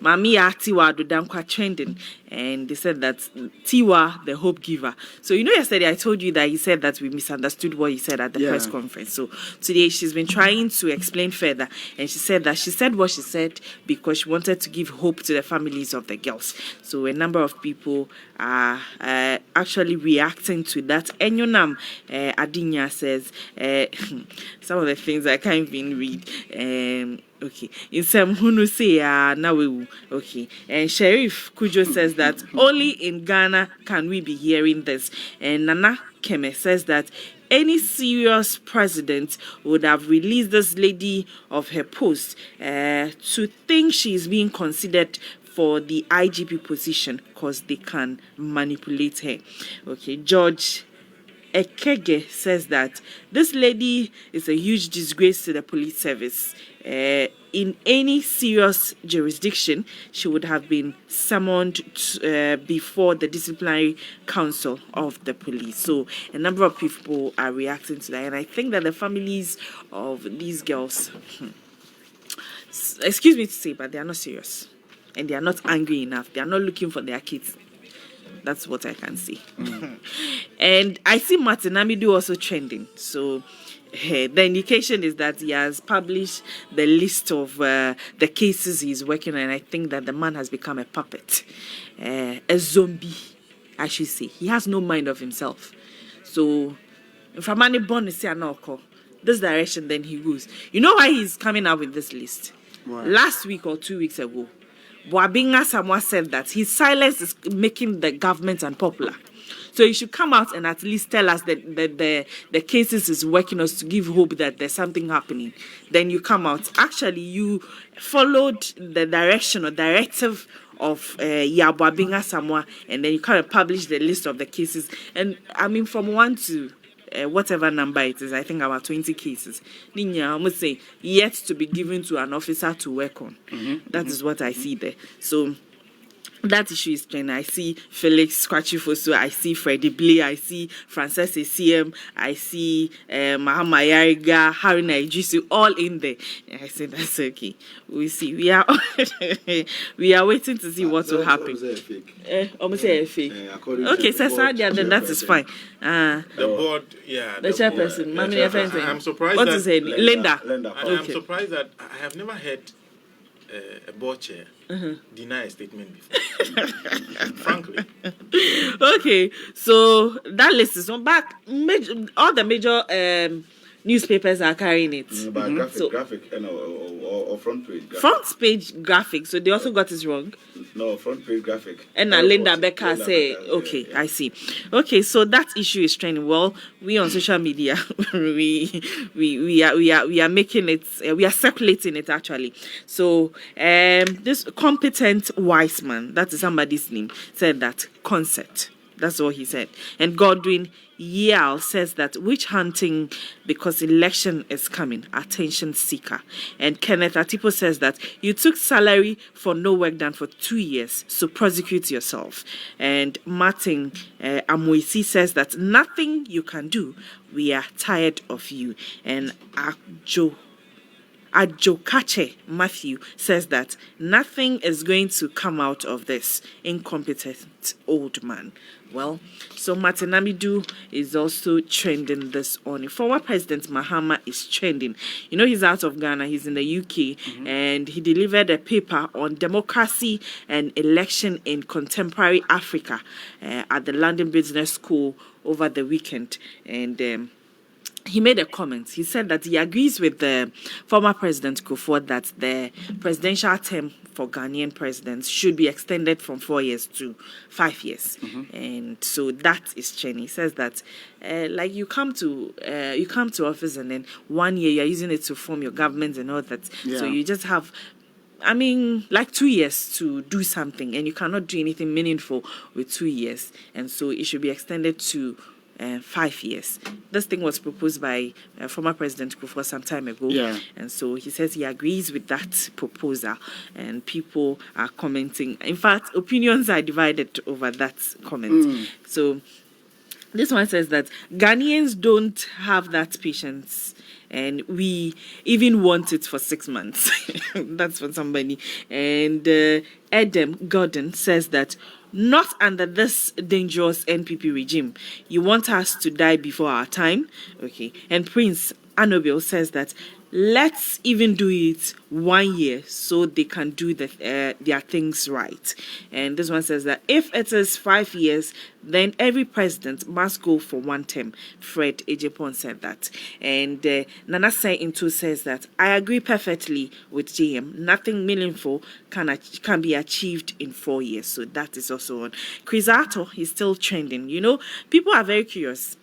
Tiwa Dodankwa trending, and they said that Tiwa, the hope giver. So, yesterday I told you that he said that we misunderstood what he said at the press conference. So, today she's been trying to explain further, and she said that she said what she said because she wanted to give hope to the families of the girls. So, a number of people are actually reacting to that. Enyonam Adinya says, some of the things I can't even read. Okay. In some Hunu say now okay. And Sheriff Kujo says that only in Ghana can we be hearing this. And Nana Keme says that any serious president would have released this lady of her post to think she is being considered for the IGP position because they can manipulate her. Okay, George Ekege says that this lady is a huge disgrace to the police service. In any serious jurisdiction, she would have been summoned before the disciplinary council of the police. So a number of people are reacting to that, and I think that the families of these girls, excuse me to say, but they are not serious, and they are not angry enough. They are not looking for their kids. That's what I can see. And I see Martin Amidu also trending. So the indication is that he has published the list of the cases he's working on. And I think that the man has become a puppet, a zombie, I should say. He has no mind of himself. So if a man is born to this direction, then he goes. You know why he's coming out with this list? Right. Last week or 2 weeks ago, Boabinga Samoa said that his silence is making the government unpopular. So he should come out and at least tell us that the cases is working us to give hope that there's something happening. Then you come out. Actually, you followed the direction or directive of Boabinga Samoa, and then you kind of publish the list of the cases. And I mean, from 1 to whatever number it is, I think about 20 cases. I must say, yet to be given to an officer to work on. That is what I see there. So that issue is plain. I see Felix Kwachifosu, I see Freddie Blee, I see Frances ACM, I see Mahama Yariga, Haruna Idrisu, all in there. And I said, that's okay. We see. We are waiting to see what will happen. Almost say fake. Okay, so then that is fine. The board, the chairperson, I'm surprised. What is her name? Linda. I'm surprised that I have never heard a board chair deny a statement before. Frankly. Okay, so that list is on back. All the major newspapers are carrying it. But graphic, or front page graphic. Front page graphic, so they also got it wrong. No, front page graphic. And Linda Becker say, okay, I see. Okay, so that issue is trending. Well, we on social media, we are making it, we are circulating it actually. So this competent wise man, that is somebody's name, said that concert. That's what he said. And Godwin Yale says that witch hunting because election is coming, attention seeker. And Kenneth Atipo says that you took salary for no work done for 2 years, so prosecute yourself. And Martin Amwesi says that nothing you can do, we are tired of you. And Ajokache Matthew says that nothing is going to come out of this incompetent old man. Well, so Martin Amidu is also trending this on. Former President Mahama is trending. You know, he's out of Ghana, he's in the UK, and he delivered a paper on democracy and election in contemporary Africa at the London Business School over the weekend. And he made a comment. He said that he agrees with the former President Kufuor that the presidential term for Ghanaian presidents should be extended from 4 years to 5 years. And so that is Chen. He says that like you come to office and then 1 year you're using it to form your government and all that. Yeah. So you just have like 2 years to do something, and you cannot do anything meaningful with 2 years. And so it should be extended to 5 years. This thing was proposed by former President Kufuor some time ago. Yeah. And so he says he agrees with that proposal, and people are commenting. In fact, opinions are divided over that comment. So this one says that Ghanaians don't have that patience, and we even want it for 6 months. That's for somebody. And Adam Gordon says that not under this dangerous NPP regime. You want us to die before our time? Okay. And Prince Anobil says that let's even do it 1 year so they can do their things right. And this one says that if it is 5 years, then every president must go for 1 term. Fred Ejepon said that. And Nana Sai Into says that I agree perfectly with JM. Nothing meaningful can be achieved in 4 years. So that is also on. Chris Arthur is still trending. You know, people are very curious,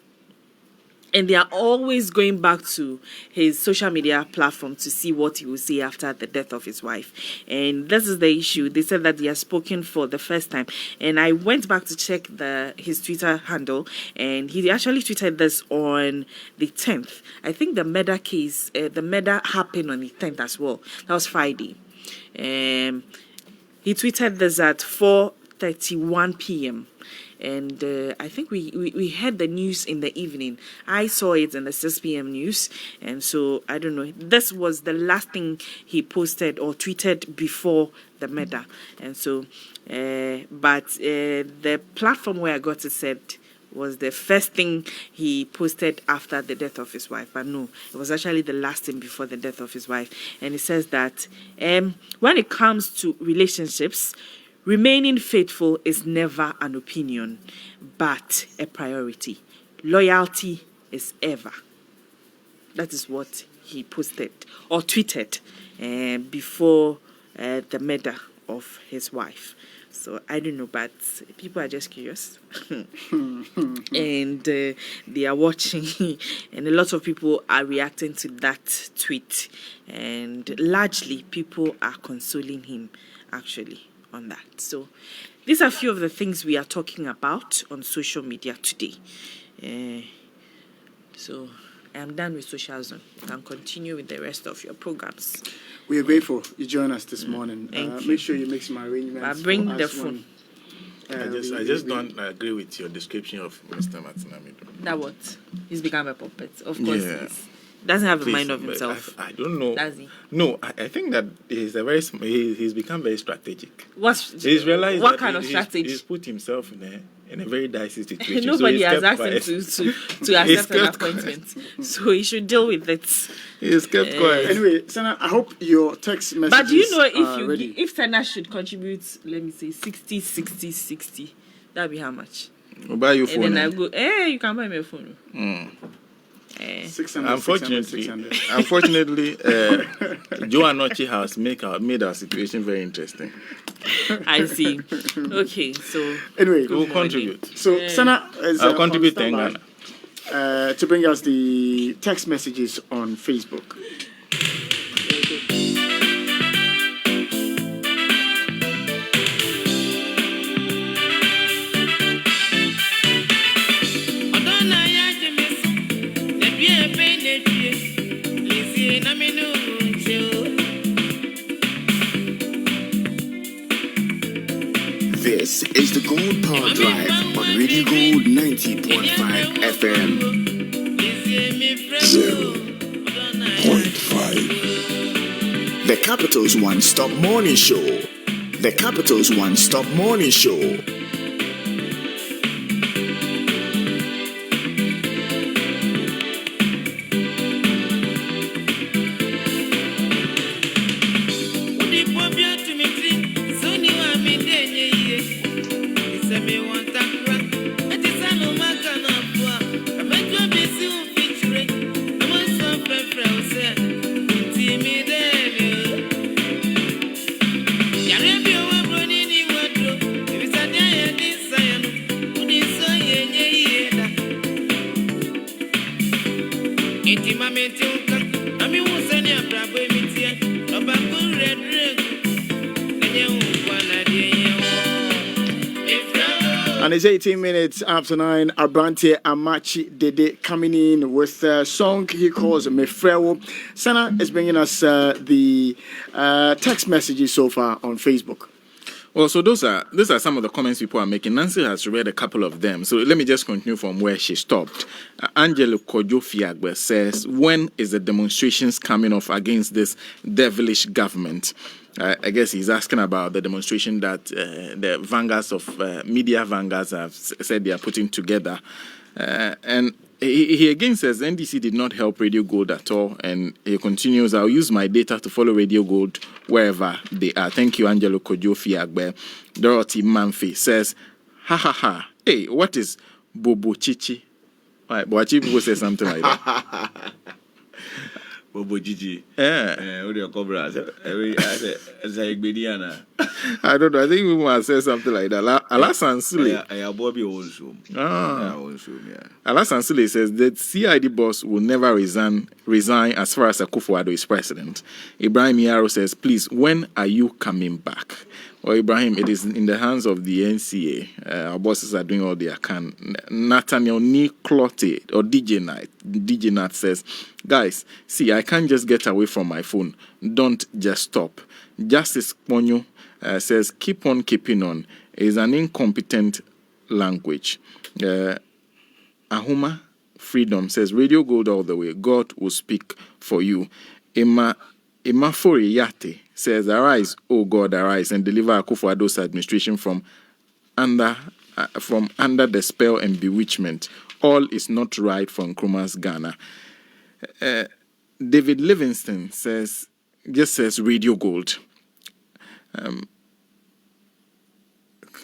and they are always going back to his social media platform to see what he will say after the death of his wife. And this is the issue. They said that he has spoken for the first time. And I went back to check his Twitter handle, and he actually tweeted this on the 10th. I think the murder case, the murder happened on the 10th as well. That was Friday. He tweeted this at 4:31 p.m. And I think we heard the news in the evening. I saw it in the 6 p.m. news. And so, I don't know. This was the last thing he posted or tweeted before the murder. And so, but the platform where I got it said was the first thing he posted after the death of his wife. But no, it was actually the last thing before the death of his wife. And he says that when it comes to relationships, remaining faithful is never an opinion, but a priority. Loyalty is ever. That is what he posted or tweeted before the murder of his wife. So I don't know, but people are just curious. And they are watching, and a lot of people are reacting to that tweet. And largely, people are consoling him, actually, on that. So these are a few of the things we are talking about on social media today. So I'm done with Social Zone. You can continue with the rest of your programs. We are grateful you joined us this morning. Thank you. Make sure you make some arrangements. Bring the phone. I just don't agree with your description of Mr. Martin Amido. That what? He's become a puppet. Of course he is. Doesn't have a mind of himself. I don't know. Does he? No, I think that he's become very strategic. He's realized what kind of strategy? He's put himself in a very dicey situation. Nobody has asked him to accept an appointment. So he should deal with it. He's kept quiet. Anyway, Sana, I hope your text messages But do you know if Sana should contribute, let me say 60, that'd be how much? We'll buy you phone. And then I go, you can buy me a phone. Unfortunately, Joe Anochi has made our situation very interesting. I see. Okay, so anyway, we'll contribute. So Sana is I'll contribute 10 Ghana. To bring us the text messages on Facebook. This is the Gold Power Drive on Radio Gold 90.5 FM. 0.5. The Capital's One-Stop Morning Show. The Capital's One-Stop Morning Show. And it's 18 minutes after 9. Abrante Amachi Dede coming in with a song he calls Mefrewo. Sana is bringing us the text messages so far on Facebook. Well, so those are some of the comments people are making. Nancy has read a couple of them. So let me just continue from where she stopped. Angelo Kojo Fiagbe says, when is the demonstrations coming off against this devilish government? I guess he's asking about the demonstration that the vanguards of media vanguards have said they are putting together. And he again says NDC did not help Radio Gold at all. And he continues, I'll use my data to follow Radio Gold wherever they are. Thank you, Angelo Kojo Fiagbe. Dorothy Manfi says, ha ha ha. Hey, what is Bobo Chichi? Right, Boachi people say something like that. Bobo Gigi. Yeah. What do you call it? I don't know. I think we must say something like that. Alasan Sule. Bobby also. Alasan Sule says that CID boss will never resign as far as Akufo-Addo is president. Ibrahim Yaro says, please, when are you coming back? Well, Ibrahim, it is in the hands of the NCA. Our bosses are doing all they can. Nathaniel Niklote or DJ Nat says, guys, see, I can't just get away from my phone. Don't just stop. Justice Ponyo says, keep on keeping on. Is an incompetent language. Ahuma Freedom says, Radio Gold all the way. God will speak for you. Imafori Yate says, arise, O God, arise, and deliver Akufo-Addo's administration from under the spell and bewitchment. All is not right for Nkrumah's Ghana. David Livingston says Radio Gold.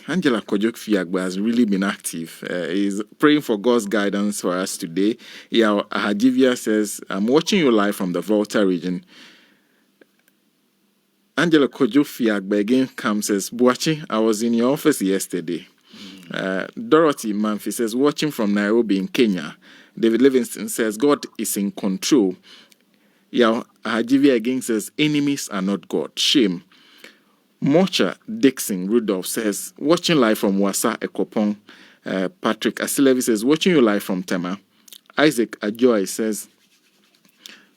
Angela Kojok Fiagba has really been active. He's praying for God's guidance for us today. Ahajivia says, I'm watching you live from the Volta region. Angela Kojo Fiagbe again comes, says, Buachi, I was in your office yesterday. Dorothy Manfi says, watching from Nairobi in Kenya. David Livingston says, God is in control. Ahajivia again says, enemies are not God. Shame. Mocha Dixon Rudolph says, watching live from Wasa Ekopong. Patrick Asilevi says, watching you live from Tema. Isaac Ajoy says,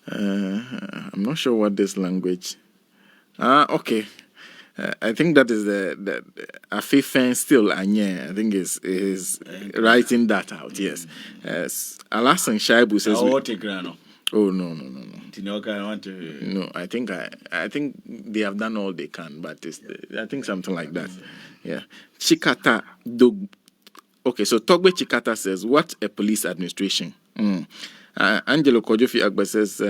I'm not sure what this language. Okay. I think that is the Afifen still Anye. I think is writing that out. Yes. Alasan Shaibu says. Oh no. No, I think they have done all they can, but I think something like that. Yeah. Chikata Dog. Okay, so Togbe Chikata says, what a police administration. Angelo Kojofi Agba says,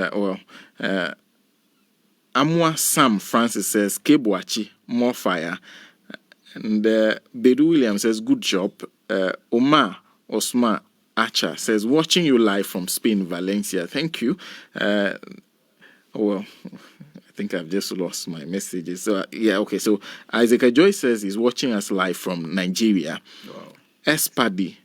Amwa Sam Francis says, Kebuachi, more fire. And Bedu Williams says, good job. Omar Osma Acha says, watching you live from Spain, Valencia. Thank you. Well, I think I've just lost my messages. So, yeah, okay. So, Isaac Joy says he's watching us live from Nigeria. Wow. Espadi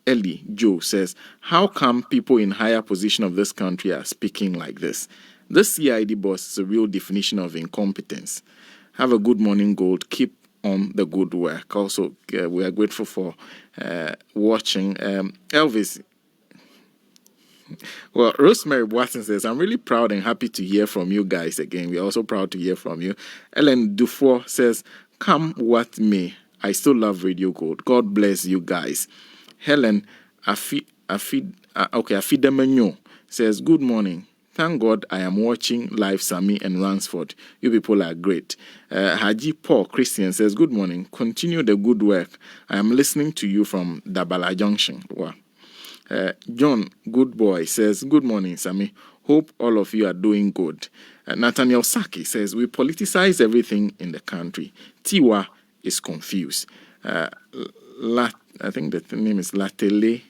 Ellie Joe says, how come people in higher position of this country are speaking like this? This CID boss is a real definition of incompetence. Have a good morning, Gold. Keep on the good work. Also, we are grateful for watching. Elvis. Well, Rosemary Watson says, I'm really proud and happy to hear from you guys again. We're also proud to hear from you. Ellen Dufour says, come what may, I still love Radio Gold. God bless you guys. Helen Afidemenyo says, good morning. Thank God I am watching live Sami and Ransford. You people are great. Haji Paul Christian says, good morning. Continue the good work. I am listening to you from Dabala Junction. Wow. John Goodboy says, good morning, Sami. Hope all of you are doing good. Nathaniel Saki says, we politicize everything in the country. Tiwa is confused. I think the name is Latele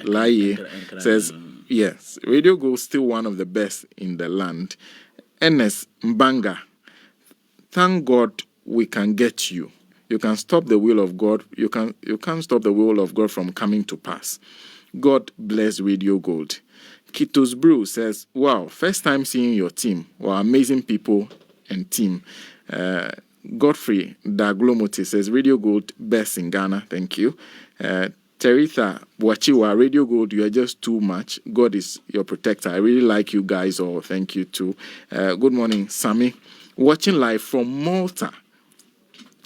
Laye says, yes, Radio Go is still one of the best in the land. Ernest Mbanga, thank God we can get you. You can stop the will of God. You can't stop the will of God from coming to pass. God bless Radio Gold. Kitos Brew says, wow, first time seeing your team. Wow, amazing people and team. Godfrey Daglomote says, Radio Gold, best in Ghana. Thank you. Teritha Wachiwa, Radio Gold, you are just too much. God is your protector. I really like you guys all. Thank you too. Good morning, Sami. Watching live from Malta.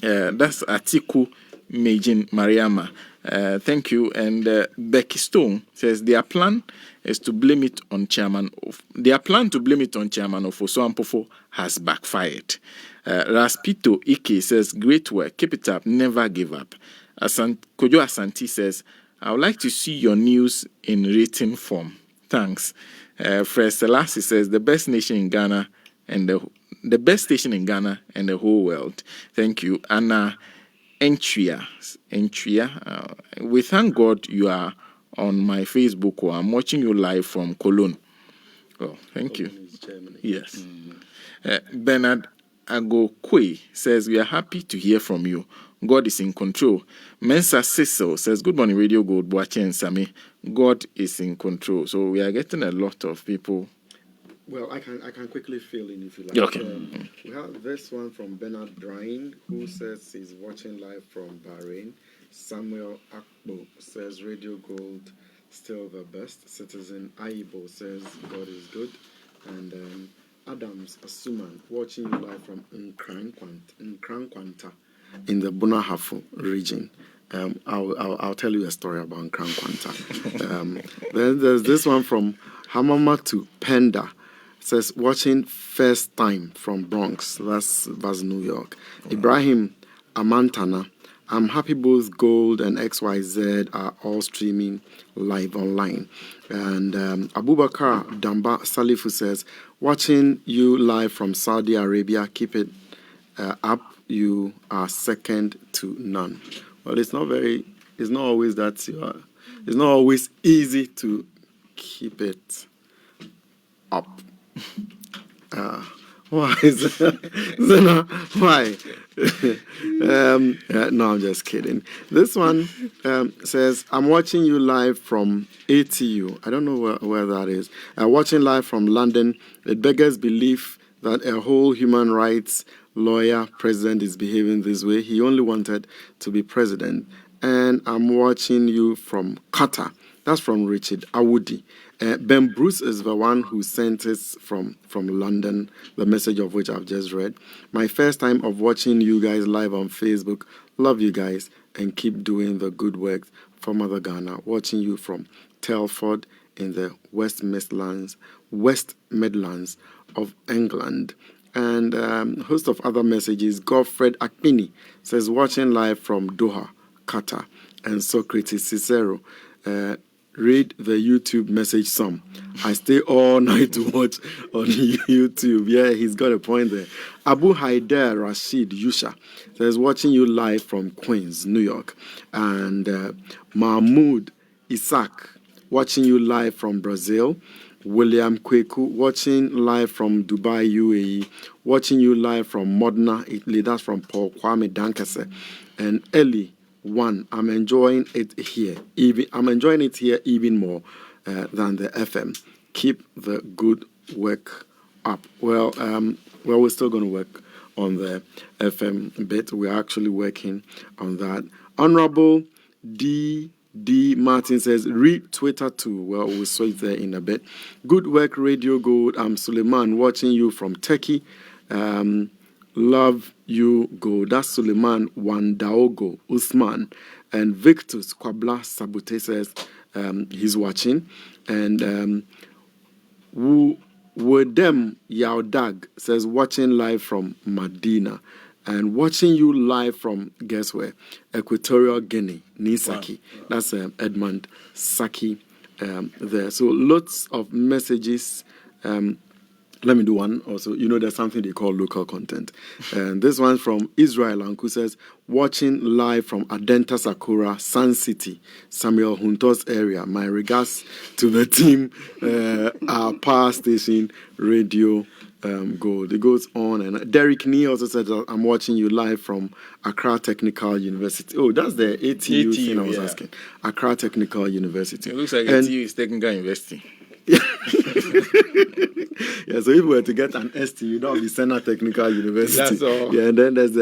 That's Atiku Majin Mariama. Thank you. And Becky Stone says their plan to blame it on Chairman Ofoso Ampofo has backfired. Raspito Ike says, great work, keep it up, never give up. Kojo Asanti says, I would like to see your news in written form. Thanks. Fred Selassie says, the best nation in Ghana and the best station in Ghana and the whole world. Thank you. Anna Entria. We thank God you are on my Facebook, or I'm watching you live from Cologne. Oh, thank you. Yes. Bernard Agokwe says, we are happy to hear from you. God is in control. Mensa Cecil says, good morning, Radio Gold, Boache and Sami. God is in control. So we are getting a lot of people. Well, I can quickly fill in if you like. Okay. We have this one from Bernard Drain, who says he's watching live from Bahrain. Samuel Akbo says Radio Gold still the best. Citizen Aibo says God is good. And Adams Asuman watching you live from Nkrankwanta in the Bunahafo region. I'll tell you a story about Nkrankwanta. Then there's this one from Hamamatu Penda. Says, watching first time from Bronx. That's New York. Ibrahim Amantana. I'm happy both Gold and XYZ are all streaming live online. And Abubakar Damba Salifu says, watching you live from Saudi Arabia. Keep it up. You are second to none. Well, it's not always easy to keep it up. Why is that? Why? No, I'm just kidding. This one says, I'm watching you live from ATU. I don't know where that is. Watching live from London. It beggars belief that a whole human rights lawyer president is behaving this way. He only wanted to be president. And I'm watching you from Qatar. That's from Richard Awudi. Ben Bruce is the one who sent us from London, the message of which I've just read. My first time of watching you guys live on Facebook. Love you guys and keep doing the good work for Mother Ghana. Watching you from Telford in the West Midlands of England. And host of other messages, Godfred Akpini says, watching live from Doha, Qatar. And Socrates Cicero, read the YouTube message some. I stay all night to watch on YouTube. Yeah, he's got a point there. Abu Haider Rashid Yusha says, watching you live from Queens, New York. And Mahmoud Isaac, watching you live from Brazil. William Kweku, watching live from Dubai, UAE. Watching you live from Modena, Italy. That's from Paul Kwame Dankase. And Ellie One, I'm enjoying it here. Even more than the FM. Keep the good work up. Well, we're still going to work on the FM bit. We're actually working on that. Honorable D Martin says, read Twitter too. Well, we'll switch there in a bit. Good work, Radio Gold. I'm Suleiman, watching you from Turkey. Love you, go. That's Suleiman Wandaogo Usman. And Victus Kwabla Sabute says he's watching. And Wodem Yaudag says watching live from Medina. And watching you live from, guess where? Equatorial Guinea, Nisaki. Wow. That's Edmund Saki there. So lots of messages. Let me do one also. You know, there's something they call local content. And this one's from Israel Anku says, watching live from Adenta Sakura, Sun City, Samuel Hunto's area. My regards to the team, our power station, Radio Gold. It goes on. And Derek Nee also said, I'm watching you live from Accra Technical University. Oh, that's the ATU thing I was asking. Accra Technical University. It looks like ATU is Technical University. Yeah, so if we were to get an ST, you don't be Sena Technical University. That's all. Yeah, and then there's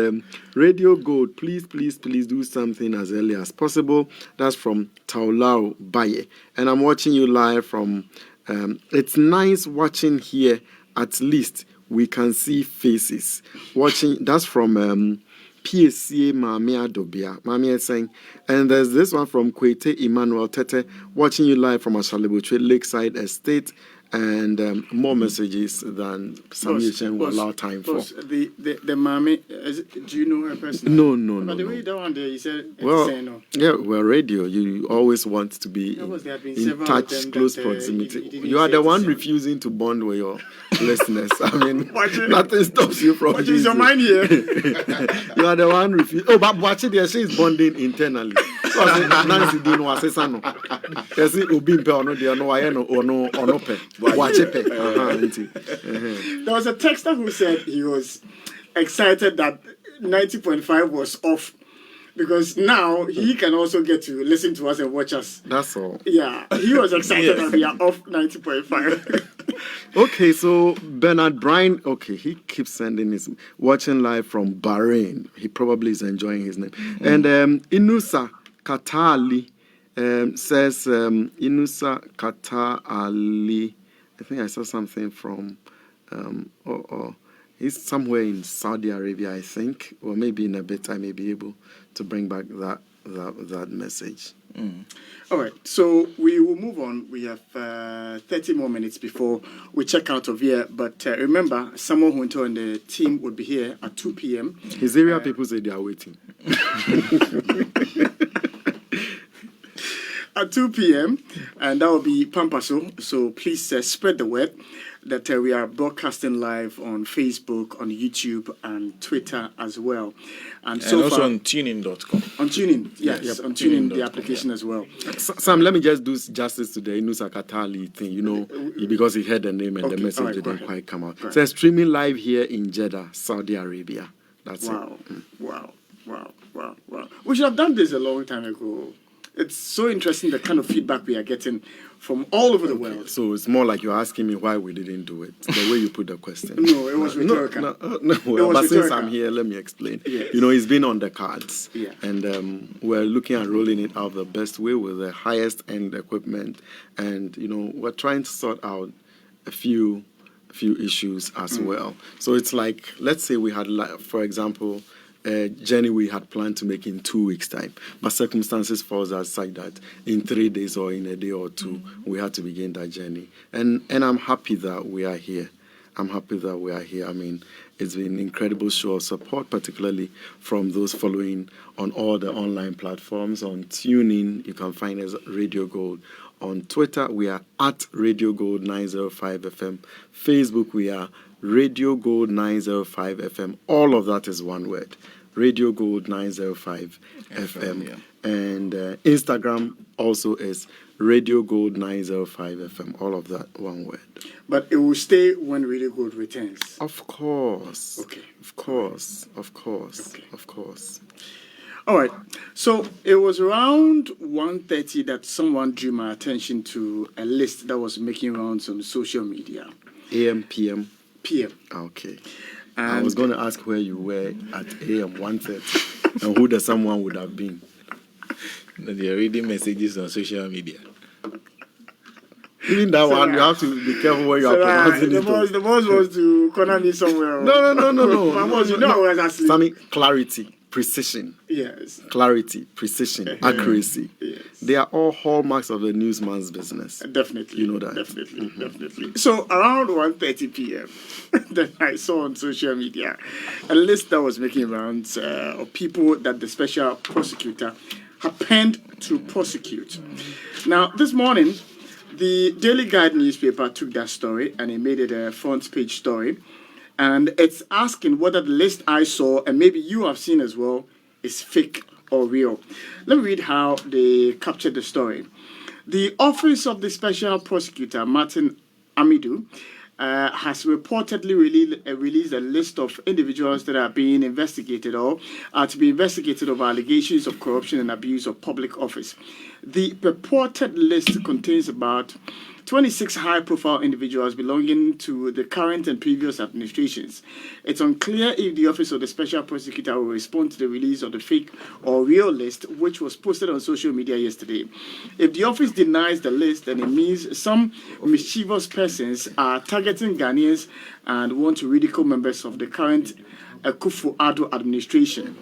Radio Gold. Please do something as early as possible. That's from Taulao Baye. And I'm watching you live from, it's nice watching here. At least we can see faces. Watching, that's from PSCA Mamia Dobia. Mamia is saying, and there's this one from Kwete Emmanuel Tete, watching you live from Ashalibuche Lakeside Estate, and more messages than Samuel will allow time for. The Mami, do you know her personally? No. But the way that one there, you said, well, no. Yeah, well, radio, you always want to be in touch, close proximity. You are the one refusing to bond with your listeners. I mean, nothing stops you from what is your mind here? You are the one refusing. Oh, but watch it, she is bonding internally. So Nancy didn't want to say no. You see, Ubimpe or no, there no, I know or no pe. Watch it. There was a texter who said he was excited that 90.5 was off because now he can also get to listen to us and watch us. That's all. Yeah, he was excited that we are off 90.5. Okay, so Bernard Bryan, he keeps sending his watching live from Bahrain. He probably is enjoying his name. And Inusa Katali says, Inusa Katali, I think I saw something from, he's somewhere in Saudi Arabia, I think, or maybe in a bit I may be able to bring back that message. All right, so we will move on. We have 30 more minutes before we check out of here. But remember, Samuel Hunto and the team would be here at 2 p.m. His area people say they are waiting. At 2 p.m., and that will be Pampaso. So please spread the word that we are broadcasting live on Facebook, on YouTube, and Twitter as well. And so also far, on tuning.com. On Tuning, yes, on Tuning, the application as well. Sam, let me just do justice to the Inusa Katali thing, because he heard the name and the message didn't quite come out. So streaming live here in Jeddah, Saudi Arabia. That's it. Wow. We should have done this a long time ago. It's so interesting the kind of feedback we are getting from all over the world. So it's more like you're asking me why we didn't do it, the way you put the question. No, it was rhetorical. No, but since I'm here, let me explain. Yes. It's been on the cards. Yeah. And we're looking at rolling it out the best way with the highest end equipment. And, we're trying to sort out a few issues as well. So it's like, let's say we had, for example, a journey we had planned to make in 2 weeks' time. But circumstances forced us such that in 3 days or in a day or two, we had to begin that journey. And I'm happy that we are here. I mean, it's been an incredible show of support, particularly from those following on all the online platforms. On TuneIn, you can find us Radio Gold. On Twitter, we are at Radio Gold 905 FM. Facebook, we are Radio Gold 905 FM. All of that is one word. Radio Gold 905 FM. Yeah. And Instagram also is Radio Gold 905 FM. All of that one word. But it will stay when Radio Gold returns. Of course. Okay. Of course. Okay. Of course. All right. So it was around 1:30 that someone drew my attention to a list that was making rounds on social media. AM, PM? PM. Okay. And I was going to ask where you were at AM 1:30 and who the someone would have been. They are reading messages on social media. Even that one, you have to be careful when you are pronouncing it. The boss was to corner me somewhere. No. My boss, you know I was asleep. Sammy, clarity, precision. Yes. Clarity, precision, accuracy. Yes. They are all hallmarks of the newsman's business. Definitely. You know that. Definitely. So around 1:30 p.m., then I saw on social media a list that was making rounds of people that the special prosecutor happened to prosecute. Now, this morning, the Daily Guide newspaper took that story and it made it a front page story. And it's asking whether the list I saw, and maybe you have seen as well, is fake or real. Let me read how they captured the story. The Office of the Special Prosecutor, Martin Amidu, has reportedly released a list of individuals that are being investigated or are to be investigated over allegations of corruption and abuse of public office. The purported list contains about 26 high-profile individuals belonging to the current and previous administrations. It's unclear if the Office of the Special Prosecutor will respond to the release of the fake or real list, which was posted on social media yesterday. If the office denies the list, then it means some mischievous persons are targeting Ghanaians and want to ridicule members of the current Akufo-Addo administration.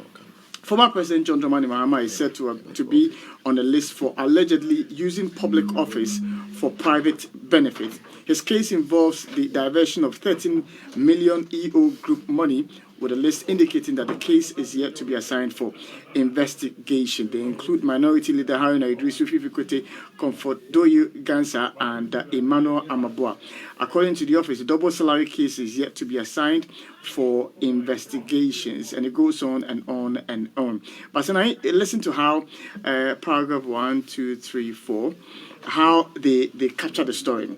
Former President John Dramani Mahama is said to be on the list for allegedly using public office for private benefit. His case involves the diversion of 13 million EO group money, with a list indicating that the case is yet to be assigned for investigation. They include Minority Leader Haruna Idrisu Fifikwete, Comfort Doyu Gansa, and Emmanuel Amabua. According to the office, the double salary case is yet to be assigned for investigations, and it goes on and on and on. But tonight, listen to how paragraph 1, 2, 3, 4, how they capture the story.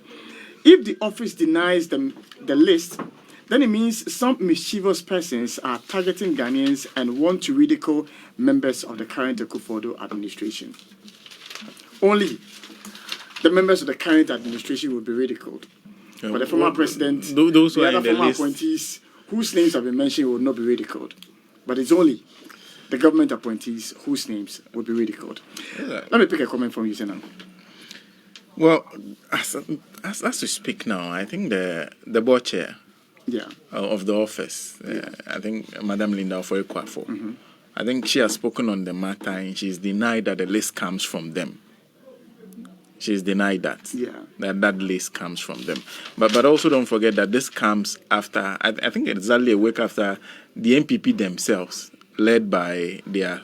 If the office denies the list, then it means some mischievous persons are targeting Ghanaians and want to ridicule members of the current Akufo-Addo administration. Only the members of the current administration will be ridiculed. But the former president, those the other former list appointees whose names have been mentioned will not be ridiculed. But it's only the government appointees whose names will be ridiculed. Let me pick a comment from you, Senam. Well, as we speak now, I think the board chair of the office, I think Madam Linda Ofoe-Kwafo, I think she has spoken on the matter and she's denied that the list comes from them. She's denied that. That list comes from them. But also don't forget that this comes after, I think exactly a week after the NPP themselves, led by their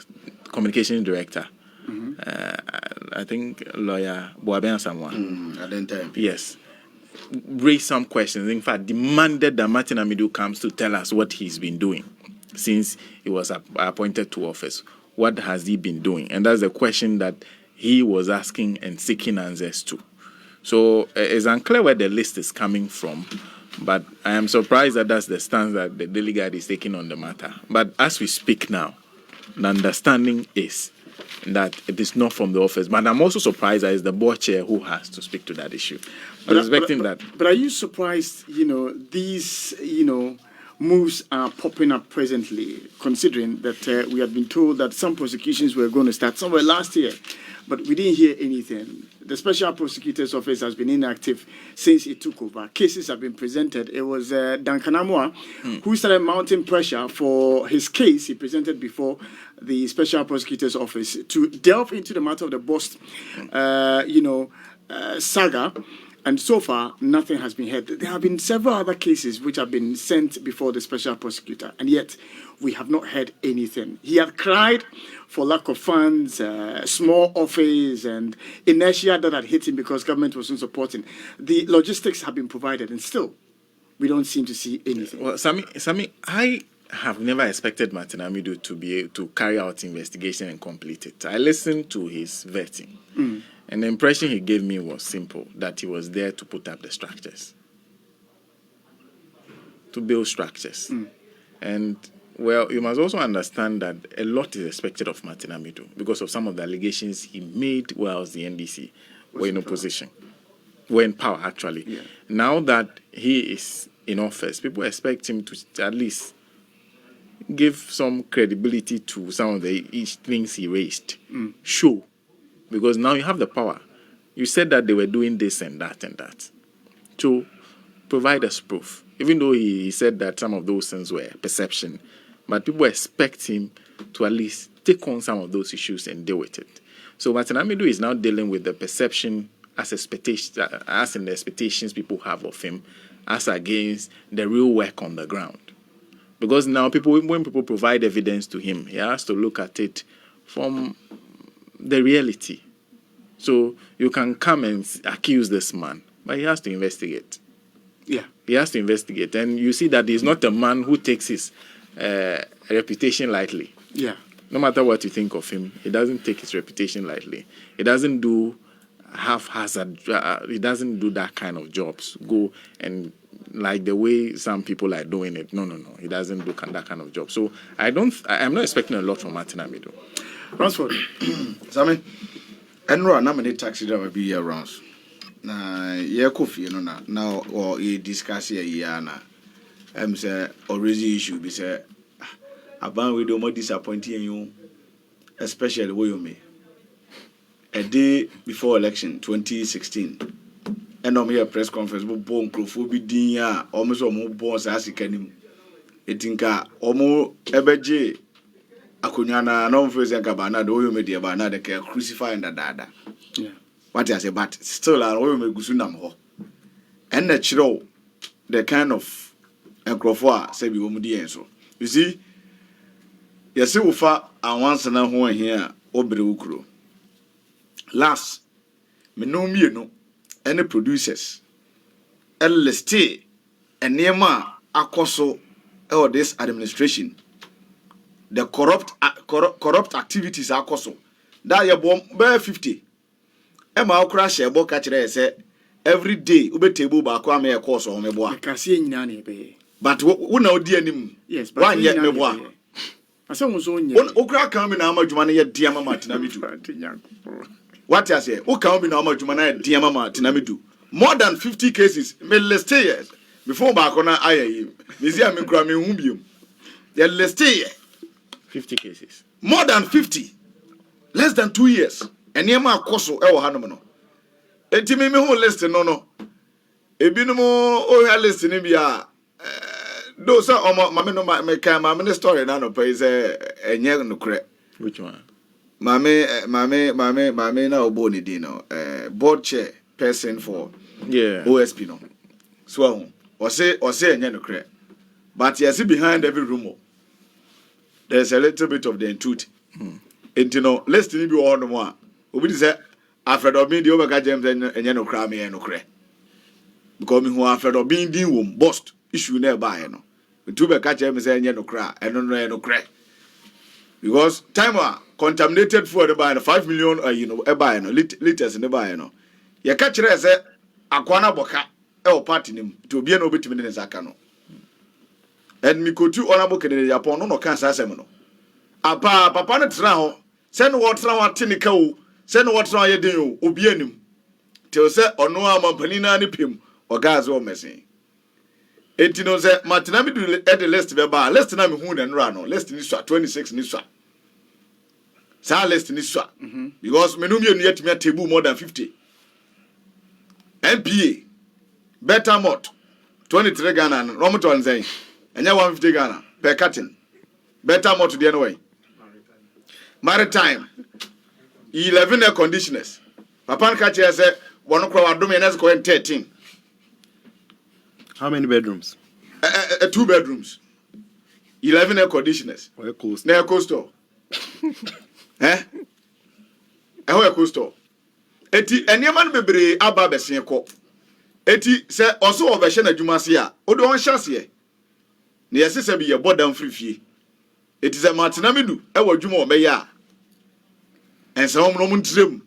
communications director, I think lawyer Boaben Samoa. Yes. Raised some questions. In fact, demanded that Martin Amidu comes to tell us what he's been doing since he was appointed to office. What has he been doing? And that's the question that he was asking and seeking answers to. So it's unclear where the list is coming from, but I am surprised that that's the stance that the Daily Guide is taking on the matter. But as we speak now, the understanding is that it is not from the office. But I'm also surprised that it's the board chair who has to speak to that issue. But are you surprised, these, moves are popping up presently, considering that we had been told that some prosecutions were going to start somewhere last year, but we didn't hear anything. The Special Prosecutor's Office has been inactive since it took over. Cases have been presented. It was Duncan Amoah who started mounting pressure for his case he presented before the Special Prosecutor's Office to delve into the matter of the Bost, saga. And so far, nothing has been heard. There have been several other cases which have been sent before the special prosecutor, and yet we have not heard anything. He had cried for lack of funds, small office, and inertia that had hit him because government wasn't supporting. The logistics have been provided, and still, we don't seem to see anything. Well, Sami, I have never expected Martin Amidu to be able to carry out investigation and complete it. I listened to his vetting. And the impression he gave me was simple, that he was there to put up the structures, to build structures. And, well, you must also understand that a lot is expected of Martin Amidu because of some of the allegations he made whilst the NDC were in opposition, were in power, actually. Yeah. Now that he is in office, people expect him to at least give some credibility to some of the things he raised. Show. Because now you have the power. You said that they were doing this and that and that. To provide us proof. Even though he said that some of those things were perception. But people expect him to at least take on some of those issues and deal with it. So Martin Amidu is now dealing with the perception as in the expectations people have of him as against the real work on the ground. Because now when people provide evidence to him, he has to look at it from the reality. So you can come and accuse this man, but he has to investigate. Yeah. He has to investigate. And you see that he's not a man who takes his reputation lightly. Yeah. No matter what you think of him, he doesn't take his reputation lightly. He doesn't do haphazard, he doesn't do that kind of jobs. Go and like the way some people are doing it. No. He doesn't do that kind of job. So I'm not expecting a lot from Martin Amidu. Ransford. Sami, enro na me taxi driver be here rounds. Na ye coffee no na now or ye discuss here na. Say already issue be say aban we do more disappointing you, especially where you me. A day before election 2016. And I'm here press conference but bon crofo bi din ya almost bon sa asikanim. Etinka omo ebeje akunyana no mfeze nkabana do yo media ba na de ka crucify and dada. Yeah. What I say but still I we megusu nam ho. And na chiro the kind of enkrofo a say bi wo mu di enso. You see yesi wo fa anwansa na ho ahia obere ukuro. Last me no mienu any producers LST and Nema Akoso or this administration the corrupt activities Akoso that you bomb by 50 Emma crash a book catcher say every day ube table back one may course or me boy but we know dear him yes but one yet me boy I saw was on okra come in our money yet dear mamma Tinamitu. What I say, who can be normal to manage dear mamma Tinamitu? More than 50 cases, let's stay years before back on I museum in Grammy Umbium. Then let's stay 50 cases. More than 50. Less than 2 years. And Yama Koso El Hanomano. A Timmy who listen no. A binomo or listen in Bia. Those are my minister story now pays a young no credit. Which one? Mame na oboni dino board chair person for OSP no. So or say enye no credit. But you see behind every rumor there's a little bit of the truth. And you know, let's be on the one. Obi say afraid of being the overga James enye no cry me no credit. Because me who afraid of being the wom bust issue nearby no. To be catch him say enye no cry and no credit. Because time contaminated food by 5 million buy liters in the buy no. You catch it as a aquana boka party nim to be an obit in Zakano. And me could you honorable Canadian upon no cancer semino. Papa now send what's now at Tinico, send what's now you do, Ubianum. Till say or no am panina nipim or gas or messing. It you know that Martinami at the list of bar, less than I'm hoon and run, less than 26 Nisa. Sa less than Nisa. Because Menumian yet me a table more than 50. MPA, better mot, 23 Ghana, and Romaton saying, and now 150 Ghana per cutting. Better mot to the other way. Maritime, 11 air conditioners. Papa catcher said, one crowd domain has going 13. How many bedrooms? 2 bedrooms. 11 air conditioners. Or a coast? Near coastal. Eh? A coastal. Eti enyeman bebre aba besin ko. Eti se also obehye na dwuma se a, o de won hyase. Na yesi se bi ye bodam frifie. Eti se matina medu e wa dwuma o meye a. Ense wo no ntrem.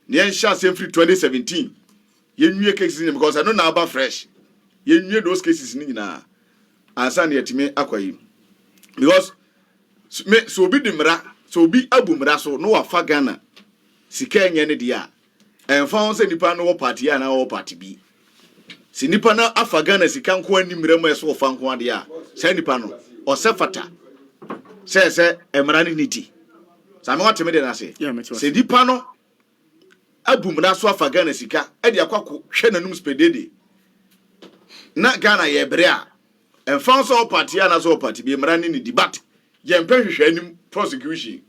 Na yen hyase free 2017. Ye nwie cases ni because I know na aba fresh. Ye nwie those cases ni nyina. Ansa na yetime akwayi. Because so obi dimra, so obi abumra so no afa Ghana. Sika enye ne dia. Enfa won se nipa no wo party a na wo party bi. Si nipa na afa Ghana sika nko animra mu eso fa nko ade a. Se nipa no o se fata. Se emra ni niti. Sa me wateme de na se. Se nipa no abumra so afa Ghana sika e de akwako hwe nanum spedede. Na Ghana ye bre a. Enfa so party a na so party bi emra ni debate. Ye mpɛ hwehwɛ anim prosecution.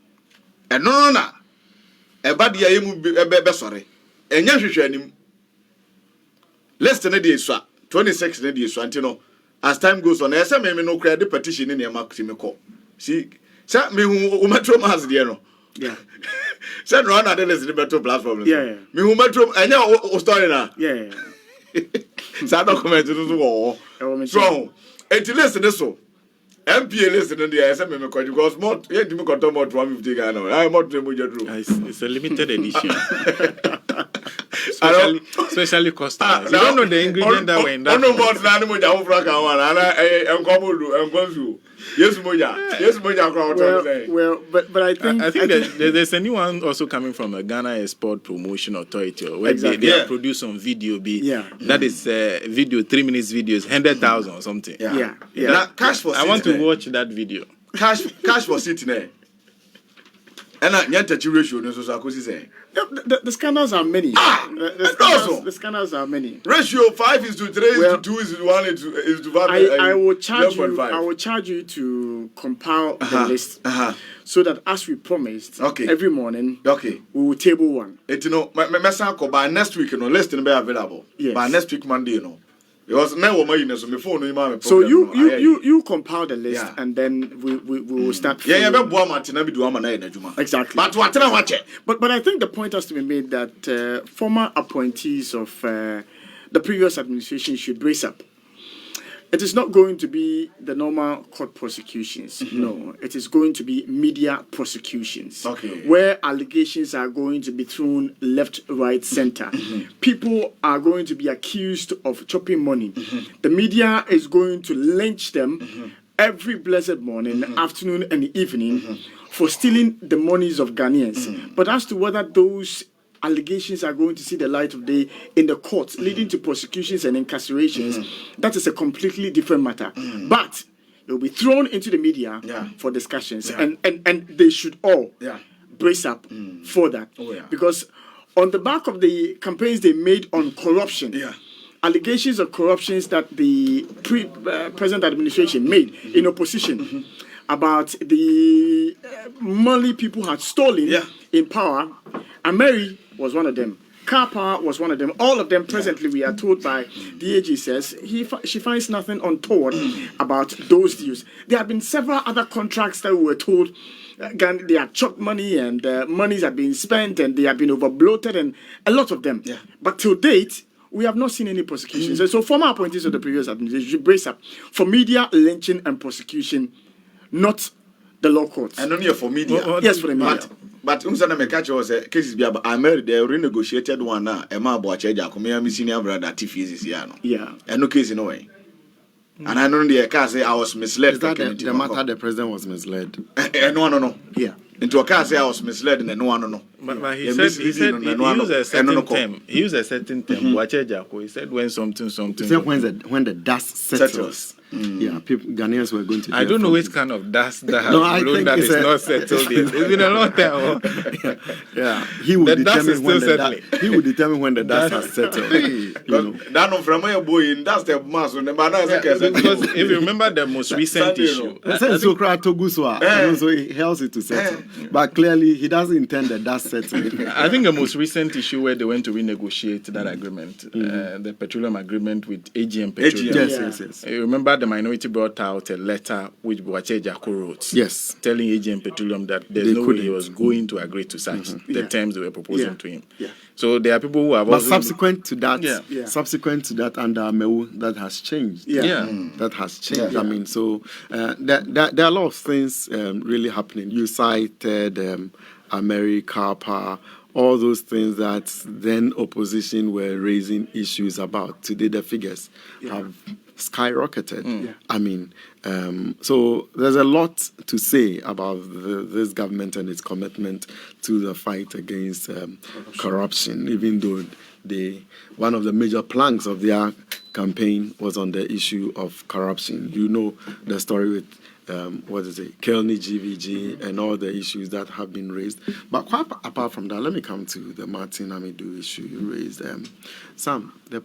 Eno na eba de aye mu be sore. Enya hwehwɛ anim. List na dey so 26 na dey so antino as time goes on. Ese me no kra de petition ni e mark me call. See, say me hu o metro mass dey no. Yeah. Say no na dey list the metro platform. Yeah. Me hu metro enya o story na. Yeah. Say document no so. So, it list this so. MPA listen in the SM because more yeah to me got more 150 Ghana. I more to it's a limited edition. Especially customized. You don't know the ingredient that were in that. No more than mo ja ofra kan wan and enkomodu enkonsu. Yes moja crowd. Well, but I think there's a new one also coming from a Ghana Export Promotion Authority where they have produced some video that is video 3 minutes videos 100,000 or something. Yeah. Cash for I want to watch that video. Cash for sitting there. And nyanta ratio no so akosi say. The scandals are many. The scandals are many. Ratio 5:3 1:5. I will charge you to compile the list so that as we promised every morning we will table one. You know, by next week list will be available. Yes. By next week Monday Because now so you compile the list and then we will start. Exactly. But I think the point has to be made that former appointees of the previous administration should brace up. It is not going to be the normal court prosecutions. No, it is going to be media prosecutions. Where allegations are going to be thrown left, right, center. People are going to be accused of chopping money. The media is going to lynch them every blessed morning, afternoon, and evening for stealing the monies of Ghanaians. But as to whether those allegations are going to see the light of day in the courts, leading to prosecutions and incarcerations, that is a completely different matter. But it will be thrown into the media for discussions, and they should all brace up for that. Because on the back of the campaigns they made on corruption, allegations of corruptions that the present administration made in opposition about the money people had stolen in power, and Mary was one of them. Car Power was one of them. All of them presently, we are told by the AG says, she finds nothing untoward about those deals. There have been several other contracts that we were told they had chopped money and monies have been spent and they have been over-bloated and a lot of them. But till date, we have not seen any prosecutions. So former appointees of the previous administration should brace up for media lynching and prosecution, not the law courts. And only for media. Yes, for the media. But umsana mekacho was cases be about America they renegotiated one now. Emma Boacheja, come senior brother Tiffy is here. Yeah. And no case in a way. And I know the case say I was misled. Is that the matter the president was misled? No. Yeah. Into a case say I was misled and no. But he said he used a certain term. He used a certain term. Boacheja, he said when something. He said when the dust settles. Yeah, Ghanaians were going to. I don't know which kind of dust that has blown that is not settled yet. It's been a long time. Yeah, he will determine when the dust has settled. That no from my boy, that's the mass. Because if you remember the most recent issue, so he helps it to settle. But clearly, he doesn't intend the dust settling. I think the most recent issue where they went to renegotiate that agreement, the petroleum agreement with AGM Petroleum. Yes. You remember the minority brought out a letter which Boache Jacko wrote, telling AGM Petroleum that there's no way he was going to agree to such the terms they were proposing to him. So there are people who have. But subsequent to that, under Amewu, that has changed. That has changed. I mean, so there are a lot of things really happening. You cited America, all those things that then opposition were raising issues about. Today the figures have skyrocketed. I mean, so there's a lot to say about this government and its commitment to the fight against corruption, even though one of the major planks of their campaign was on the issue of corruption. You know the story with Kelny GVG and all the issues that have been raised. But quite apart from that, let me come to the Martin Amidu issue you raised. Sam, the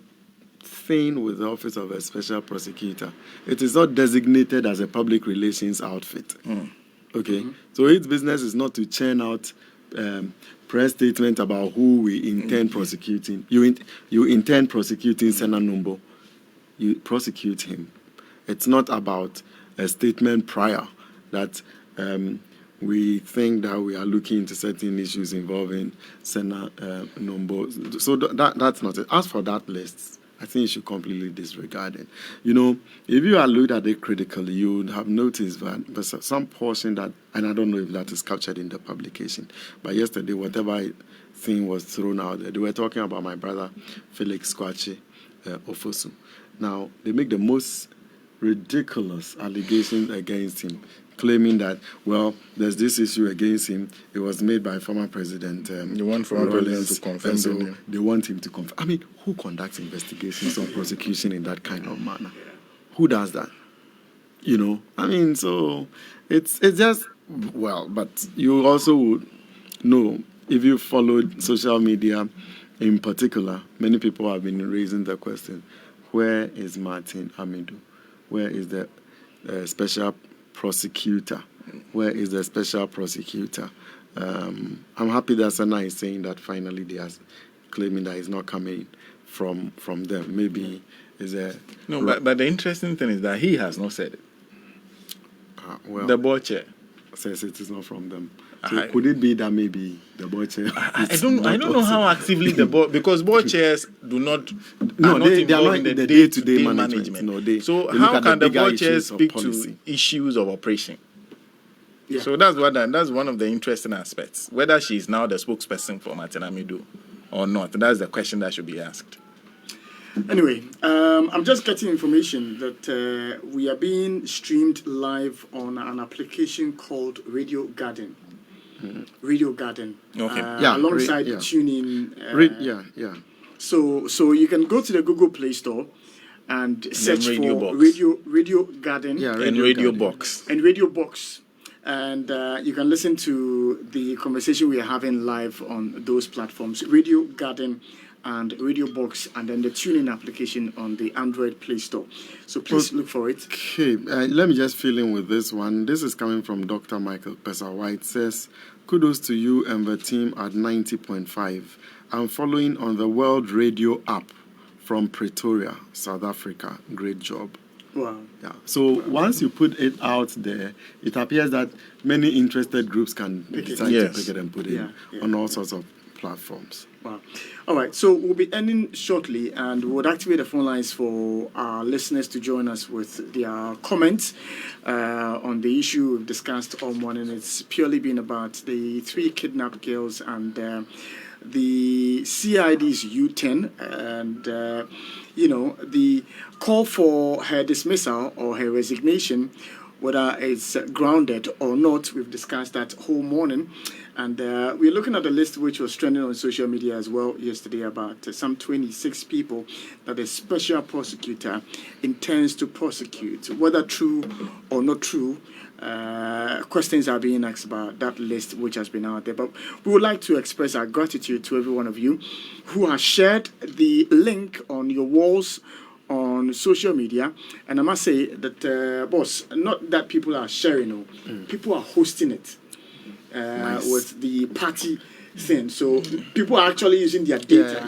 thing with the Office of a Special Prosecutor, it is not designated as a public relations outfit. Okay? So its business is not to churn out press statement about who we intend prosecuting. You intend prosecuting Sena Numbo. You prosecute him. It's not about a statement prior that we think that we are looking into certain issues involving Sena Numbo. So that's not it. As for that list, I think you should completely disregard it. You know, if you are looked at it critically, you would have noticed that there's some portion that, and I don't know if that is captured in the publication, but yesterday, whatever thing was thrown out there, they were talking about my brother, Felix Kwachi Ofosu. Now, they make the most ridiculous allegations against him, claiming that, well, there's this issue against him. It was made by former president. They want former president to confirm. So they want him to confirm. I mean, who conducts investigations or prosecution in that kind of manner? Who does that? You know, I mean, so it's just, well, but you also would know, if you followed social media in particular, many people have been raising the question, where is Martin Amidu? Where is the special prosecutor? Where is the special prosecutor? I'm happy that Sana is saying that finally they are claiming that it's not coming from them. Maybe is a... No, but the interesting thing is that he has not said it. Well, the board chair says it is not from them. So could it be that maybe the board chair? I don't know how actively the board, because board chairs do not. They are not in the day-to-day management. No, so how can the board chair speak to issues of operation? Yeah. So that's one of the interesting aspects. Whether she is now the spokesperson for Martin Amidu or not, that's the question that should be asked. Anyway, I'm just getting information that we are being streamed live on an application called Radio Garden. Radio Garden. Okay. Alongside TuneIn. So you can go to the Google Play Store and search for Radio Garden and Radio Box. And Radio Box. And you can listen to the conversation we are having live on those platforms. Radio Garden and Radio Box, and then the TuneIn application on the Android Play Store. So please look for it. Okay, let me just fill in with this one. This is coming from Dr. Michael Pesa-White. Says, kudos to you and the team at 90.5. I'm following on the World Radio app from Pretoria, South Africa. Great job. Wow. Yeah. So once you put it out there, it appears that many interested groups can decide to pick it and put it on all sorts of platforms. Wow. All right, so we'll be ending shortly, and we'll activate the phone lines for our listeners to join us with their comments on the issue we've discussed all morning. It's purely been about the 3 kidnapped girls and the CID's U-10 and, the call for her dismissal or her resignation whether it's grounded or not. We've discussed that whole morning. And we're looking at the list which was trending on social media as well yesterday about some 26 people that the special prosecutor intends to prosecute. Whether true or not true, questions are being asked about that list which has been out there. But we would like to express our gratitude to every one of you who has shared the link on your walls on social media. And I must say that, boss, not that people are sharing, people are hosting it nice. With the party thing. So people are actually using their data.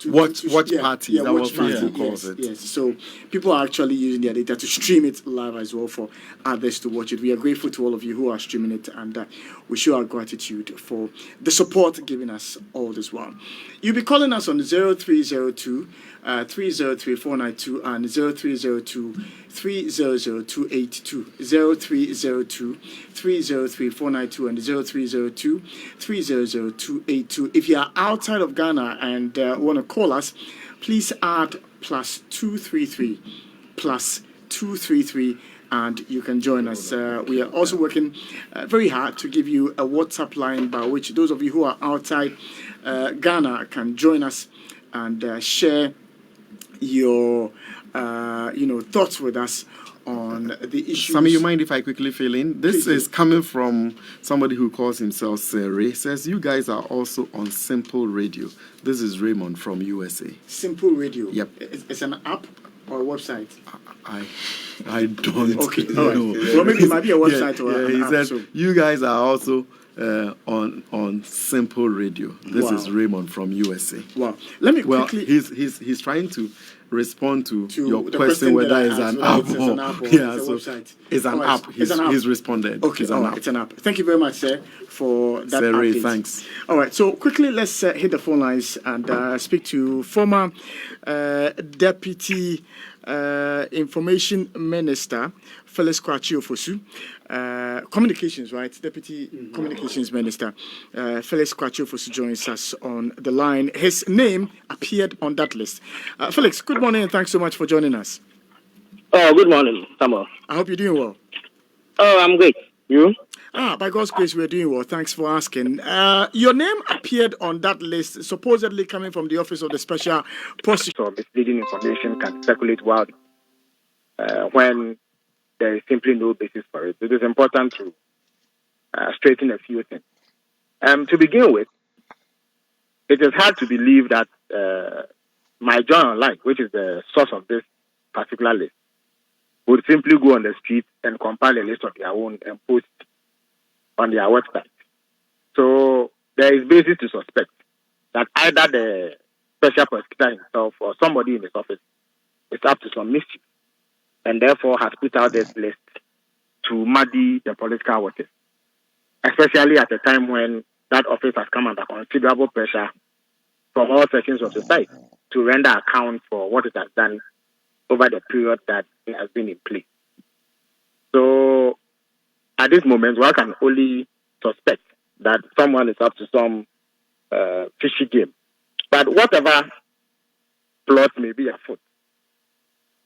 Watch parties. Yeah, watch Facebook calls it. Yes. So people are actually using their data to stream it live as well for others to watch it. We are grateful to all of you who are streaming it, and we show our gratitude for the support given us all this while. You'll be calling us on 0302 303 492 and 0302 300 0302 303 492 and 0302 300 If you are outside of Ghana and want to call us, please add +233 +233 and you can join us. We are also working very hard to give you a WhatsApp line by which those of you who are outside Ghana can join us and share your thoughts with us on the issues. Sammy, you mind if I quickly fill in? This Please is coming from somebody who calls himself Siri. Says you guys are also on Simple Radio. This is Raymond from USA. Simple Radio. Yep. It's an app or a website. I don't know. Well, maybe it might be a website or an app. He said you guys are also on Simple Radio. This is Raymond from USA. Wow. Let me quickly. He's trying to respond to your question whether it's an app or it's an app. He's responded. Okay, it's an app. Thank you very much, sir, for that update. Thanks. All right, so quickly let's hit the phone lines and speak to former Deputy Information Minister Felix Kwakye-Ofosu. Communications, right? Deputy Communications Minister Felix Kwakye-Ofosu joins us on the line. His name appeared on that list. Felix, good morning and thanks so much for joining us. Oh, good morning, Samuel. I hope you're doing well. Oh, I'm great. You? By God's grace, we're doing well. Thanks for asking. Your name appeared on that list, supposedly coming from the Office of the Special Prosecutor. So misleading information can circulate wildly when there is simply no basis for it. It is important to straighten a few things. To begin with, it is hard to believe that my Joy Online, which is the source of this particular list, would simply go on the street and compile a list of their own and post on their website. So there is basis to suspect that either the special prosecutor himself or somebody in his office is up to some mischief and therefore has put out this list to muddy the political waters, especially at a time when that office has come under considerable pressure from all sections of society to render account for what it has done over the period that it has been in place. So at this moment, one can only suspect that someone is up to some fishy game. But whatever plot may be afoot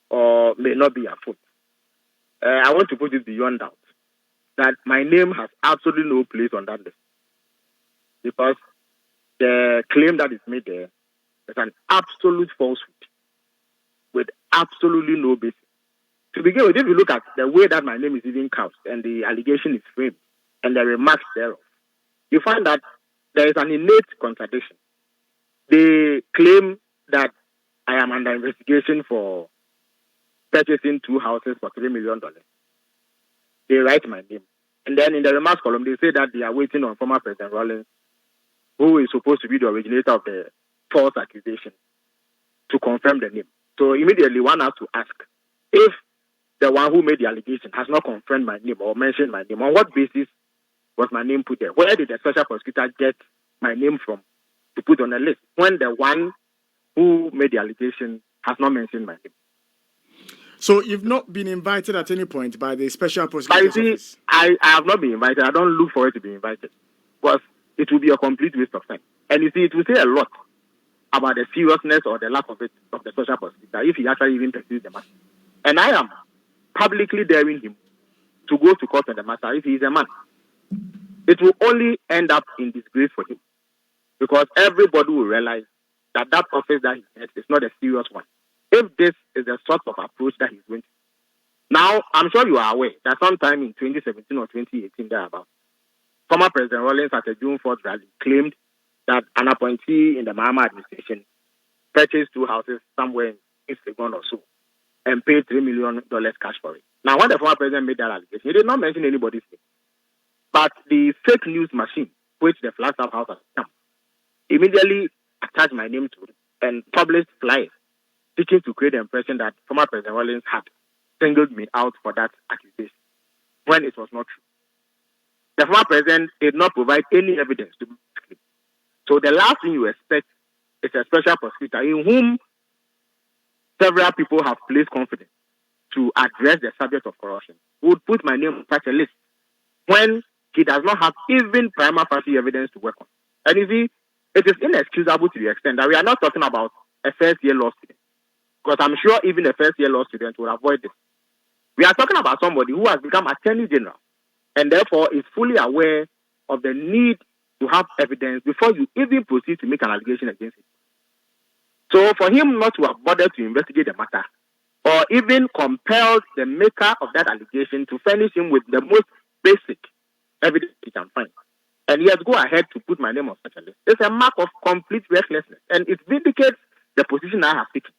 or may not be afoot, I want to put it beyond doubt that my name has absolutely no place on that list, because the claim that is made there is an absolute falsehood with absolutely no basis. To begin with, if you look at the way that my name is even couched and the allegation is framed and the remarks thereof, you find that there is an innate contradiction. They claim that I am under investigation for purchasing 2 houses for $3 million. They write my name. And then in the remarks column, they say that they are waiting on former President Rawlings, who is supposed to be the originator of the false accusation, to confirm the name. So immediately one has to ask, if the one who made the allegation has not confirmed my name or mentioned my name, on what basis was my name put there? Where did the special prosecutor get my name from to put on the list when the one who made the allegation has not mentioned my name? So you've not been invited at any point by the special prosecutor's office? I have not been invited. I don't look forward to be invited, because it will be a complete waste of time. And you see, it will say a lot about the seriousness or the lack of it of the special prosecutor if he actually even pursues the matter. And I am publicly daring him to go to court on the matter if he is a man. It will only end up in disgrace for him, because everybody will realize that office that he has is not a serious one, if this is the sort of approach that he's going to. Now, I'm sure you are aware that sometime in 2017 or 2018, thereabout, former President Rawlings at a June 4th rally claimed that an appointee in the Mahama administration purchased 2 houses somewhere in East Legon or so and paid $3 million cash for it. Now, when the former president made that allegation, he did not mention anybody's name. But the fake news machine, which the Flagstaff House has come, immediately attached my name to it and published flyers seeking to create the impression that former President Rawlings had singled me out for that accusation, when it was not true. The former president did not provide any evidence to me. So the last thing you expect is a special prosecutor in whom several people have placed confidence to address the subject of corruption would put my name on such a list when he does not have even prima facie evidence to work on. And you see, it is inexcusable to the extent that we are not talking about a first-year law student, because I'm sure even a first-year law student will avoid this. We are talking about somebody who has become Attorney General and therefore is fully aware of the need to have evidence before you even proceed to make an allegation against him. So for him not to have bothered to investigate the matter or even compelled the maker of that allegation to furnish him with the most basic evidence he can find, and yet go ahead to put my name on such a list, it's a mark of complete recklessness, and it vindicates the position I have taken,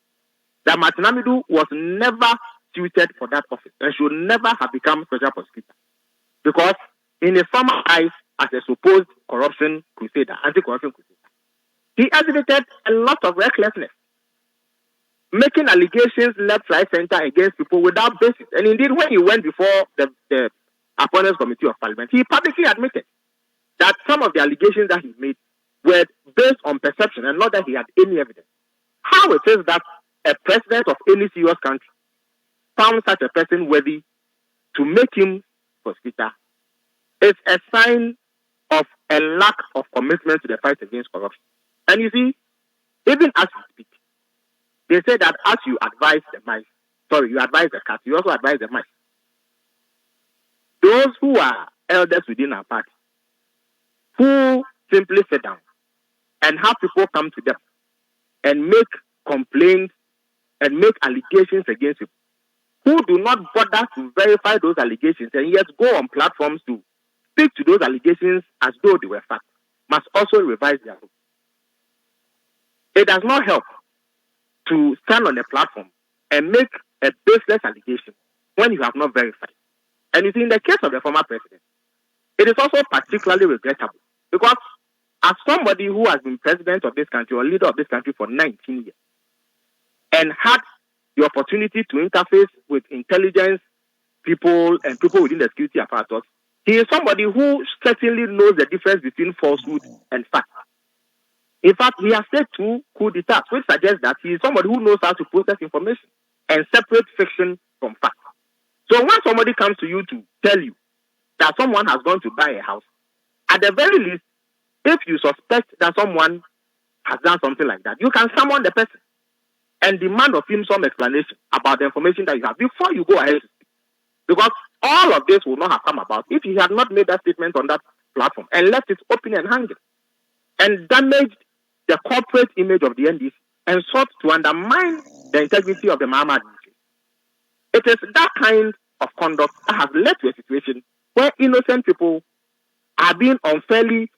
that Martin Amidu was never suited for that office and should never have become special prosecutor, because in his former eyes as a supposed corruption crusader, anti-corruption crusader, he exhibited a lot of recklessness, making allegations left, right, center against people without basis. And indeed, when he went before the Appointments Committee of Parliament, he publicly admitted that some of the allegations that he made were based on perception and not that he had any evidence. How it is that a president of any serious country found such a person worthy to make him prosecutor is a sign of a lack of commitment to the fight against corruption. And you see, even as we speak, they say that as you advise you advise the cat, you also advise the mice. Those who are elders within our party, who simply sit down and have people come to them and make complaints and make allegations against people, who do not bother to verify those allegations and yet go on platforms to speak to those allegations as though they were fact, must also revise their rules. It does not help to stand on a platform and make a baseless allegation when you have not verified. And you see, in the case of the former president, it is also particularly regrettable because as somebody who has been president of this country or leader of this country for 19 years and had the opportunity to interface with intelligence people and people within the security apparatus, he is somebody who certainly knows the difference between falsehood and fact. In fact, he has said 2 coup d'etats, which suggests that he is somebody who knows how to process information and separate fiction from fact. So when somebody comes to you to tell you that someone has gone to buy a house, at the very least, if you suspect that someone has done something like that, you can summon the person and demand of him some explanation about the information that you have before you go ahead to speak. Because all of this would not have come about if he had not made that statement on that platform and left it open and hanging and damaged the corporate image of the NDC and sought to undermine the integrity of the Mahama administration. It is that kind of conduct that has led to a situation where innocent people are being unfairly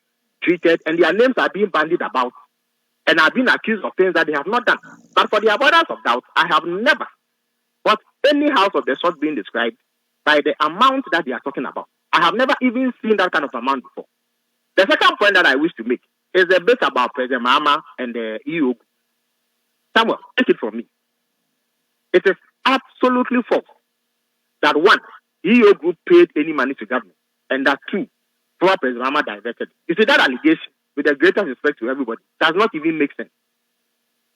treated and their names are being bandied about and are being accused of things that they have not done. But for the avoidance of doubt, I have never got any house of the sort being described by the amount that they are talking about. I have never even seen that kind of amount before. The second point that I wish to make is a bit about President Mahama and the EU. Samuel, take it from me. It is absolutely false that 1, EU group paid any money to government, and that 2, former President Mahama diverted. You see, that allegation, with the greatest respect to everybody, does not even make sense.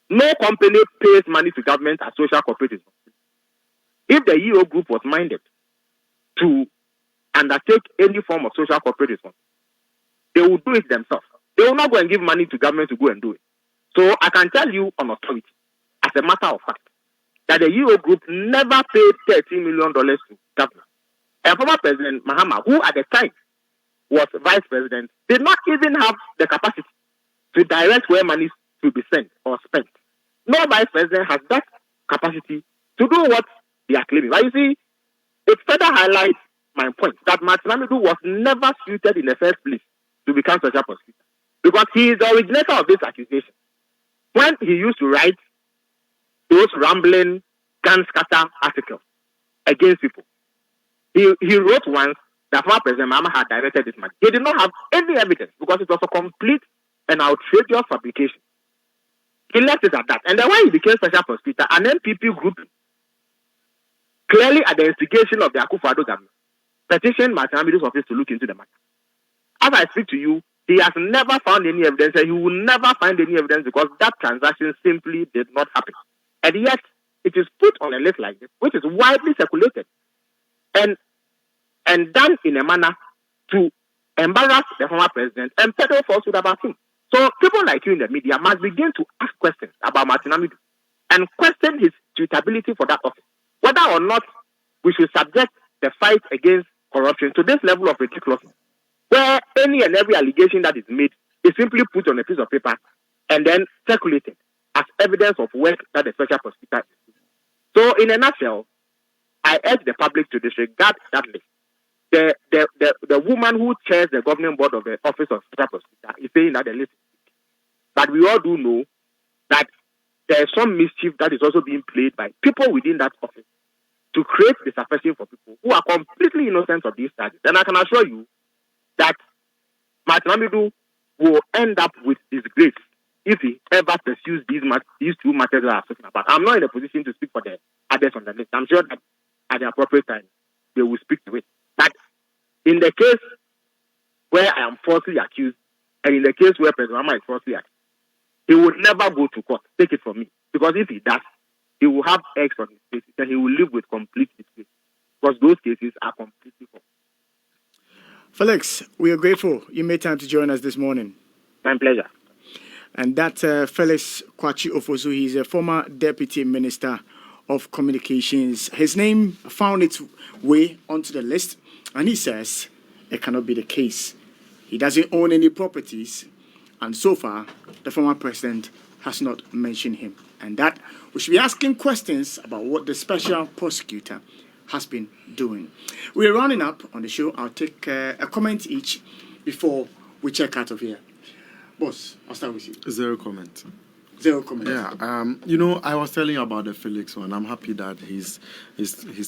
No company pays money to government as social cooperatives. If the EU group was minded to undertake any form of social cooperative, they will do it themselves. They will not go and give money to government to go and do it. So I can tell you on authority, as a matter of fact, that the EU group never paid $13 million to government. And former President Mahama, who at the time was vice president, did not even have the capacity to direct where money should be sent or spent. No vice president has that capacity to do what they are claiming. But you see, it further highlights my point that Martin Amidu was never suited in the first place to become special prosecutor because he is the originator of this accusation. When he used to write those rambling gun scatter articles against people, he wrote once that former President Mahama had directed this man. He did not have any evidence because it was a complete and outrageous fabrication. He left it at that. And then when he became special prosecutor, an NPP group, clearly at the instigation of the Akufo-Addo government, petitioned Martin Amidu's office to look into the matter. As I speak to you, he has never found any evidence, and he will never find any evidence because that transaction simply did not happen. And yet, it is put on a list like this, which is widely circulated and done in a manner to embarrass the former president and peddle falsehood about him. So people like you in the media must begin to ask questions about Martin Amidu and question his suitability for that office. Whether or not we should subject the fight against corruption to this level of ridiculousness, where any and every allegation that is made is simply put on a piece of paper and then circulated as evidence of work that the special prosecutor is doing. So in a nutshell, I urge the public to disregard that list. The woman who chairs the governing board of the office of special prosecutor is saying that the list is weak. But we all do know that there is some mischief that is also being played by people within that office to create dissatisfaction for people who are completely innocent of these charges. And I can assure you that Martin Amidu will end up with disgrace if he ever pursues these two matters that I'm talking about. I'm not in a position to speak for the others on the list. I'm sure that at the appropriate time, they will speak to it. But in the case where I am falsely accused, and in the case where President Mahama is falsely accused, he would never go to court. Take it from me. Because if he does, he will have eggs on his face and he will live with complete disgrace. Because those cases are completely false. Felix, we are grateful you made time to join us this morning. My pleasure. And that Felix Kwachi Ofosu, he's a former Deputy Minister of Communications. His name found its way onto the list, and he says it cannot be the case. He doesn't own any properties, and so far, the former president has not mentioned him. And that we should be asking questions about what the special prosecutor has been doing. We're rounding up on the show. I'll take a comment each before we check out of here. Boss, I'll start with you. Zero comment. Zero comment. Yeah, I was telling you about the Felix one. I'm happy that he's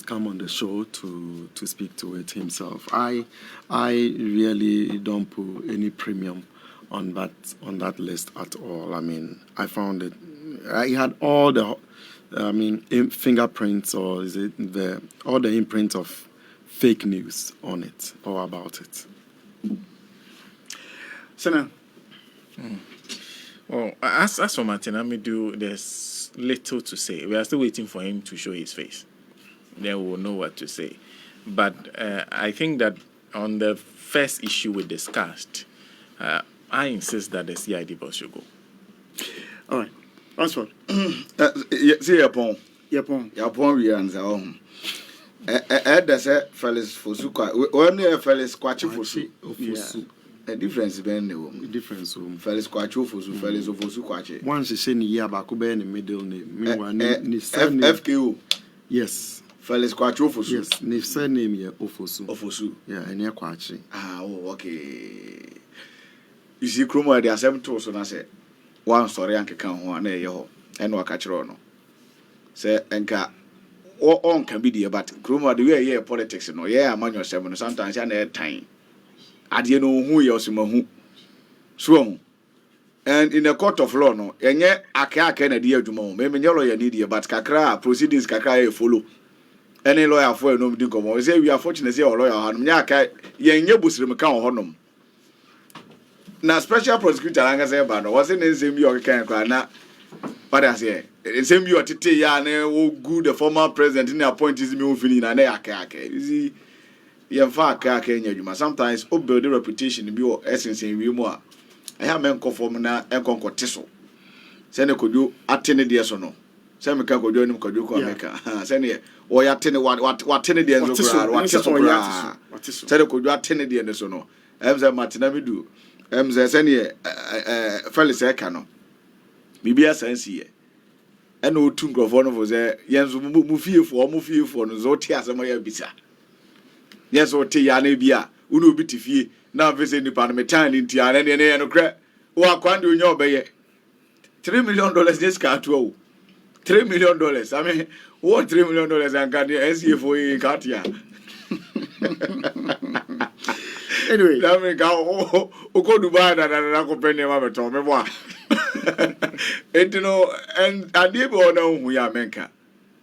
come on the show to speak to it himself. I really don't put any premium on that list at all. I mean, I found it. He had all the, fingerprints, or is it all the imprints of fake news on it or about it. Sana. Well, as for Martin Amidu, there's little to say. We are still waiting for him to show his face. Then we'll know what to say. But I think that on the first issue we discussed, I insist that the CID boss should go. All right. Oxford. See your point. Your point. Your point, we answer. That's a Felix Fosu. Only a Felix Kwachi Fosu. A difference ben the difference Felix Kwachi Fosu, Felix Fosu Kwachi. Once you say Nia Bakuba in the middle name. FKO. Yes. Felix Kwachi Fosu. Yes. Nif surname here Ofosu. Ofosu. Yeah, and here Kwachi. Okay. You see, Chroma, there are 7 tools on us. One story and can one a yo and what catch on. Say, Enka, all on can be the but Chroma, the way here politics, no, yeah, among your 7, sometimes and air time. I didn't know who you're who. So, and in the court of law, no, and yet I can't dear Jumo, maybe your lawyer need you, but Kakra proceedings Kakra follow. Any lawyer for no do say we are fortunate, say, or lawyer, and Yaka, yen Yabusrim account honum. Now, special prosecutor, like I said, wasn't in the same York can cry now. But I say, the same you are to tell you, good the former president in the appointees me feeling and they are kake. You see, you far kake in you. Sometimes, build the reputation in your essence in you more. I have men conform now and conquer tissue. Send a could you attend the yes or no. Sɛ meka kɔdwo anim kɔdwo kɔ meka. Sɛneɛ wɔyɛ atene watene deɛ nso koraa wate so koraa. Sɛdeɛ kɔdwo atene deɛ no so no. Sɛ matena medu. Sɛ sɛneɛ Felix ɛka no. Biribi asansi yɛ. Ɛna otu nkurɔfoɔ no fo sɛ yɛn nso mu fiefoɔ no nso wote asɛm a yɛabisa. Yɛn nso wote yɛ ana bi a wone obi te fie na afei sɛ nnipa no metan ne nti a ne yɛ nokorɛ woakwan de onya ɔbɛyɛ $3 million nyɛ sika atoa wo $3 million. I mean, what $3 million and can the NCA for you Katia? Anyway, that mean go Dubai and I company of Tom. And you know, and I did know who are menka.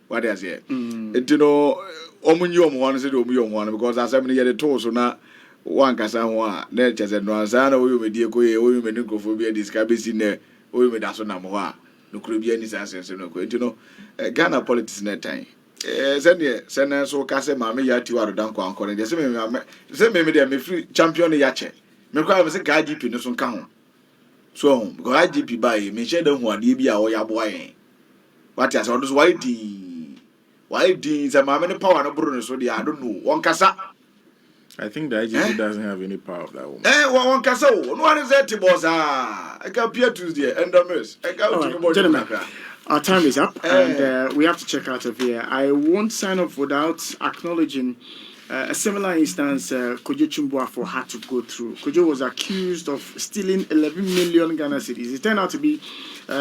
What is it? And you know, Omunyum one said Omunyum one because as I'm near the toes so now. One Casanwa, Natures and Razana, we may dear go, we may go for being discovered in there, we may that's on Namoa. No could be any sense, no good. You know, Ghana politics in that time. Send so Casa Mamma Yati or Danko Uncle, and the same maybe they may free champion Yache. Make I was a guy deep in the sun count. So, go IGP by me, share them one DB or Yaboy. What has all those white deans and my many power no Bruno, so I don't know. One Casa. I think the IGP doesn't have any power of that woman. One Casa, no one is that boss. I can appear Tuesday, and the miss. I got gentlemen, our time is up, and we have to check out of here. I won't sign off without acknowledging a similar instance Kojo Chumbuafo had to go through. Kojo was accused of stealing 11 million Ghana cedis. It turned out to be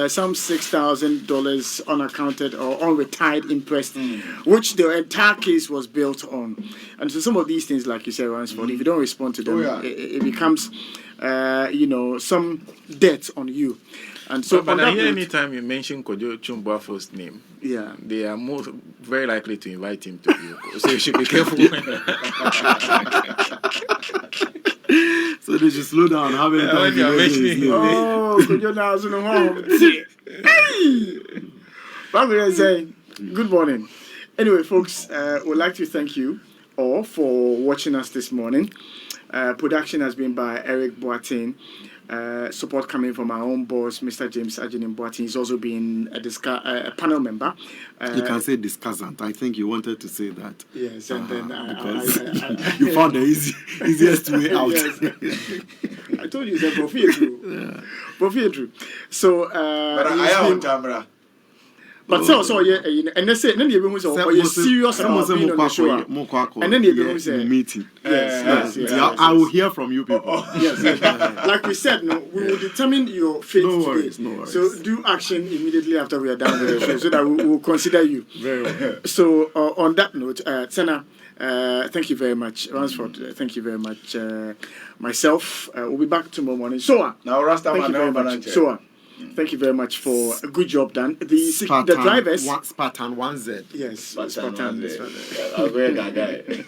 some $6,000 unaccounted or unretired interest, which the entire case was built on. And so some of these things, like you said, Ransford, if you don't respond to them, it becomes, some debt on you. And so, but anytime you mention Kojo Chumbuafo's name, they are very likely to invite him to you. So you should be careful. So they should slow down. How many times you mention his name? Oh, Kojo now is in the home. Hey, good morning. Anyway, folks, we'd like to thank you all for watching us this morning. Production has been by Eric Boateng. Support coming from our own boss, Mr. James Ajinim Boateng. He's also been a panel member. You can say discussant. I think you wanted to say that. Yes, and then because you found the easiest way out. Yes. I told you it's a Profiedru. So, but I am Tamara. But so and they say, then you be serious about being on the show. And then you say, meeting. Yes. I will hear from you people. Yes. Like we said, we will determine your fate today. No worries. So do action immediately after we are done with the show, so that we will consider you. Very well. So on that note, Tsena, thank you very much. Ransford, thank you very much. Myself, we'll be back tomorrow morning. Soa. Now, Rasta, Soa. Thank you very much for a good job done. The drivers. Spartan 1Z. Yes, Spartan 1Z.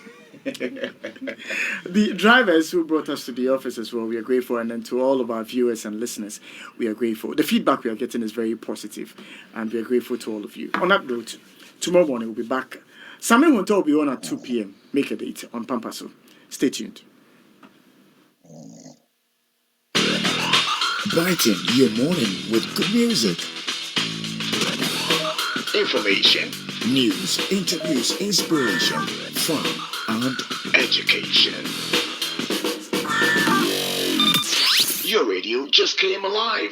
The drivers who brought us to the office as well, we are grateful. And then to all of our viewers and listeners, we are grateful. The feedback we are getting is very positive, and we are grateful to all of you. On that note, tomorrow morning we'll be back. Samuel Wonto will be on at 2 p.m. Make a date on Pampaso. Stay tuned. Brighten your morning with good music, information, news, interviews, inspiration, fun, and education. Your radio just came alive.